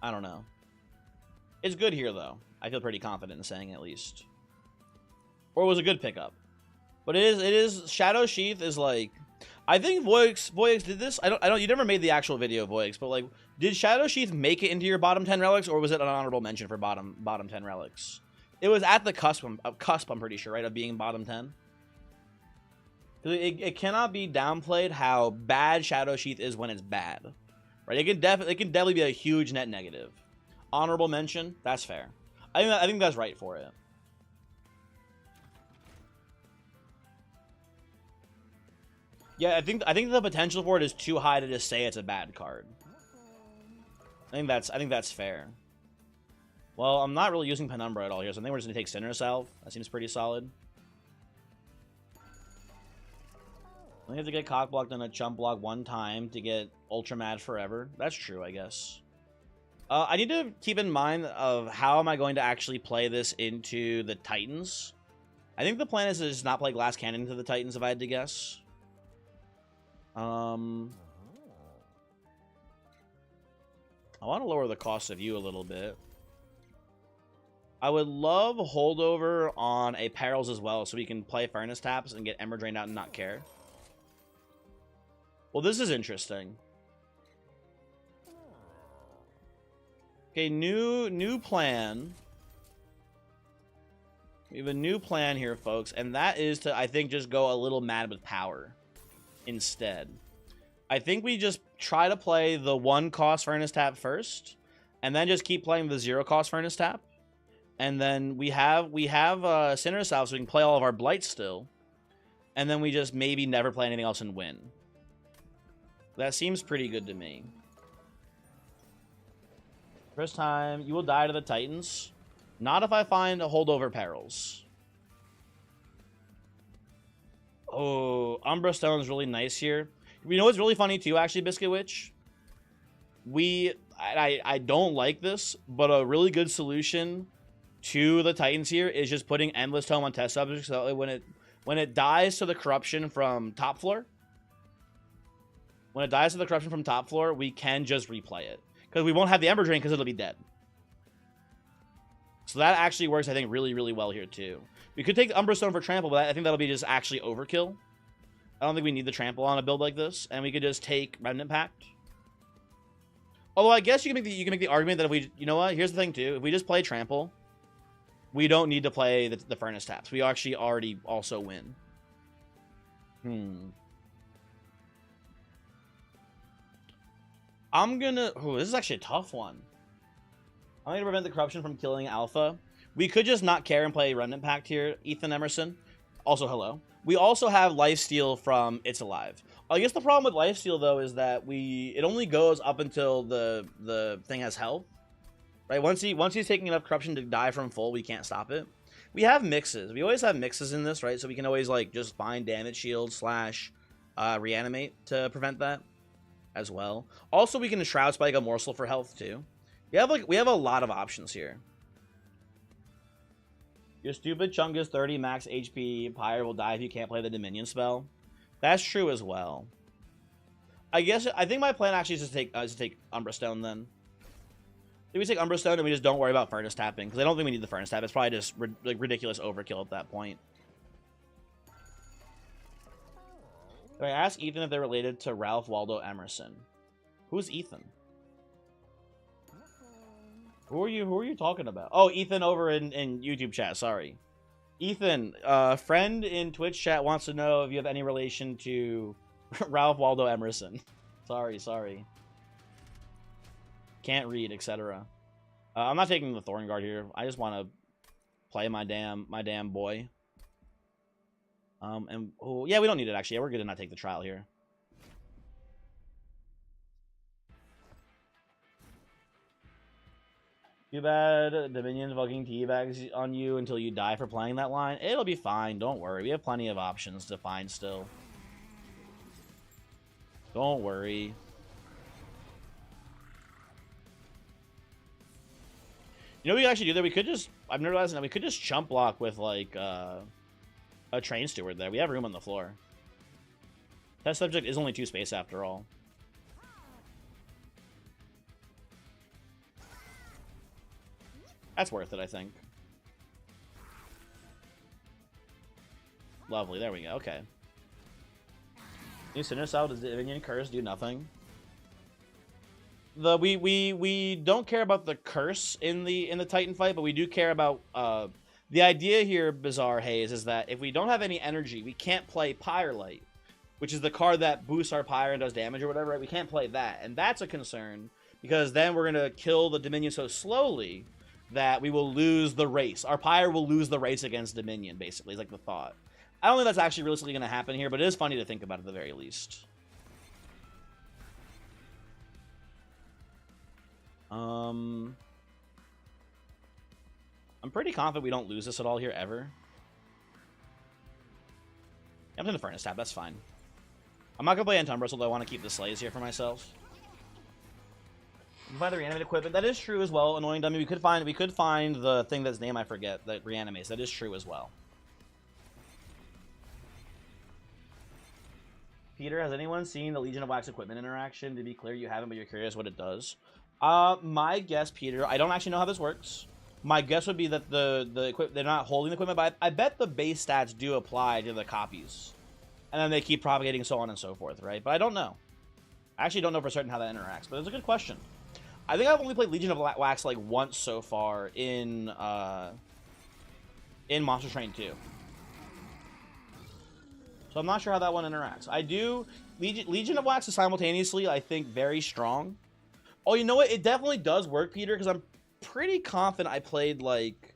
I don't know. It's good here, though. I feel pretty confident in saying at least. Or it was a good pickup. But it is Shadow Sheath is like, I think Voyix did this. You never made the actual video, Voyix, but like, did Shadow Sheath make it into your bottom 10 relics, or was it an honorable mention for bottom 10 relics? It was at the cusp, I'm pretty sure, right, of being bottom 10. It cannot be downplayed how bad Shadow Sheath is when it's bad, right? It can definitely be a huge net negative. Honorable mention, that's fair. I think that's right for it. Yeah, I think the potential for it is too high to just say it's a bad card. I think that's fair. Well, I'm not really using Penumbra at all here, so I think we're just gonna take Sinner Salve. That seems pretty solid. I have to get cock blocked on a chump block one time to get ultra mad forever. That's true, I guess. I need to keep in mind of how am I going to actually play this into the Titans. I think the plan is to just not play Glass Cannon into the Titans, if I had to guess. I want to lower the cost of you a little bit. I would love holdover on a Perils as well, so we can play Furnace Taps and get Ember Drained out and not care. Well, this is interesting. Okay, new plan. We have a new plan here, folks, and that is to, I think, just go a little mad with power instead. I think we just try to play the 1-cost Furnace Tap first, and then just keep playing the 0-cost Furnace Tap. And then we have Sinner Salve, so we can play all of our Blights still. And then we just maybe never play anything else and win. That seems pretty good to me. First time, you will die to the Titans. Not if I find a holdover Perils. Oh, Umbra Stone is really nice here. You know what's really funny too, actually, Biscuit Witch? I don't like this, but a really good solution to the Titans here is just putting Endless Tome on test subjects, so when it dies to the corruption from top floor, we can just replay it. Because we won't have the Ember Drain because it'll be dead. So that actually works, I think, really, really well here, too. We could take the Umbra Stone for Trample, but I think that'll be just actually overkill. I don't think we need the Trample on a build like this. And we could just take Remnant Pact. Although I guess you can make the argument that if we... You know what? Here's the thing, too. If we just play Trample, we don't need to play the Furnace Taps. We actually already also win. I'm gonna... Oh, this is actually a tough one. I'm gonna prevent the corruption from killing Alpha. We could just not care and play Remnant Pact here, Ethan Emerson. Also, hello. We also have Lifesteal from It's Alive. I guess the problem with Lifesteal, though, is that it only goes up until the thing has health. Right? Once he's taking enough corruption to die from full, we can't stop it. We have mixes. We always have mixes in this, right? So we can always, like, just find damage shield / reanimate to prevent that as well. Also, we can Shroud Spike a morsel for health, too. We have a lot of options here. Your stupid Chungus 30 max HP Pyre will die if you can't play the Dominion spell. That's true as well. I think my plan actually is to take Umbra Stone then. If we take Umbra Stone and we just don't worry about Furnace Tapping, because I don't think we need the Furnace Tap. It's probably just ridiculous overkill at that point. Can I ask Ethan if they're related to Ralph Waldo Emerson? Who's Ethan? Who are you talking about? Oh, Ethan over in YouTube chat, sorry. Ethan, friend in Twitch chat wants to know if you have any relation to Ralph Waldo Emerson. Sorry. Can't read, etc. I'm not taking the Thorn Guard here. I just want to play my damn boy. And oh yeah, we don't need it actually. Yeah, we're good to not take the trial here. Too bad Dominion fucking teabags on you until you die for playing that line. It'll be fine. Don't worry. We have plenty of options to find still. Don't worry. You know what we actually do there? We could just... I've never realized that we could just chump block with, like, a train steward there. We have room on the floor. That subject is only 2 space after all. That's worth it, I think. Lovely. There we go. Okay. New Sinistyle, does the Dominion Curse do nothing? We don't care about the curse in the Titan fight, but we do care about the idea here, Bizarre Haze, is that if we don't have any energy, we can't play Pyre Light, which is the card that boosts our Pyre and does damage or whatever, right? We can't play that, and that's a concern, because then we're going to kill the Dominion so slowly that we will lose the race. Our Pyre will lose the race against Dominion, basically, is like the thought. I don't think that's actually realistically going to happen here, but it is funny to think about at the very least. I'm pretty confident we don't lose this at all here, ever. I'm in the Furnace tab, that's fine. I'm not going to play Entumbra, although I want to keep the Slays here for myself. You can find the reanimate equipment. That is true as well, annoying dummy. We could find the thing that's name I forget that reanimates. That is true as well. Peter, has anyone seen the Legion of Wax equipment interaction? To be clear, you haven't, but you're curious what it does. My guess, Peter, I don't actually know how this works. My guess would be that they're not holding the equipment, but I bet the base stats do apply to the copies. And then they keep propagating, so on and so forth, right? But I don't know. I actually don't know for certain how that interacts, but it's a good question. I think I've only played Legion of Wax like once so far in Monster Train 2. So I'm not sure how that one interacts. I do... Legion of Wax is simultaneously, I think, very strong. Oh, you know what? It definitely does work, Peter, because I'm pretty confident I played, like...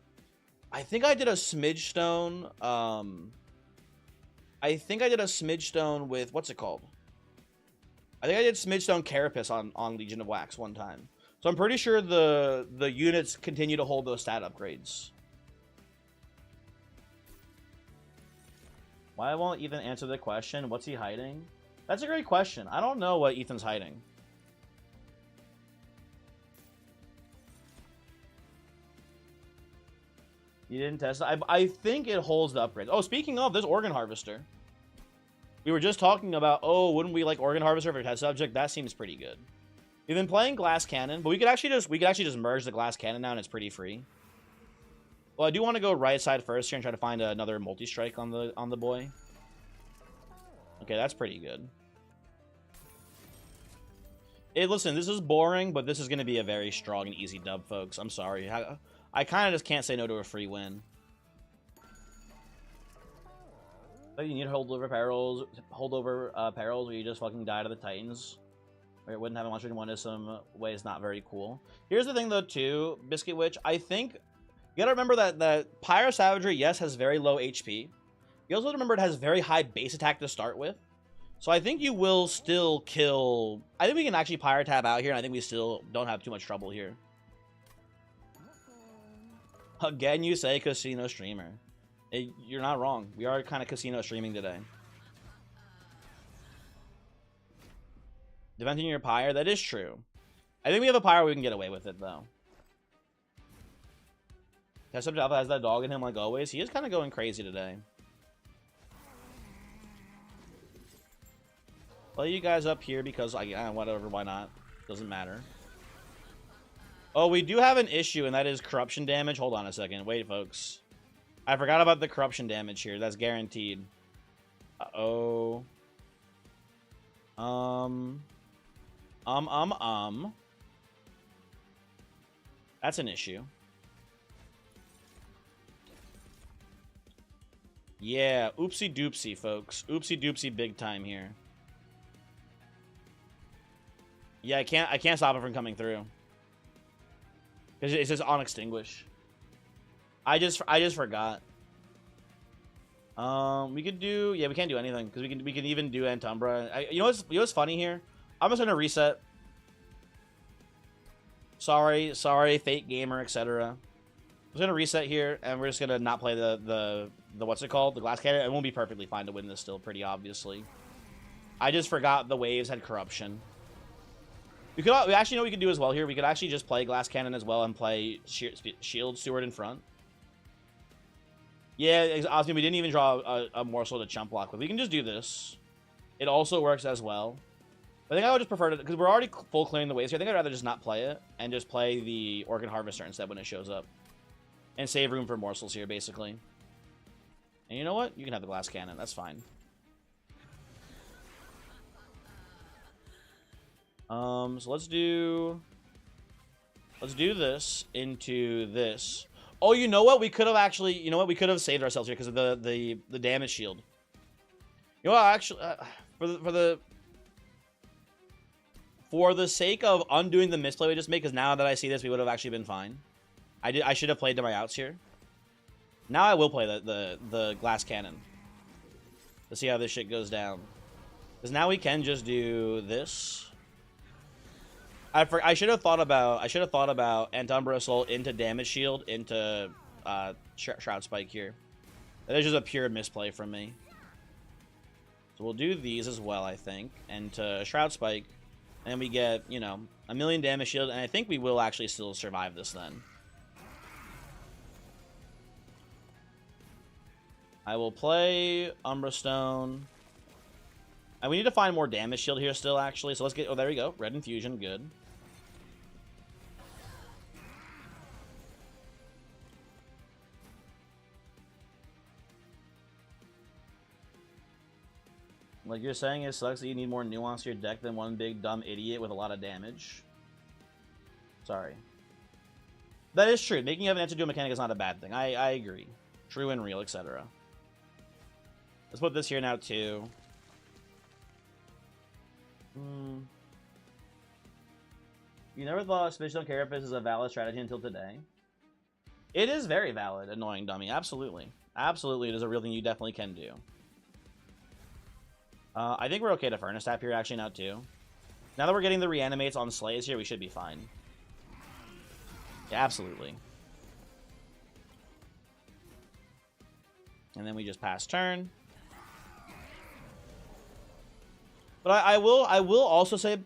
I think I did a Smidge Stone. I think I did a Smidge Stone with... What's it called? I think I did Smidge Stone Carapace on Legion of Wax one time. So I'm pretty sure the units continue to hold those stat upgrades. Why won't Ethan answer the question? What's he hiding? That's a great question. I don't know what Ethan's hiding. You didn't test it? I think it holds the upgrades. Oh, speaking of, there's Organ Harvester. We were just talking about, oh, wouldn't we like Organ Harvester for a test subject? That seems pretty good. We've been playing Glass Cannon, but we could actually just merge the Glass Cannon now, and it's pretty free. Well, I do want to go right side first here and try to find another multi-strike on the boy. Okay, that's pretty good. Hey, listen, this is boring, but this is going to be a very strong and easy dub, folks. I'm sorry. I kind of just can't say no to a free win. But you need holdover perils where you just fucking die to the Titans. Where it wouldn't have a monster in one in some ways not very cool. Here's the thing, though, too, Biscuit Witch. I think... You gotta remember that Pyro Savagery, yes, has very low HP. You also remember it has very high base attack to start with. So I think you will still kill... I think we can actually Pyro Tab out here, and I think we still don't have too much trouble here. Again, you say Casino Streamer. You're not wrong. We are kind of Casino streaming today. Defending your Pyre, that is true. I think we have a Pyre where we can get away with it, though. Test Subject Alpha has that dog in him like always. He is kind of going crazy today. Play you guys up here because, whatever, why not? Doesn't matter. Oh, we do have an issue, and that is corruption damage. Hold on a second. Wait, folks. I forgot about the corruption damage here. That's guaranteed. Uh-oh. That's an issue. Yeah, oopsie doopsie, folks. Oopsie doopsie big time here. Yeah, I can't stop it from coming through. Because it says on extinguish. I just forgot. We could do... Yeah, we can't do anything. Because we can even do Antumbra. You know what's funny here? I'm just going to reset. Sorry, Fate Gamer, etc. I'm just gonna reset here, and we're just gonna not play the what's it called? The glass cannon. It won't be perfectly fine to win this still, pretty obviously. I just forgot the waves had corruption. We actually know what we could do as well here. We could actually just play glass cannon as well and play shield steward in front. Yeah, Osmond, we didn't even draw a morsel to chump block with. We can just do this. It also works as well. I think I would just prefer to, because we're already full clearing the waves here. I think I'd rather just not play it and just play the Organ Harvester instead when it shows up. And save room for morsels here, basically. And you know what? You can have the glass cannon. That's fine. So let's do this into this. Oh, you know what? We could have actually, you know what? We could have saved ourselves here because of the damage shield. You know what? Actually, for the sake of undoing the misplay we just made, because now that I see this, we would have actually been fine. I should have played to my outs here. Now I will play the glass cannon to see how this shit goes down. Because now we can just do this. I should have thought about Antumbra Assault into Damage Shield into Shroud Spike here. That is just a pure misplay from me. So we'll do these as well, I think, and to Shroud Spike, and we get, you know, 1,000,000 Damage Shield, and I think we will actually still survive this then. I will play Umbra Stone. And we need to find more Damage Shield here still, actually. So let's get... Oh, there we go. Red Infusion. Good. Like you're saying, it sucks that you need more nuance to your deck than one big dumb idiot with a lot of damage. Sorry. That is true. Making an answer to a mechanic is not a bad thing. I agree. True and real, etc. Let's put this here now, too. You never thought Spitstone Carapace is a valid strategy until today? It is very valid, annoying dummy. Absolutely. Absolutely, it is a real thing you definitely can do. I think we're okay to Furnace Tap here, actually, now, too. Now that we're getting the reanimates on Slays here, we should be fine. Yeah, absolutely. And then we just pass turn. But I will also say,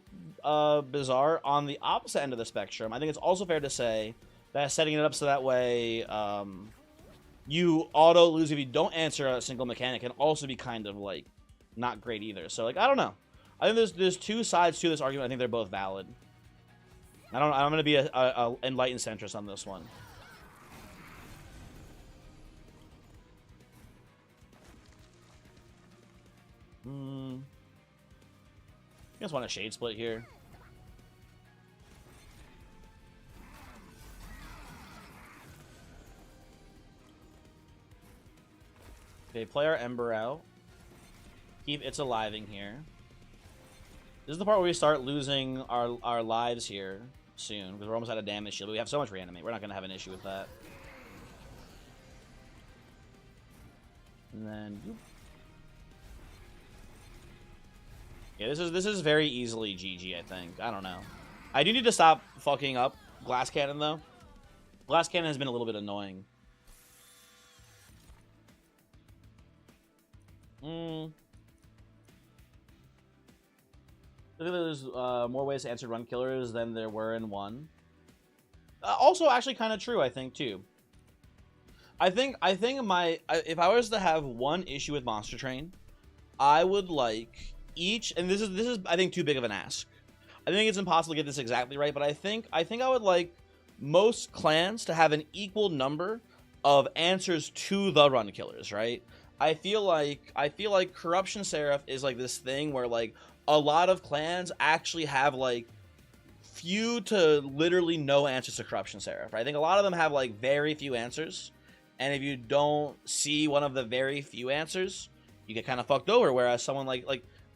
Bizarre, on the opposite end of the spectrum, I think it's also fair to say that setting it up so that way you auto-lose if you don't answer a single mechanic can also be kind of, like, not great either. So, like, I don't know. I think there's two sides to this argument. I think they're both valid. I'm going to be a enlightened centrist on this one. I just want a Shade Split here. Okay, play our Ember out. Keep It's Aliving here. This is the part where we start losing our lives here soon, because we're almost out of damage shield, but we have so much reanimate. We're not going to have an issue with that. And then... Whoop. Yeah, this is very easily GG, I think. I don't know. I do need to stop fucking up Glass Cannon, though. Glass Cannon has been a little bit annoying. I think there's more ways to answer run killers than there were in 1. Also, actually kind of true, I think, too. I think if I was to have one issue with Monster Train, I would like... each, and this is I think too big of an ask. I think it's impossible to get this exactly right, but I think I would like most clans to have an equal number of answers to the run killers, right? I feel like Corruption Seraph is like this thing where like a lot of clans actually have like few to literally no answers to Corruption Seraph. Right? I think a lot of them have like very few answers, and if you don't see one of the very few answers, you get kind of fucked over. Whereas someone like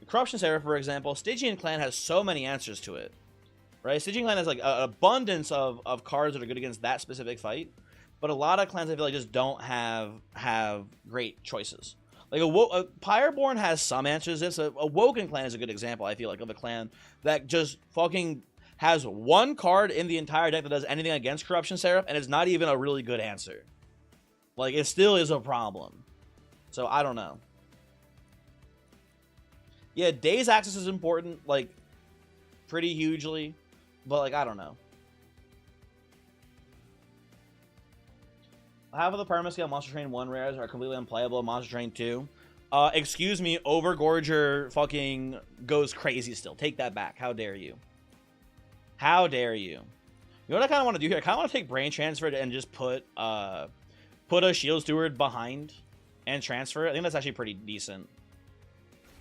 Corruption Seraph, for example, Stygian Clan has so many answers to it, right? Stygian Clan has like an abundance of cards that are good against that specific fight, but a lot of clans I feel like just don't have great choices. Like a Pyreborn has some answers to this. A Woken Clan is a good example, I feel like, of a clan that just fucking has one card in the entire deck that does anything against Corruption Seraph, and it's not even a really good answer. Like, it still is a problem. So, I don't know. Yeah, Daze Access is important, like, pretty hugely. But, like, I don't know. Half of the permascale Monster Train 1 rares are completely unplayable in Monster Train 2. Excuse me, Overgorger fucking goes crazy still. Take that back. How dare you? How dare you? You know what I kind of want to do here? I kind of want to take Brain Transfer and just put a Shield Steward behind and transfer it. I think that's actually pretty decent.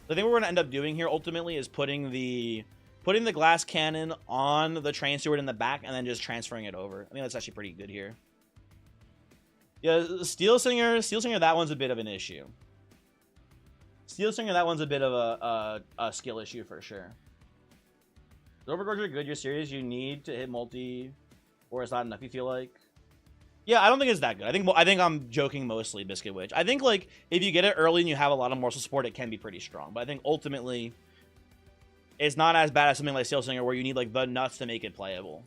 The thing we're going to end up doing here ultimately is putting the Glass Cannon on the Train Steward in the back and then just transferring it over. I think that's actually pretty good here. Yeah, Steel Singer, that one's a bit of an issue. Steel Singer, that one's a bit of a skill issue for sure. Is Overgorger good? You're serious? You need to hit multi, or it's not enough, you feel like? Yeah, I don't think it's that good. I think I'm joking mostly, Biscuit Witch. I think, like, if you get it early and you have a lot of morsel support, it can be pretty strong. But I think ultimately, it's not as bad as something like Steel Singer where you need, like, the nuts to make it playable.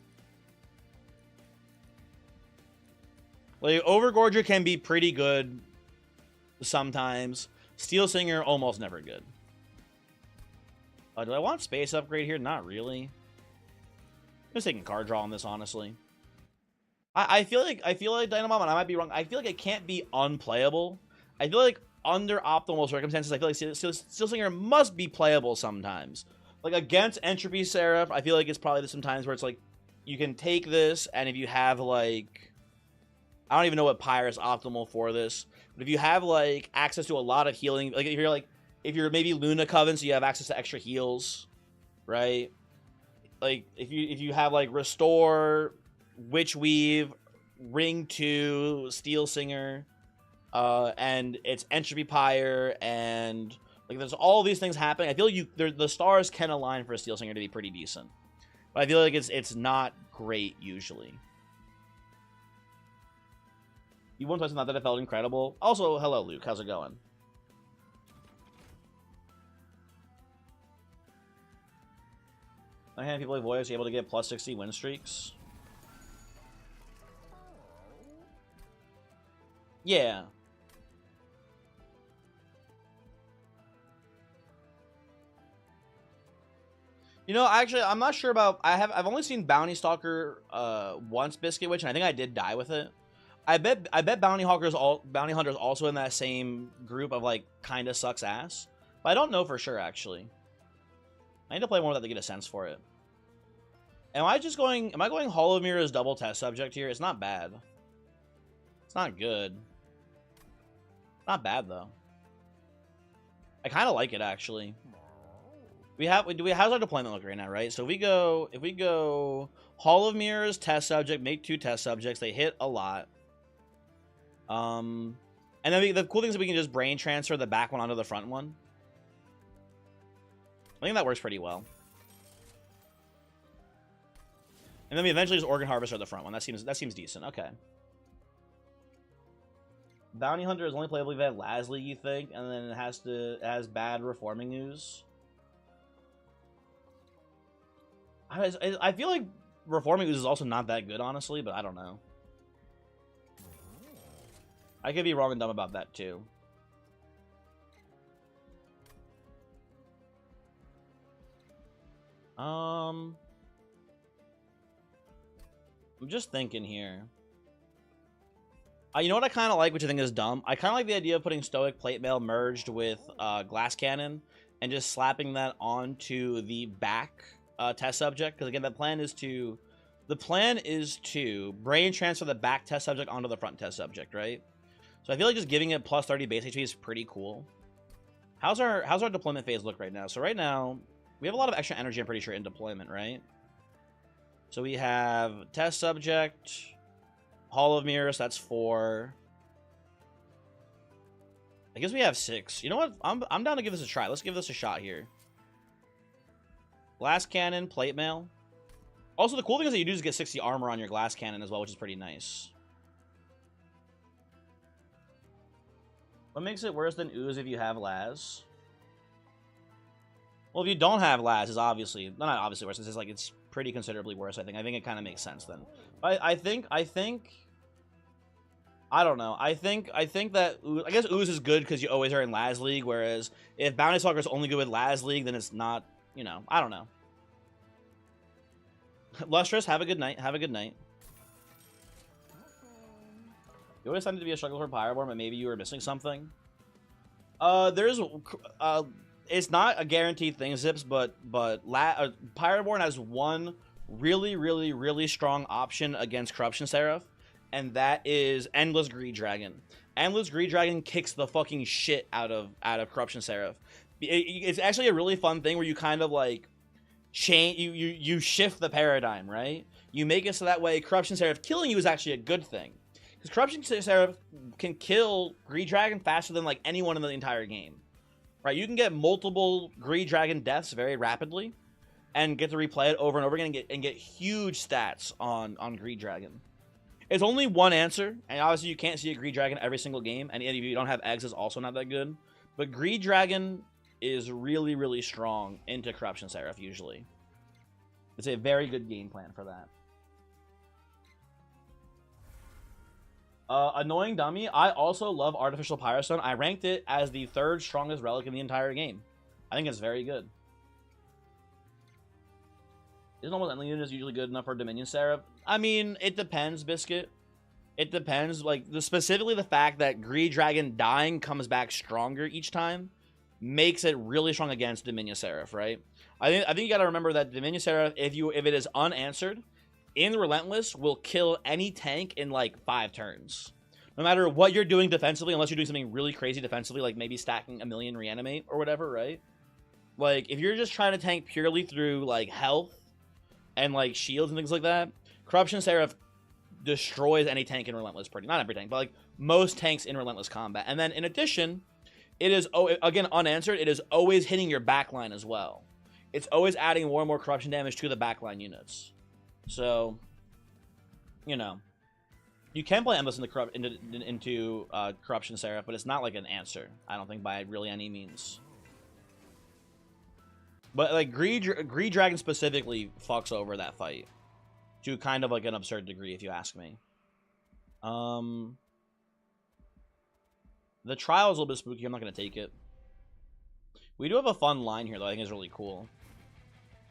Like, Overgorger can be pretty good sometimes. Steel Singer, almost never good. Do I want Space Upgrade here? Not really. I'm just taking card draw on this, honestly. I feel like Dynamom, and I might be wrong, I feel like it can't be unplayable. I feel like under optimal circumstances, I feel like Steel Singer must be playable sometimes. Like, against Entropy Seraph, I feel like it's probably some times where it's like, you can take this, and if you have, like... I don't even know what Pyre is optimal for this. But if you have, like, access to a lot of healing... Like, if you're maybe Luna Coven, so you have access to extra heals, right? Like, if you have, like, Restore, Witch Weave, Ring 2, Steel Singer, and it's Entropy Pyre, and, like, there's all these things happening. I feel like the stars can align for a Steel Singer to be pretty decent. But I feel like it's not great, usually. You won twice and thought that it felt incredible. Also, hello, Luke. How's it going? I have people like Voyage able to get plus 60 win streaks. Yeah. You know, actually, I'm not sure about... I've only seen Bounty Stalker once, Biscuit Witch, and I think I did die with it. I bet Bounty Hunters also in that same group of, like, kinda sucks ass. But I don't know for sure, actually. I need to play more of that to get a sense for it. Am I going Hollow Mirror as double test subject here? It's not bad. It's not good. Not bad, though. I kind of like it, actually. How's our deployment look right now, right? So if we go Hall of Mirrors, test subject, make 2 test subjects, they hit a lot. And then the cool thing is we can just brain transfer the back one onto the front one. I think that works pretty well. And then we eventually just Organ Harvester the front one. That seems decent. Okay. Bounty Hunter is only playable if you have Lasley, you think, and then it has bad Reforming Ooze. I feel like Reforming Ooze is also not that good, honestly, but I don't know. I could be wrong and dumb about that, too. I'm just thinking here. You know what I kind of like, which I think is dumb? I kind of like the idea of putting Stoic Plate Mail merged with Glass Cannon and just slapping that onto the back test subject. Because, again, the plan is to brain transfer the back test subject onto the front test subject, right? So I feel like just giving it plus 30 base HP is pretty cool. How's our deployment phase look right now? So right now, we have a lot of extra energy, I'm pretty sure, in deployment, right? So we have test subject, Hall of Mirrors, that's 4. I guess we have 6. You know what? I'm down to give this a try. Let's give this a shot here. Glass Cannon, Plate Mail. Also, the cool thing is that you do just get 60 armor on your Glass Cannon as well, which is pretty nice. What makes it worse than Ooze if you have Laz? Well, if you don't have Laz, it's obviously... Not obviously worse. It's just like it's pretty considerably worse. I think it kind of makes sense then. I think I don't know. I think that I guess Ooze is good because you always are in Laz League, whereas if Bounty Stalker is only good with Laz League, then it's not. You know, I don't know. Lustrous, have a good night. Have a good night. You always seemed to be a struggle for Pyroborn, but maybe you were missing something. It's not a guaranteed thing, Zips, but Pyroborn has one really strong option against Corruption Seraph, and that is Endless Greed Dragon. Endless Greed Dragon kicks the fucking shit out of Corruption Seraph. It's actually a really fun thing where you kind of like change, you shift the paradigm, right? You make it so that way Corruption Seraph killing you is actually a good thing. Because Corruption Seraph can kill Greed Dragon faster than like anyone in the entire game. Right? You can get multiple Greed Dragon deaths very rapidly and get to replay it over and over again and get huge stats on Greed Dragon. It's only one answer, and obviously you can't see a Greed Dragon every single game, and if you don't have eggs, it's also not that good. But Greed Dragon is really strong into Corruption Seraph usually. It's a very good game plan for that. Annoying Dummy, I also love Artificial Pyrostone. I ranked it as the 3rd strongest relic in the entire game. I think it's very good. Isn't almost any unit is usually good enough for Dominion Seraph? I mean, it depends, Biscuit. It depends. Like, specifically the fact that Greed Dragon dying comes back stronger each time makes it really strong against Dominion Seraph, right? I think you gotta remember that Dominion Seraph, if it is unanswered, in Relentless will kill any tank in like 5 turns. No matter what you're doing defensively, unless you're doing something really crazy defensively, like maybe stacking a million reanimate or whatever, right? Like, if you're just trying to tank purely through like health and like shields and things like that, Corruption Seraph destroys any tank in Relentless pretty. Not every tank, but like most tanks in Relentless combat. And then in addition, it is, again, unanswered, it is always hitting your backline as well. It's always adding more and more corruption damage to the backline units. So, you know, you can play Endless into Corruption Seraph, but it's not like an answer, I don't think, by really any means. But like Greed Dragon specifically fucks over that fight to kind of like an absurd degree, if you ask me. The trial is a little bit spooky. I'm not going to take it. We do have a fun line here, though. I think it's really cool.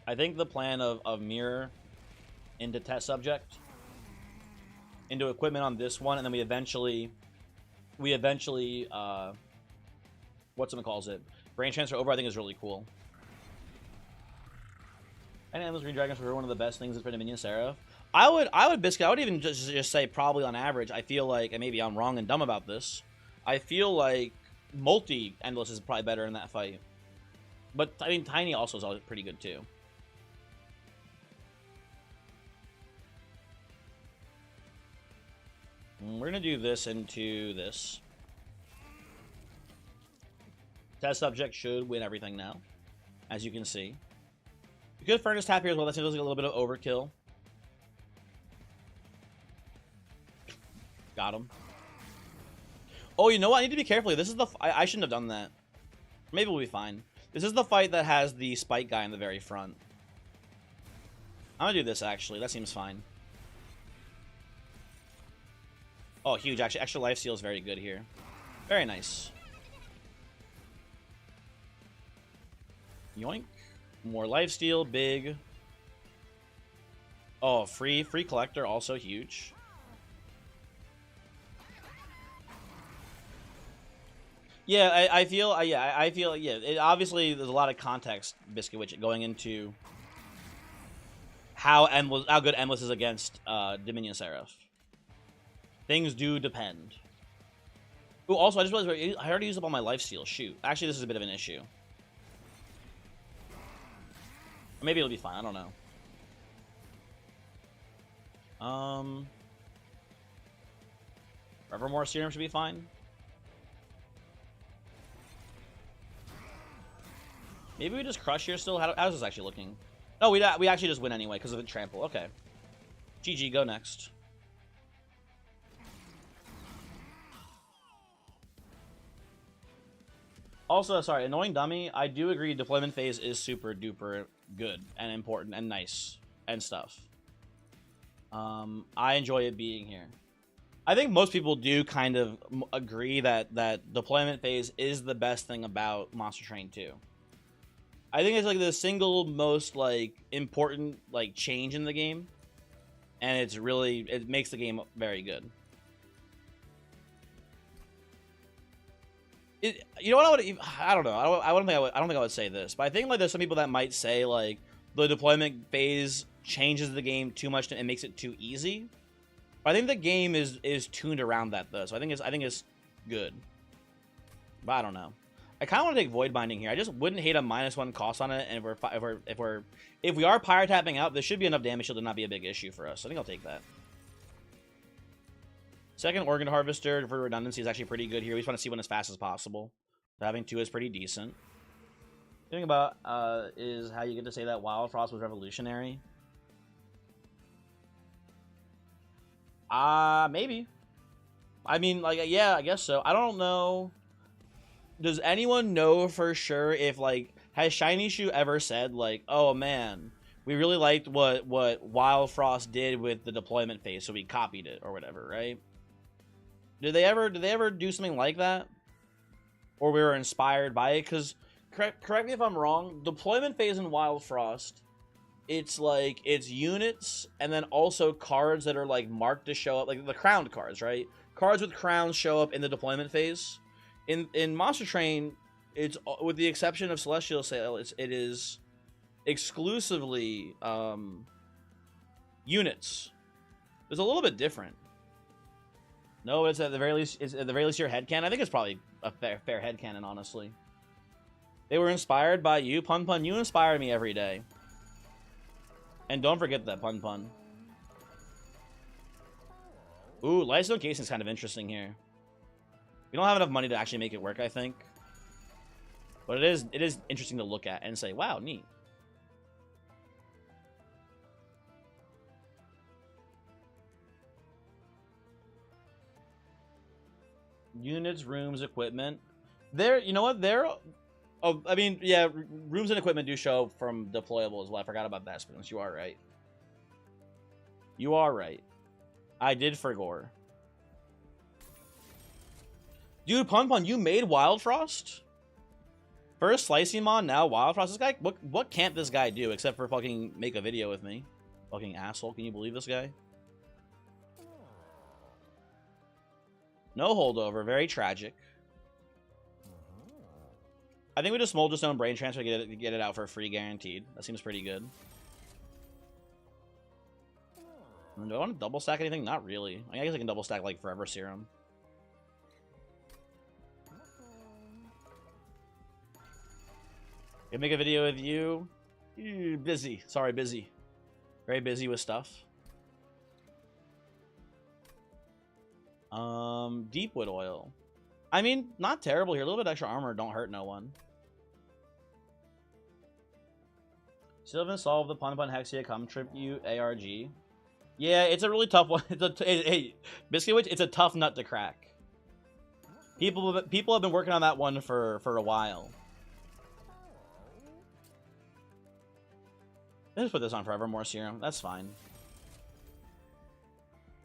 I think the plan of Mirror into test subject, into equipment on this one, and then we eventually what's someone calls it, brain transfer over, I think is really cool. And Endless Green Dragons were one of the best things for Dominion Seraph. I would Biscuit, I would even just say probably on average, I feel like, and maybe I'm wrong and dumb about this, I feel like multi Endless is probably better in that fight. But I mean Tiny also is always pretty good too. We're gonna do this into this. Test subject should win everything now, as you can see. You could Furnace Tap here as well. That seems like a little bit of overkill. Got him. Oh, you know what? I need to be careful. This is the... I shouldn't have done that. Maybe we'll be fine. This is the fight that has the spike guy in the very front. I'm gonna do this, actually. That seems fine. Oh, huge. Actually, extra lifesteal is very good here. Very nice. Yoink. More lifesteal. Big. Oh, free collector. Also huge. Yeah, I feel, obviously there's a lot of context, Biscuit Witch, going into how good Endless is against Dominion Seraph. Things do depend. Ooh, also, I just realized I already used up all my lifesteal. Shoot. Actually, this is a bit of an issue. Or maybe it'll be fine. I don't know. Evermore Serum should be fine. Maybe we just crush here still? How's this actually looking? Oh, we actually just win anyway because of the trample. Okay. GG, go next. Also, sorry, Annoying Dummy, I do agree deployment phase is super duper good and important and nice. and stuff. I enjoy it being here. I think most people do kind of agree that deployment phase is the best thing about Monster Train 2. I think it's like the single most like important like change in the game, and it makes the game very good. You know what I don't know. I don't think I would say this, but I think like there's some people that might say like the deployment phase changes the game too much and makes it too easy. But I think the game is tuned around that though, so I think it's good. But I don't know. I kind of want to take Void Binding here. I just wouldn't hate a -1 cost on it, and if we are Pyre tapping out, there should be enough damage shield to not be a big issue for us. So I think I'll take that. Second Organ Harvester for redundancy is actually pretty good here. We just want to see one as fast as possible. So having 2 is pretty decent. The thing about is how you get to say that Wild Frost was revolutionary. Maybe. I mean, like, yeah, I guess so. I don't know. Does anyone know for sure if, like, has Shiny Shoe ever said, like, oh, man, we really liked what Wild Frost did with the deployment phase, so we copied it or whatever, right? Did they ever do something like that? Or we were inspired by it? Because, correct me if I'm wrong, deployment phase in Wild Frost, it's like, it's units, and then also cards that are, like, marked to show up, like the crowned cards, right? Cards with crowns show up in the deployment phase. In Monster Train, it's, with the exception of Celestial Sail, it is exclusively units. It's a little bit different. No, it's at the very least your headcanon. I think it's probably a fair headcanon, honestly. They were inspired by you, Pun Pun. You inspire me every day. And don't forget that, Pun Pun. Ooh, Lightstone Casing is kind of interesting here. We don't have enough money to actually make it work, I think. But it is interesting to look at and say, wow, neat. Units, rooms, equipment. You know what? Oh, I mean, yeah, rooms and equipment do show from deployable as well. I forgot about that, Spoons. You are right. You are right. I did forget. Dude, Pun Pun, you made Wild Frost? First Slicing Mon, now Wild Frost. This guy, what can't this guy do except for fucking make a video with me? Fucking asshole. Can you believe this guy? No holdover. Very tragic. I think we just Smolder Stone Brain Transfer to get it out for free, guaranteed. That seems pretty good. Do I want to double stack anything? Not really. I guess I can double stack like Forever Serum. Can make a video with you. Busy. Sorry, busy. Very busy with stuff. Deepwood Oil. I mean, not terrible here. A little bit extra armor don't hurt no one. Still haven't solved the Pun Pun Hexia Come Tribute ARG. Yeah, it's a really tough one. Hey, Biscuit Witch, it's a tough nut to crack. People have been working on that one for a while. Let's put this on Forevermore Serum. That's fine.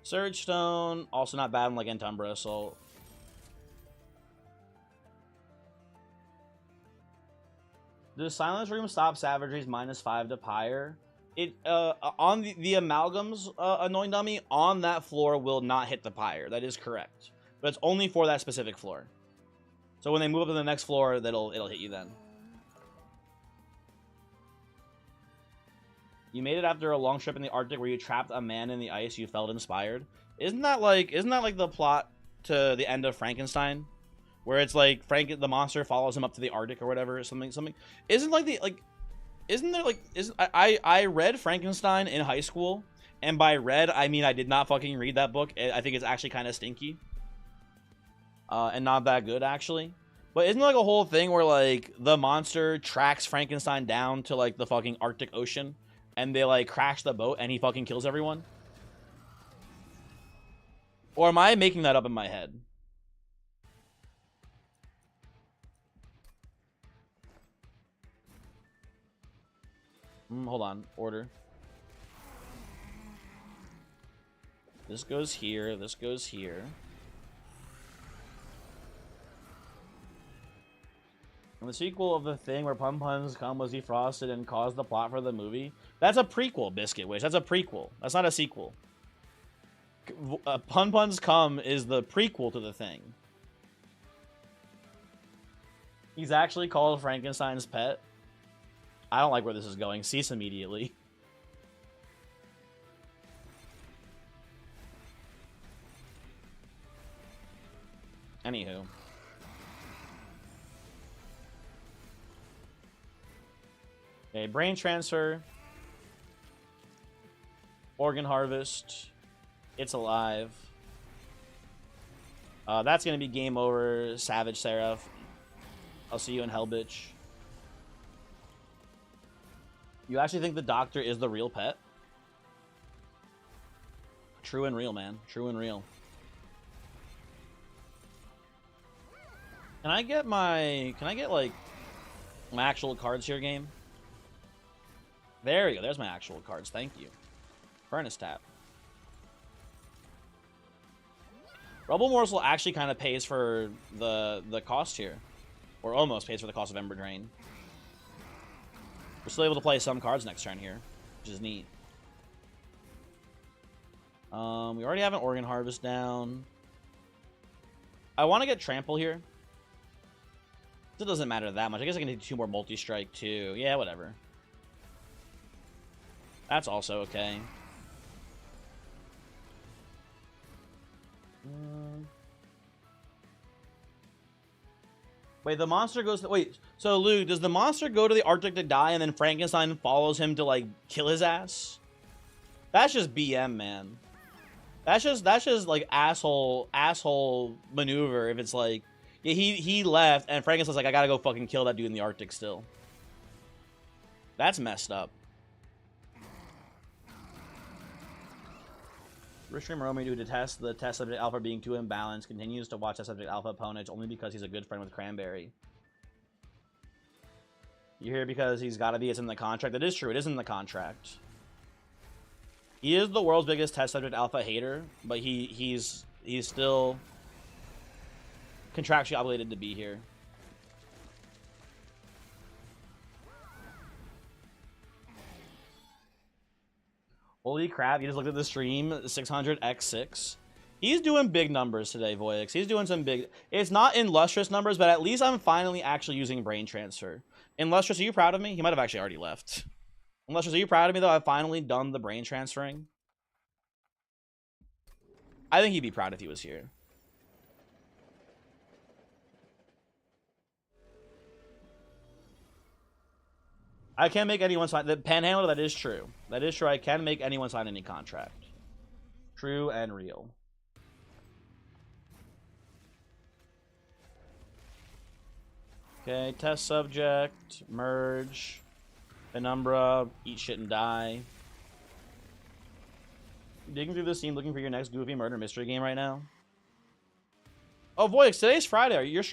Surge Stone, also not bad in like Entumbra Assault. Does Silence Room stop Savagery's -5 to Pyre? It on the amalgams annoying dummy on that floor will not hit the Pyre. That is correct, but it's only for that specific floor. So when they move up to the next floor, it'll hit you then. You made it after a long trip in the Arctic where you trapped a man in the ice. You felt inspired. Isn't that like the plot to the end of Frankenstein, where it's like the monster follows him up to the Arctic or whatever, or something? I read Frankenstein in high school, and by read I mean I did not fucking read that book. I think it's actually kind of stinky, and not that good actually. But isn't there like a whole thing where like the monster tracks Frankenstein down to like the fucking Arctic Ocean? And they, like, crash the boat, and he fucking kills everyone? Or am I making that up in my head? Hold on. Order. This goes here. This goes here. And the sequel of the thing where Pun Puns Come was defrosted and caused the plot for the movie. That's a prequel, Biscuit Wish. That's a prequel. That's not a sequel. Pun Puns Come is the prequel to the thing. He's actually called Frankenstein's pet. I don't like where this is going. Cease immediately. Anywho. Okay, brain transfer. Organ harvest. It's alive. That's gonna be game over, Savage Seraph. I'll see you in Hell, bitch. You actually think the doctor is the real pet? True and real, man. True and real. Can I get like my actual cards here, game? There we go. There's my actual cards. Thank you. Furnace tap. Rubble Morsel actually kind of pays for the cost here. Or almost pays for the cost of Ember Drain. We're still able to play some cards next turn here, which is neat. We already have an Organ Harvest down. I want to get Trample here. It doesn't matter that much. I guess I can do 2 more Multi-Strike too. Yeah, whatever. That's also okay. Wait, the monster goes to... Wait, so Luke, does the monster go to the Arctic to die and then Frankenstein follows him to, like, kill his ass? That's just BM, man. That's just like, asshole maneuver if it's like... Yeah, he left and Frankenstein's like, I gotta go fucking kill that dude in the Arctic still. That's messed up. Rishram Romeo, who detests the test subject alpha being too imbalanced, continues to watch test subject alpha opponents only because he's a good friend with Cranberry. You hear because he's got to be, it's in the contract. That is true, it is in the contract. He is the world's biggest test subject alpha hater, but he's still contractually obligated to be here. Holy crap, you just looked at the stream, 600x6. He's doing big numbers today, Voyix. He's doing some big... It's not in Lustrous numbers, but at least I'm finally actually using Brain Transfer. In Lustrous, are you proud of me? He might have actually already left. In Lustrous, are you proud of me, though? I've finally done the Brain Transferring. I think he'd be proud if he was here. I can't make anyone sign... The Panhandler, that is true. That is true. I can make anyone sign any contract. True and real. Okay, test subject, merge, Penumbra, eat shit and die. Digging through the scene looking for your next goofy murder mystery game right now. Oh, Voix, today's Friday. You're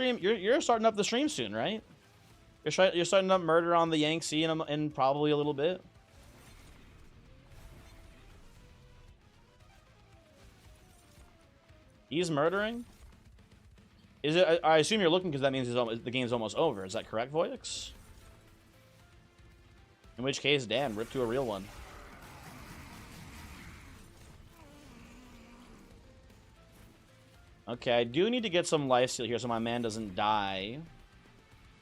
starting up the stream soon, right? You're starting up murder on the Yangtze in probably a little bit. He's murdering? Is it? I assume you're looking because that means the game's almost over. Is that correct, Voyix? In which case, damn, rip to a real one. Okay, I do need to get some lifesteal here so my man doesn't die.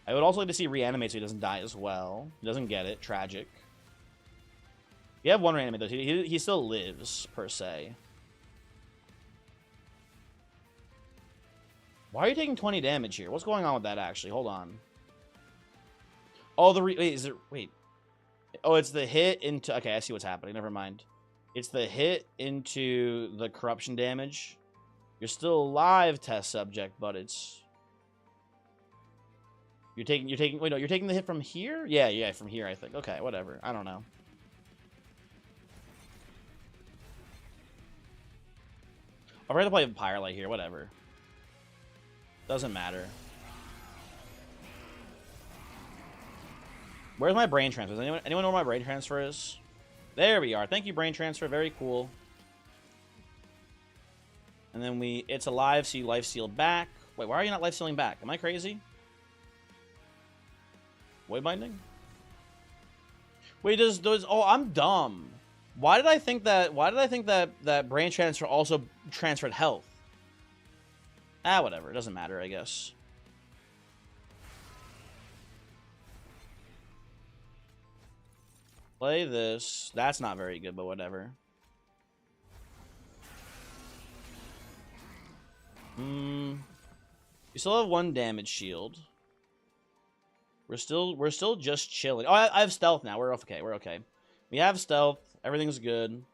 I would also like to see reanimate so he doesn't die as well. He doesn't get it. Tragic. You have one reanimate though. He still lives, per se. Why are you taking 20 damage here? What's going on with that, actually? Hold on. Oh, wait, is it... Wait. Oh, it's the hit into... Okay, I see what's happening. Never mind. It's the hit into the corruption damage. You're still alive, test subject, but it's... You're taking, wait, no, you're taking the hit from here? Yeah, from here, I think. Okay, whatever. I don't know. I'll rather play Pyrelight here, whatever. Doesn't matter. Where's my brain transfer? Does anyone know where my brain transfer is? There we are. Thank you, brain transfer. Very cool. And then it's alive, so you life steal back. Wait, why are you not life stealing back? Am I crazy? Void binding? Wait, oh, I'm dumb. Why did I think that brain transfer also transferred health? Ah, whatever. It doesn't matter, I guess. Play this. That's not very good, but whatever. You still have 1 damage shield. We're still just chilling. Oh, I have stealth now. We're okay. We're okay. We have stealth. Everything's good.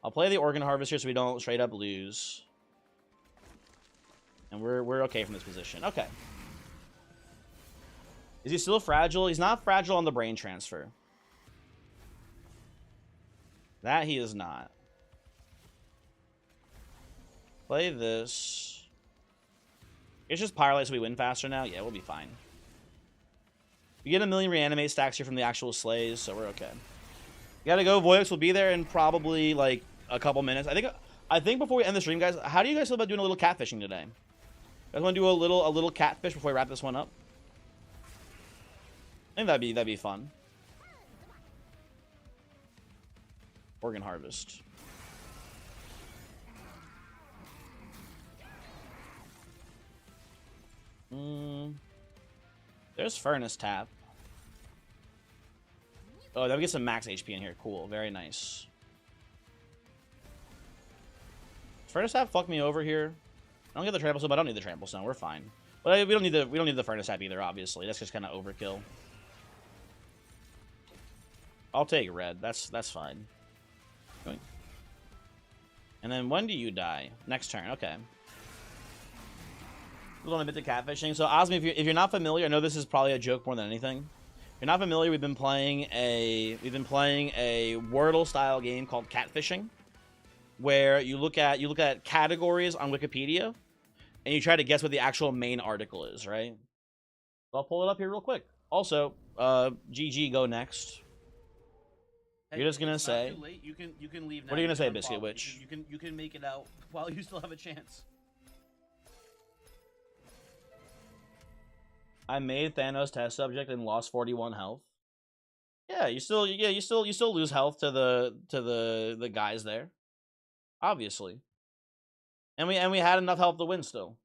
I'll play the Organ Harvester so we don't straight up lose. And we're okay from this position. Okay. Is he still fragile? He's not fragile on the brain transfer. That he is not. Play this. It's just Pyrelight so we win faster now? Yeah, we'll be fine. We get 1,000,000 reanimate stacks here from the actual slays, so we're okay. Gotta go. Voyix will be there in probably like a couple minutes. I think before we end the stream, guys, how do you guys feel about doing a little catfishing today? You guys want to do a little catfish before we wrap this one up? I think that'd be fun. Organ Harvest. There's Furnace Tap. Oh, then we get some max HP in here. Cool. Very nice. Furnace Tap fuck me over here. I don't get the Trample Stone, but I don't need the Trample Stone. We're fine. But we don't need the Furnace Tap either, obviously. That's just kind of overkill. I'll take red. That's fine. And then when do you die? Next turn. Okay. A little bit to catfishing. So Osmi, if you're not familiar, I know this is probably a joke more than anything. If you're not familiar, we've been playing a Wordle style game called Catfishing, where you look at categories on Wikipedia, and you try to guess what the actual main article is, right? So I'll pull it up here real quick. Also, GG, go next. Hey, You're just gonna it's say. not too late. You can leave now. What are you gonna say, can Biscuit unfollow. Witch? You can make it out while you still have a chance. I made Thanos test subject and lost 41 health. Yeah, you still lose health to the guys there. Obviously. And we had enough health to win still.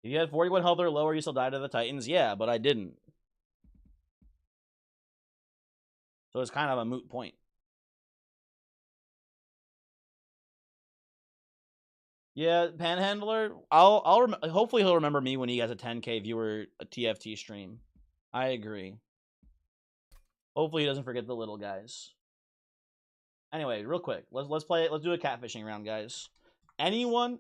If you had 41 health or lower, you still died to the Titans. Yeah, but I didn't. So it's kind of a moot point. Yeah, Panhandler. Hopefully he'll remember me when he has a 10K viewer a TFT stream. I agree. Hopefully he doesn't forget the little guys. Anyway, real quick, let's play it. Let's do a catfishing round, guys. Anyone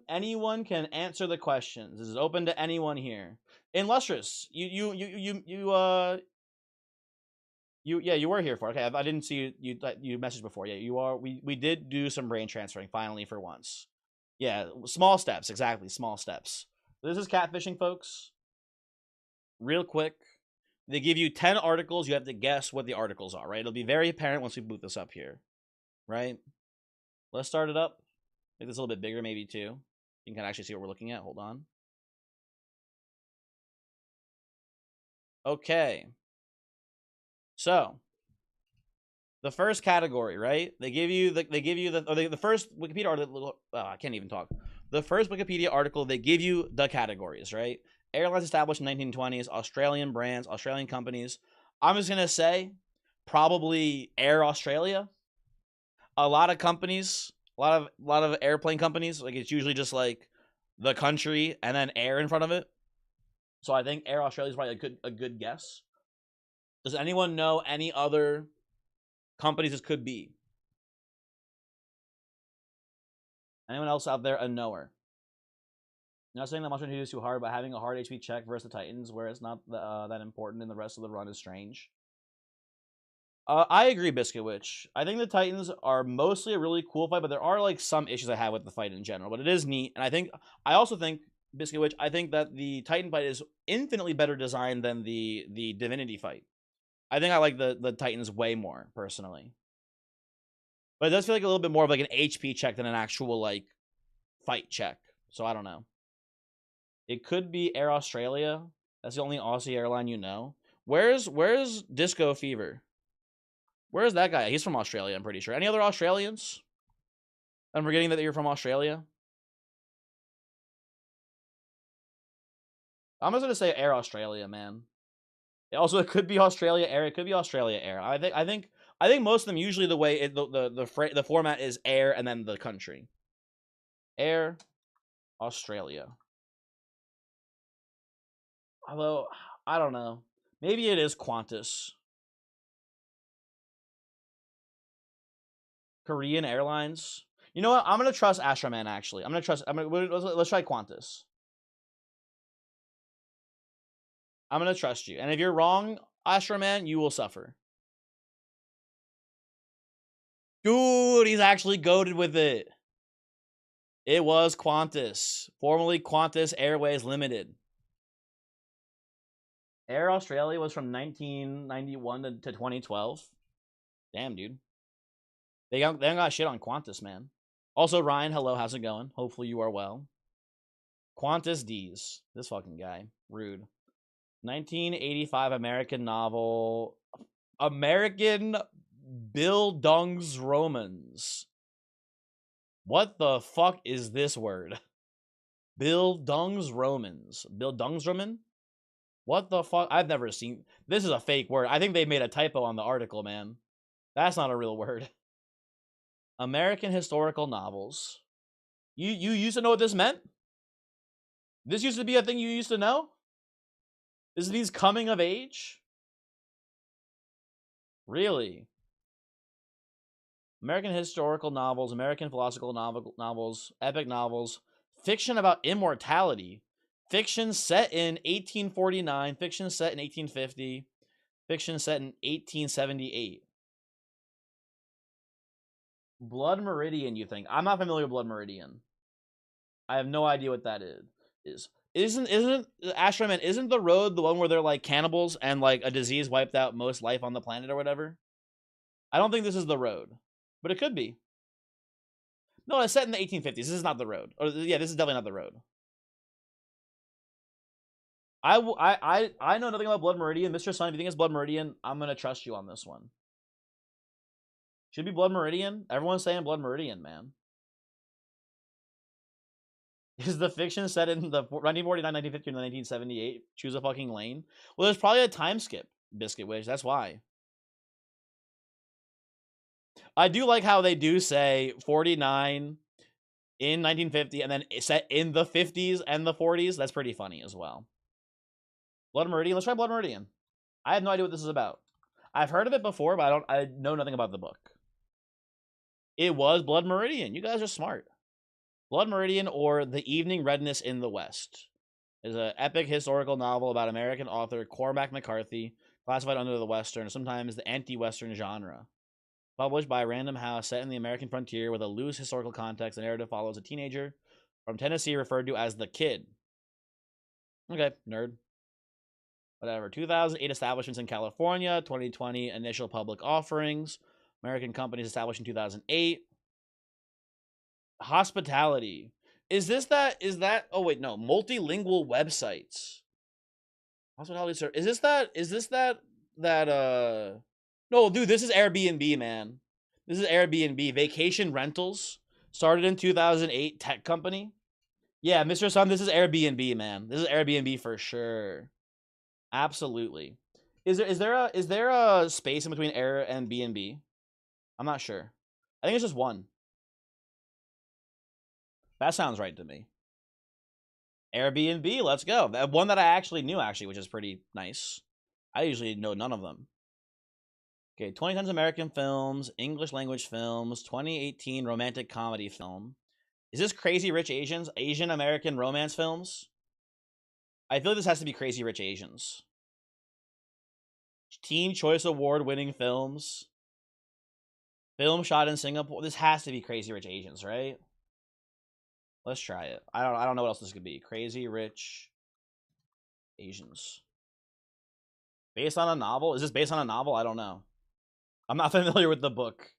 can answer the questions. This is open to anyone here. Illustrious, you were here for it. Okay. I didn't see you messaged before. Yeah, you are. We did do some brain transferring finally for once. Yeah, small steps, exactly, small steps. This is catfishing, folks. Real quick, they give you 10 articles. You have to guess what the articles are, right? It'll be very apparent once we boot this up here, right? Let's start it up. Make this a little bit bigger, maybe too. You can actually see what we're looking at. Hold on. Okay. So, the first category, right? They give you the first Wikipedia article. Oh, I can't even talk. The first Wikipedia article, they give you the categories, right? Airlines established in 1920s, Australian brands, Australian companies. I'm just gonna say, probably Air Australia. A lot of companies, a lot of airplane companies, like it's usually just like the country and then air in front of it. So I think Air Australia is probably a good guess. Does anyone know any other companies this could be? Anyone else out there a knower? I'm not saying that Monster Hunter is too hard, but having a hard HP check versus the Titans where it's not that important and the rest of the run is strange. I agree, Biscuit Witch. I think the Titans are mostly a really cool fight, but there are like some issues I have with the fight in general. But it is neat, and I also think Biscuit Witch. I think that the Titan fight is infinitely better designed than the Divinity fight. I think I like the Titans way more personally. But it does feel like a little bit more of like an HP check than an actual like fight check. So I don't know. It could be Air Australia. That's the only Aussie airline you know. Where's Disco Fever? Where's that guy? He's from Australia, I'm pretty sure. Any other Australians? I'm forgetting that you're from Australia. I'm just gonna say Air Australia, man. Also, it could be Australia Air. It could be Australia Air. I think most of them usually the way the format is Air and then the country. Air Australia. Although I don't know, maybe it is Qantas. Korean Airlines. You know what? I'm gonna trust Astroman. Actually, let's try Qantas. I'm gonna trust you, and if you're wrong, Astroman, you will suffer. Dude, he's actually goated with it. It was Qantas, formerly Qantas Airways Limited. Air Australia was from 1991 to 2012. Damn, dude. They don't got shit on Qantas, man. Also, Ryan, hello, how's it going? Hopefully you are well. Qantas D's. This fucking guy. Rude. 1985 American novel. American Bildungsromans. What the fuck is this word? Bildungsromans. Bildungsroman? What the fuck? I've never seen. This is a fake word. I think they made a typo on the article, man. That's not a real word. American historical novels. You used to know what this meant? This used to be a thing you used to know? This means coming of age? Really? American historical novels, American philosophical novels, epic novels, fiction about immortality, fiction set in 1849, fiction set in 1850, fiction set in 1878. Blood Meridian, you think? I'm not familiar with Blood Meridian. I have no idea what that is. Isn't Astroman, isn't the road the one where they're like cannibals and like a disease wiped out most life on the planet or whatever? I don't think this is the road, but it could be. No, it's set in the 1850s. This is not the road. Or yeah, this is definitely not the road. I know nothing about Blood Meridian. Mr. Sun, if you think it's Blood Meridian, I'm gonna trust you on this one. Should be Blood Meridian. Everyone's saying Blood Meridian, man. Is the fiction set in the 1949, 1950, and 1978? Choose a fucking lane. Well, there's probably a time skip, Biscuit Wish. That's why. I do like how they do say 49 in 1950 and then set in the 50s and the 40s. That's pretty funny as well. Blood Meridian. Let's try Blood Meridian. I have no idea what this is about. I've heard of it before, but I know nothing about the book. It was Blood Meridian. You guys are smart. Blood Meridian, or The Evening Redness in the West, is an epic historical novel about American author Cormac McCarthy, classified under the Western, sometimes the anti-Western genre. Published by Random House, set in the American frontier with a loose historical context, the narrative follows a teenager from Tennessee referred to as the Kid. Okay, nerd. Whatever. 2008 establishments in California, 2020 initial public offerings, American companies established in 2008. Hospitality. Is that oh wait, no, multilingual websites. Hospitality service. Is this that no, dude, this is Airbnb, man. This is Airbnb. Vacation rentals started in 2008, tech company. Yeah, Mr. Sun, this is Airbnb, man. This is Airbnb for sure. Absolutely. Is there a space in between Air and B&B? I'm not sure. I think it's just one. That sounds right to me. Airbnb, let's go. One that I actually knew, which is pretty nice. I usually know none of them. Okay, 2010s American films, English language films, 2018 romantic comedy film. Is this Crazy Rich Asians? Asian American romance films? I feel like this has to be Crazy Rich Asians. Teen Choice Award winning films. Film shot in Singapore. This has to be Crazy Rich Asians, right? Let's try it. I don't know what else this could be. Crazy Rich Asians. Based on a novel? Is this based on a novel? I don't know. I'm not familiar with the book.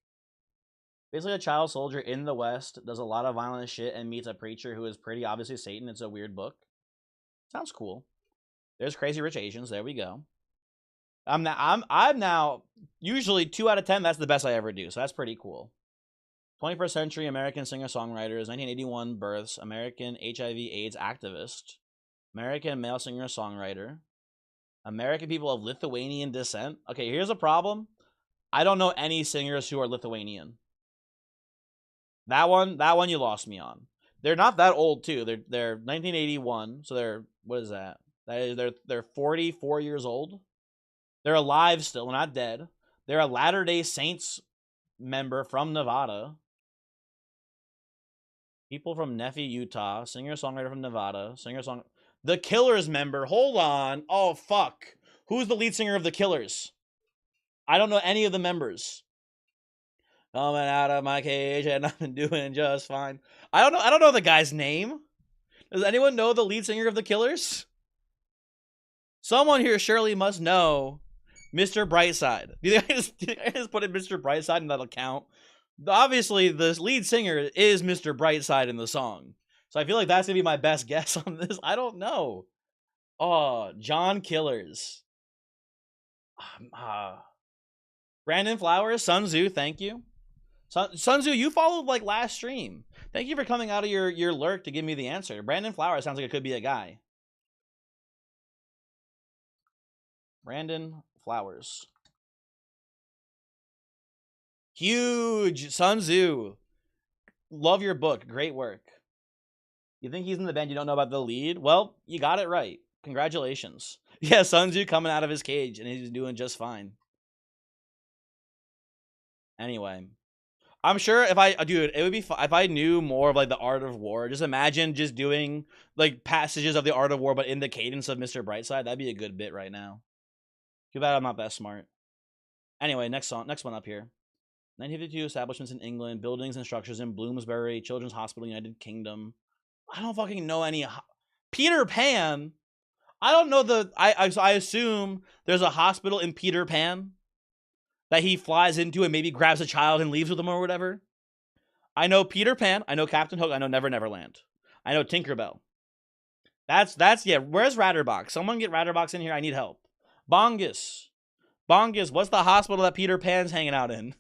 Basically, a child soldier in the West does a lot of violent shit and meets a preacher who is pretty obviously Satan. It's a weird book. Sounds cool. There's Crazy Rich Asians. There we go. I'm now usually 2 out of 10. That's the best I ever do. So that's pretty cool. 21st century American singer-songwriters, 1981 births, American HIV/AIDS activist, American male singer-songwriter, American people of Lithuanian descent. Okay, here's a problem. I don't know any singers who are Lithuanian. That one you lost me on. They're not that old too. They're 1981, so they're, what is that? They're 44 years old. They're alive still, not dead. They're a Latter-day Saints member from Nevada. People from Nephi, Utah. Singer-songwriter from Nevada. The Killers member. Hold on. Oh, fuck. Who's the lead singer of The Killers? I don't know any of the members. Coming out of my cage and I've been doing just fine. I don't know the guy's name. Does anyone know the lead singer of The Killers? Someone here surely must know Mr. Brightside. Do you think I just put in Mr. Brightside and that'll count? Obviously, the lead singer is Mr. Brightside in the song. So I feel like that's going to be my best guess on this. I don't know. Oh, John Killers. Brandon Flowers, Sun Tzu, thank you. Sun Tzu, you followed like last stream. Thank you for coming out of your lurk to give me the answer. Brandon Flowers sounds like it could be a guy. Brandon Flowers. Huge. Sun Tzu. Love your book. Great work. You think he's in the band, you don't know about the lead? Well, you got it right. Congratulations. Yeah, Sun Tzu coming out of his cage, and he's doing just fine. Anyway. I'm sure if it would be fun if I knew more of like the Art of War. Just imagine just doing like passages of the Art of War, but in the cadence of Mr. Brightside. That'd be a good bit right now. Too bad I'm not that smart. Anyway, next one up here. 1952 establishments in England, buildings and structures in Bloomsbury, Children's Hospital, United Kingdom. I don't fucking know any. Peter Pan. I don't know I assume there's a hospital in Peter Pan that he flies into and maybe grabs a child and leaves with him or whatever. I know Peter Pan. I know Captain Hook. I know Never Never Land. I know Tinkerbell. That's yeah. Where's Ratterbox? Someone get Ratterbox in here. I need help. Bongus. What's the hospital that Peter Pan's hanging out in?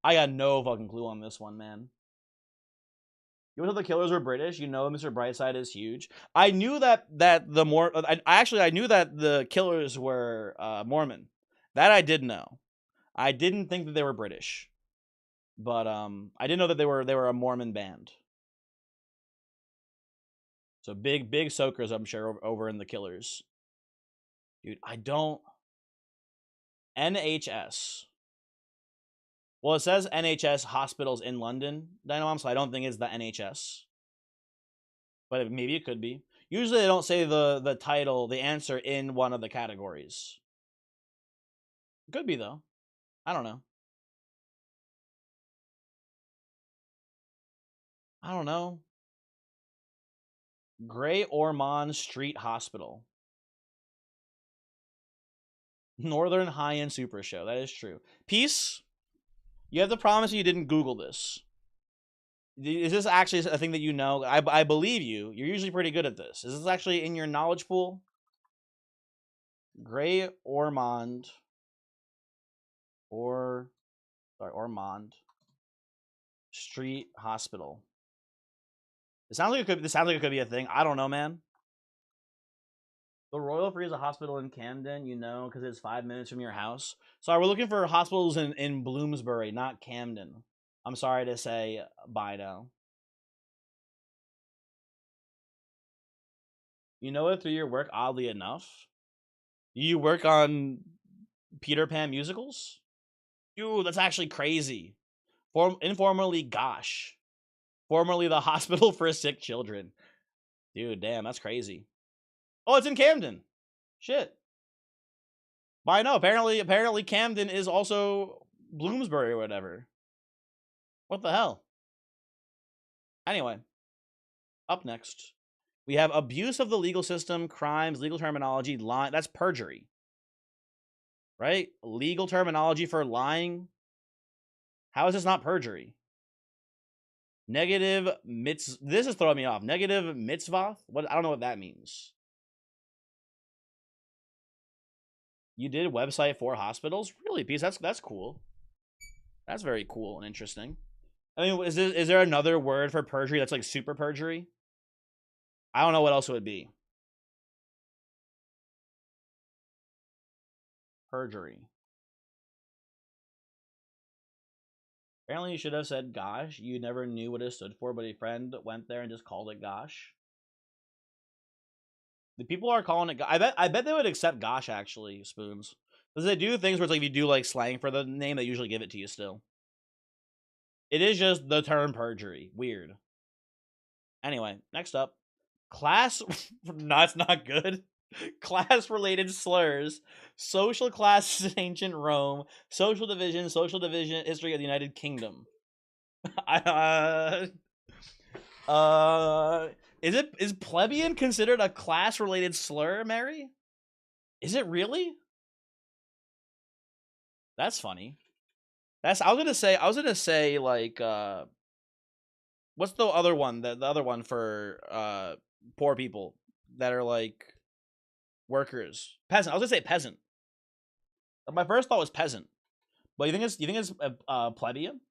I got no fucking clue on this one, man. You know the Killers were British. You know Mr. Brightside is huge. I knew that I knew that the Killers were Mormon. That I did know. I didn't think that they were British, but I didn't know that they were a Mormon band. So big soakers, I'm sure, over in the Killers. Dude, I don't. NHS. Well, it says NHS hospitals in London, Dynamom, so I don't think it's the NHS. But maybe it could be. Usually they don't say the title, the answer in one of the categories. Could be, though. I don't know. Grey Ormond Street Hospital. Northern High-End Super Show. That is true. Peace. You have to promise you didn't Google this. Is this actually a thing that you know? I believe you. You're usually pretty good at this. Is this actually in your knowledge pool? Grey Ormond. Ormond Street Hospital. This sounds like it could be a thing. I don't know, man. The Royal Free is a hospital in Camden, you know, because it's 5 minutes from your house. Sorry, we're looking for hospitals in Bloomsbury, not Camden. I'm sorry to say bye now. You know it through your work, oddly enough. You work on Peter Pan musicals? Dude, that's actually crazy. Informally, gosh. Formerly the Hospital for Sick Children. Dude, damn, that's crazy. Oh, it's in Camden. Shit. But I know, apparently Camden is also Bloomsbury or whatever. What the hell? Anyway, up next, we have abuse of the legal system, crimes, legal terminology, lying. That's perjury. Right? Legal terminology for lying. How is this not perjury? Negative mitz. This is throwing me off. Negative mitzvah. What? I don't know what that means. You did website for hospitals? Really, Peace? That's cool. That's very cool and interesting. I mean, is there another word for perjury that's like super perjury? I don't know what else it would be. Perjury. Apparently, you should have said gosh. You never knew what it stood for, but a friend went there and just called it gosh. The people are calling it. I bet they would accept gosh, actually, Spoons. Because they do things where it's like if you do like slang for the name, they usually give it to you still. It is just the term perjury. Weird. Anyway, next up. Class. No, it's not good. Class-related slurs. Social classes in ancient Rome. Social division. History of the United Kingdom. Is plebeian considered a class-related slur, Mary? Is it really? That's funny. I was gonna say like what's the other one? The other one for poor people that are like workers. Peasant. I was gonna say peasant. My first thought was peasant. But you think it's plebeian?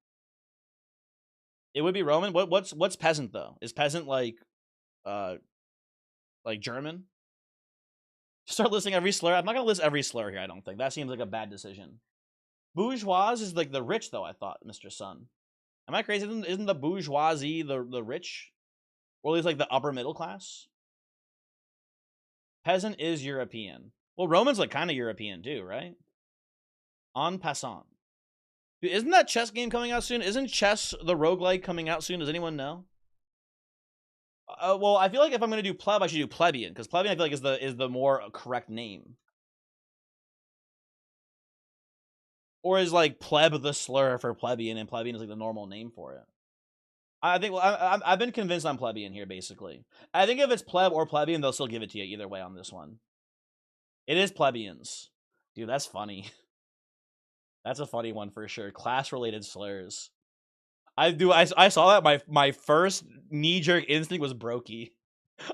It would be Roman. What's peasant though? Is peasant like German? Start listing every slur. I'm not gonna list every slur here. I don't think that seems like a bad decision. Bourgeois is like the rich, though. I thought, Mr. Sun. Am I crazy? Isn't the bourgeoisie the rich, or at least like the upper middle class? Peasant is European. Well, Roman's like kind of European too, right? En passant. Dude, isn't that chess game coming out soon? Isn't chess the roguelike coming out soon? Does anyone know? Well, I feel like if I'm gonna do pleb, I should do plebeian, because plebeian I feel like is the more correct name. Or is like pleb the slur for plebeian, and plebeian is like the normal name for it? I think I've been convinced on plebeian here, basically. I think if it's pleb or plebeian, they'll still give it to you either way on this one. It is plebeians. Dude, that's funny. That's a funny one for sure. Class-related slurs. I saw that. My first knee-jerk instinct was brokey.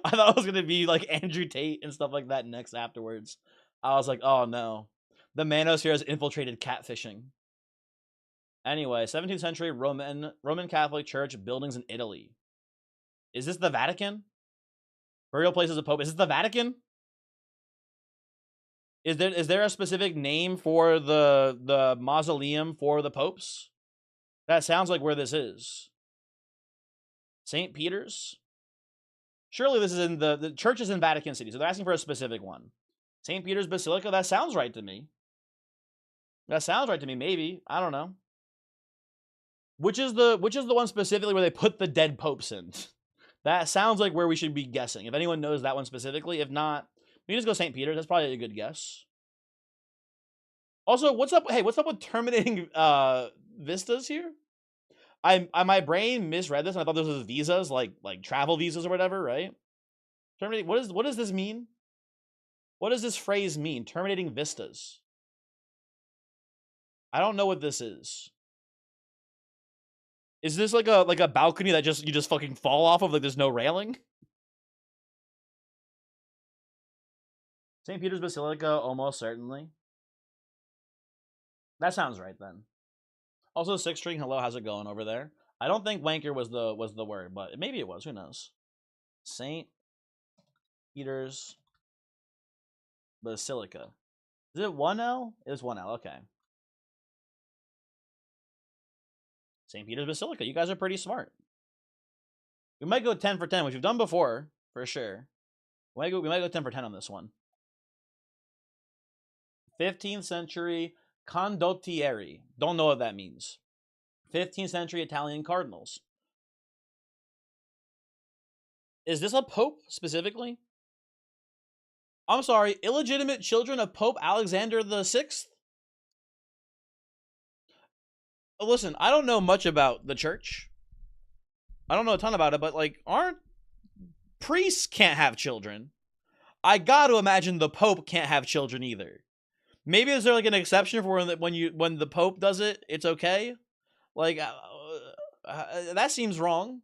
I thought it was going to be like Andrew Tate and stuff like that next afterwards. I was like, oh no. The manosphere has infiltrated catfishing. Anyway, 17th century Roman Catholic Church buildings in Italy. Is this the Vatican? Burial places of Pope. Is this the Vatican? Is there a specific name for the mausoleum for the popes? That sounds like where this is. St. Peter's? Surely this is in the church is in Vatican City, so they're asking for a specific one. St. Peter's Basilica? That sounds right to me. Maybe. I don't know. Which is the one specifically where they put the dead popes in? That sounds like where we should be guessing. If anyone knows that one specifically, if not, we can just go St. Peter's. That's probably a good guess. Also, what's up? Hey, what's up with terminating vistas here? My brain misread this, and I thought this was visas, like travel visas or whatever, right? Terminating. What does this mean? What does this phrase mean? Terminating vistas. I don't know what this is. Is this like a balcony that you just fucking fall off of, like there's no railing? St. Peter's Basilica, almost certainly. That sounds right then. Also, Six String, hello, how's it going over there? I don't think wanker was the word, but maybe it was. Who knows? St. Peter's Basilica. Is it 1L? It is 1L. Okay. St. Peter's Basilica. You guys are pretty smart. We might go 10 for 10, which we've done before, for sure. We might go 10 for 10 on this one. 15th century condottieri. Don't know what that means. 15th century Italian cardinals. Is this a pope specifically? I'm sorry, illegitimate children of Pope Alexander VI? Listen, I don't know much about the church. I don't know a ton about it, but like, aren't priests can't have children? I got to imagine the Pope can't have children either. Maybe is there like an exception for when the Pope does it? It's okay. Like, that seems wrong.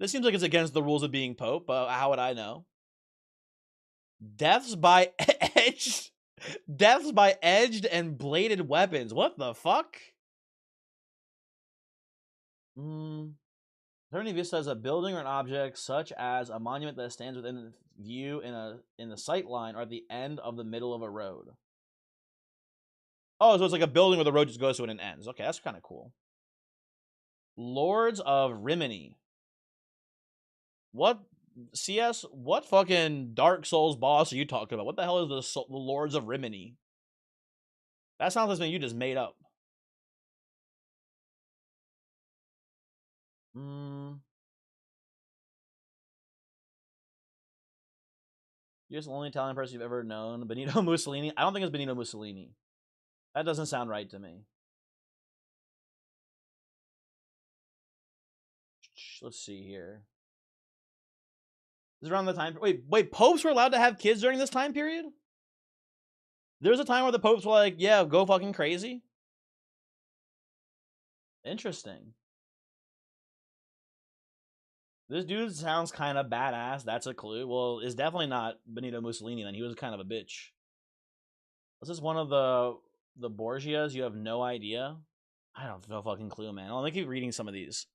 This seems like it's against the rules of being Pope, but how would I know? Deaths by edged, deaths by edged and bladed weapons. What the fuck? Turning vista as a building or an object, such as a monument that stands within view in the sight line or at the end of the middle of a road. Oh, so it's like a building where the road just goes to it and ends. Okay, that's kind of cool. Lords of Rimini. What CS? What fucking Dark Souls boss are you talking about? What the hell is the Lords of Rimini? That sounds like something you just made up. You're just the only Italian person you've ever known. Benito Mussolini? I don't think it's Benito Mussolini. That doesn't sound right to me. Let's see here. This is around the time... Wait, popes were allowed to have kids during this time period? There was a time where the popes were like, yeah, go fucking crazy? Interesting. This dude sounds kind of badass. That's a clue. Well, it's definitely not Benito Mussolini then. He was kind of a bitch. This is one of the Borgias. You have no idea? I don't have no fucking clue, man. Let me keep reading some of these.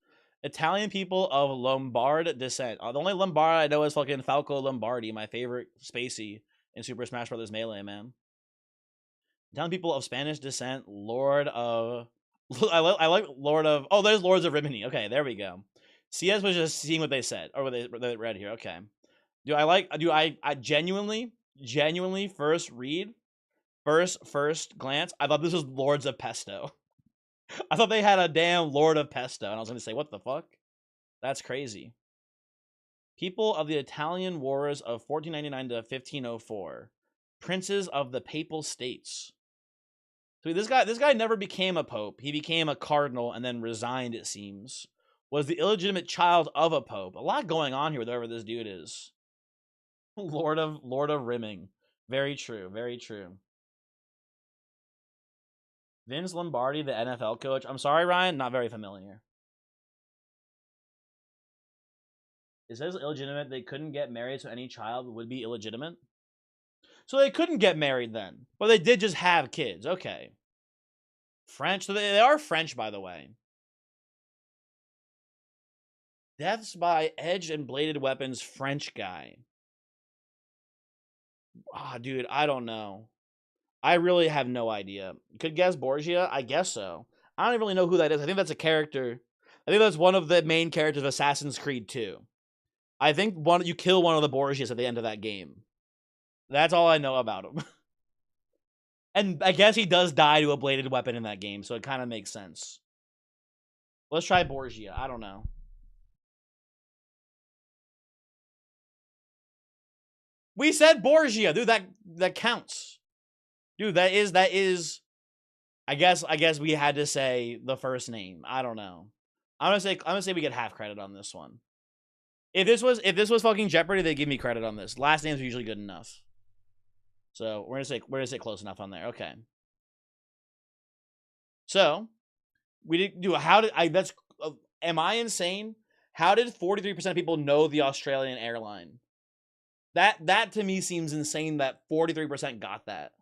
Italian people of Lombard descent. The only Lombard I know is fucking Falco Lombardi, my favorite Spacey in Super Smash Bros. Melee, man. Italian people of Spanish descent, Lord of... I like Lord of... Oh, there's Lords of Rimini. Okay, there we go. CS was just seeing what they said, or what they read here. Okay. Do I genuinely first glance, I thought this was Lords of Pesto. I thought they had a damn Lord of Pesto, and I was going to say, what the fuck? That's crazy. People of the Italian Wars of 1499 to 1504. Princes of the Papal States. So this guy never became a pope. He became a cardinal and then resigned, it seems. Was the illegitimate child of a pope. A lot going on here with whoever this dude is. Lord of Rimming. Very true, very true. Vince Lombardi, the NFL coach. I'm sorry, Ryan, not very familiar. It says illegitimate. They couldn't get married, so any child would be illegitimate. So they couldn't get married then. But they did just have kids. Okay. French. So they are French, by the way. Deaths by edged and bladed weapons, French guy. Ah, dude, I don't know. I really have no idea. Could guess Borgia? I guess so. I don't really know who that is. I think that's a character. I think that's one of the main characters of Assassin's Creed 2. I think you kill one of the Borgias at the end of that game. That's all I know about him. And I guess he does die to a bladed weapon in that game, so it kind of makes sense. Let's try Borgia. I don't know. We said Borgia, dude. That counts, dude. That is. I guess we had to say the first name. I don't know. I'm gonna say we get half credit on this one. If this was fucking Jeopardy, they give me credit on this. Last names are usually good enough. So we're gonna say close enough on there. Okay. So we did do. How did I? That's. Am I insane? How did 43% of people know the Australian airline? That to me seems insane that 43% got that.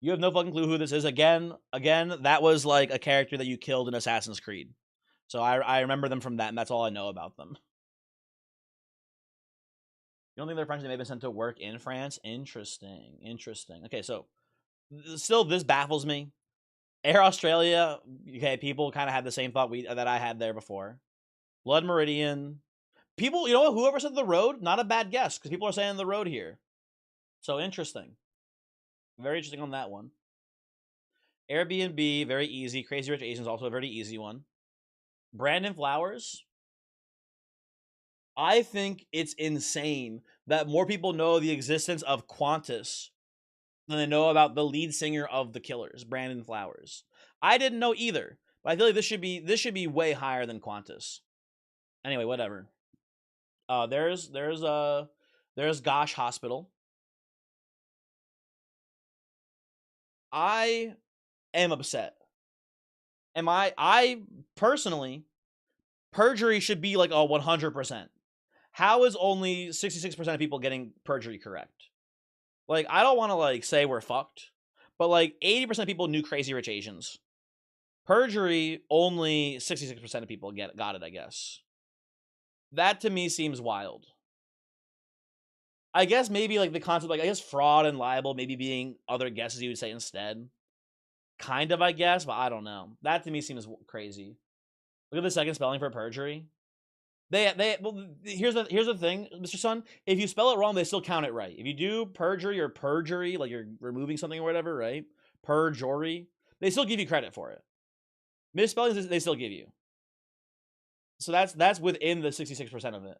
You have no fucking clue who this is. Again, that was like a character that you killed in Assassin's Creed. So I remember them from that, and that's all I know about them. You don't think they're French? They may have been sent to work in France? Interesting. Okay, so still this baffles me. Air Australia, okay, people kind of had the same thought that I had there before. Blood Meridian. People, you know what? Whoever said the road, not a bad guess, because people are saying the road here. So interesting. Very interesting on that one. Airbnb, very easy. Crazy Rich Asians, also a very easy one. Brandon Flowers. I think it's insane that more people know the existence of Qantas than they know about the lead singer of The Killers, Brandon Flowers. I didn't know either, but I feel like this should be way higher than Qantas. Anyway, whatever. There's Gosh Hospital. I am upset. I personally, perjury should be like a 100%. How is only 66% of people getting perjury correct? Like, I don't want to like say we're fucked, but like 80% of people knew Crazy Rich Asians. Perjury, only 66% of people got it, I guess. That to me seems wild. I guess maybe like the concept, like I guess fraud and libel maybe being other guesses you would say instead. Kind of, I guess, but I don't know. That to me seems crazy. Look at the second spelling for perjury. Well, here's the thing, Mr. Sun. If you spell it wrong, they still count it right. If you do perjury or perjury, like you're removing something or whatever, right? Perjury, they still give you credit for it. Misspellings, they still give you. So that's within the 66% of it.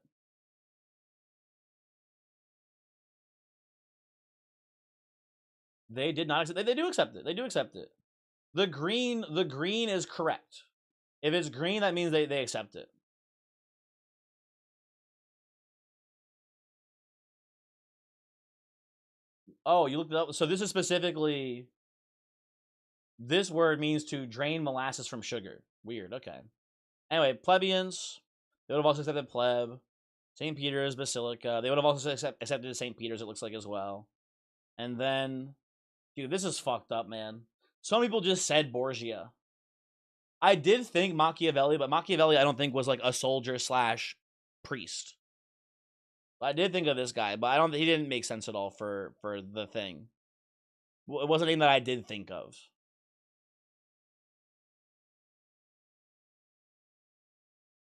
They did not accept. They do accept it. They do accept it. The green is correct. If it's green, that means they accept it. Oh, you looked it up. So this is specifically, this word means to drain molasses from sugar. Weird. Okay. Anyway, plebeians. They would have also accepted pleb. St. Peter's Basilica. They would have also accepted St. Peter's, it looks like, as well. And then, dude, this is fucked up, man. Some people just said Borgia. I did think Machiavelli, but Machiavelli I don't think was like a soldier / priest. I did think of this guy, but I don't. He didn't make sense at all for the thing. It wasn't anything that I did think of.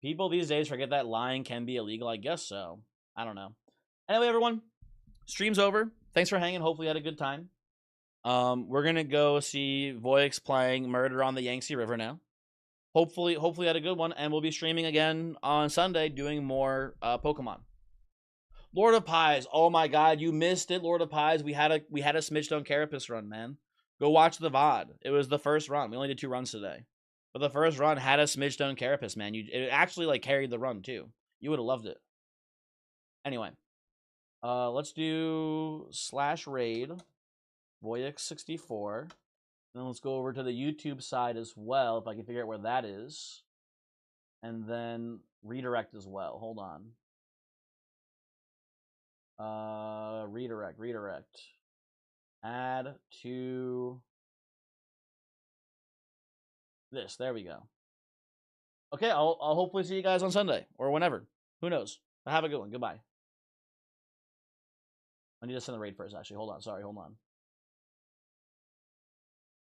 People these days forget that lying can be illegal. I guess so. I don't know. Anyway, everyone, stream's over. Thanks for hanging. Hopefully, you had a good time. We're gonna go see Voix playing Murder on the Yangtze River now. Hopefully, had a good one, and we'll be streaming again on Sunday, doing more Pokemon. Lord of Pies. Oh my God, you missed it, Lord of Pies. We had a Smidgestone Carapace run, man. Go watch the VOD. It was the first run. We only did 2 runs today, but the first run had a Smidgestone Carapace, man. It actually like carried the run too. You would have loved it. Anyway, let's do /raid Voyix64. Then let's go over to the YouTube side as well, if I can figure out where that is. And then redirect as well. Hold on. Redirect. Add to this. There we go. Okay, I'll hopefully see you guys on Sunday or whenever. Who knows? But have a good one. Goodbye. I need to send the raid first, actually. Hold on. Sorry, hold on.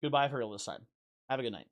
Goodbye for real this time. Have a good night.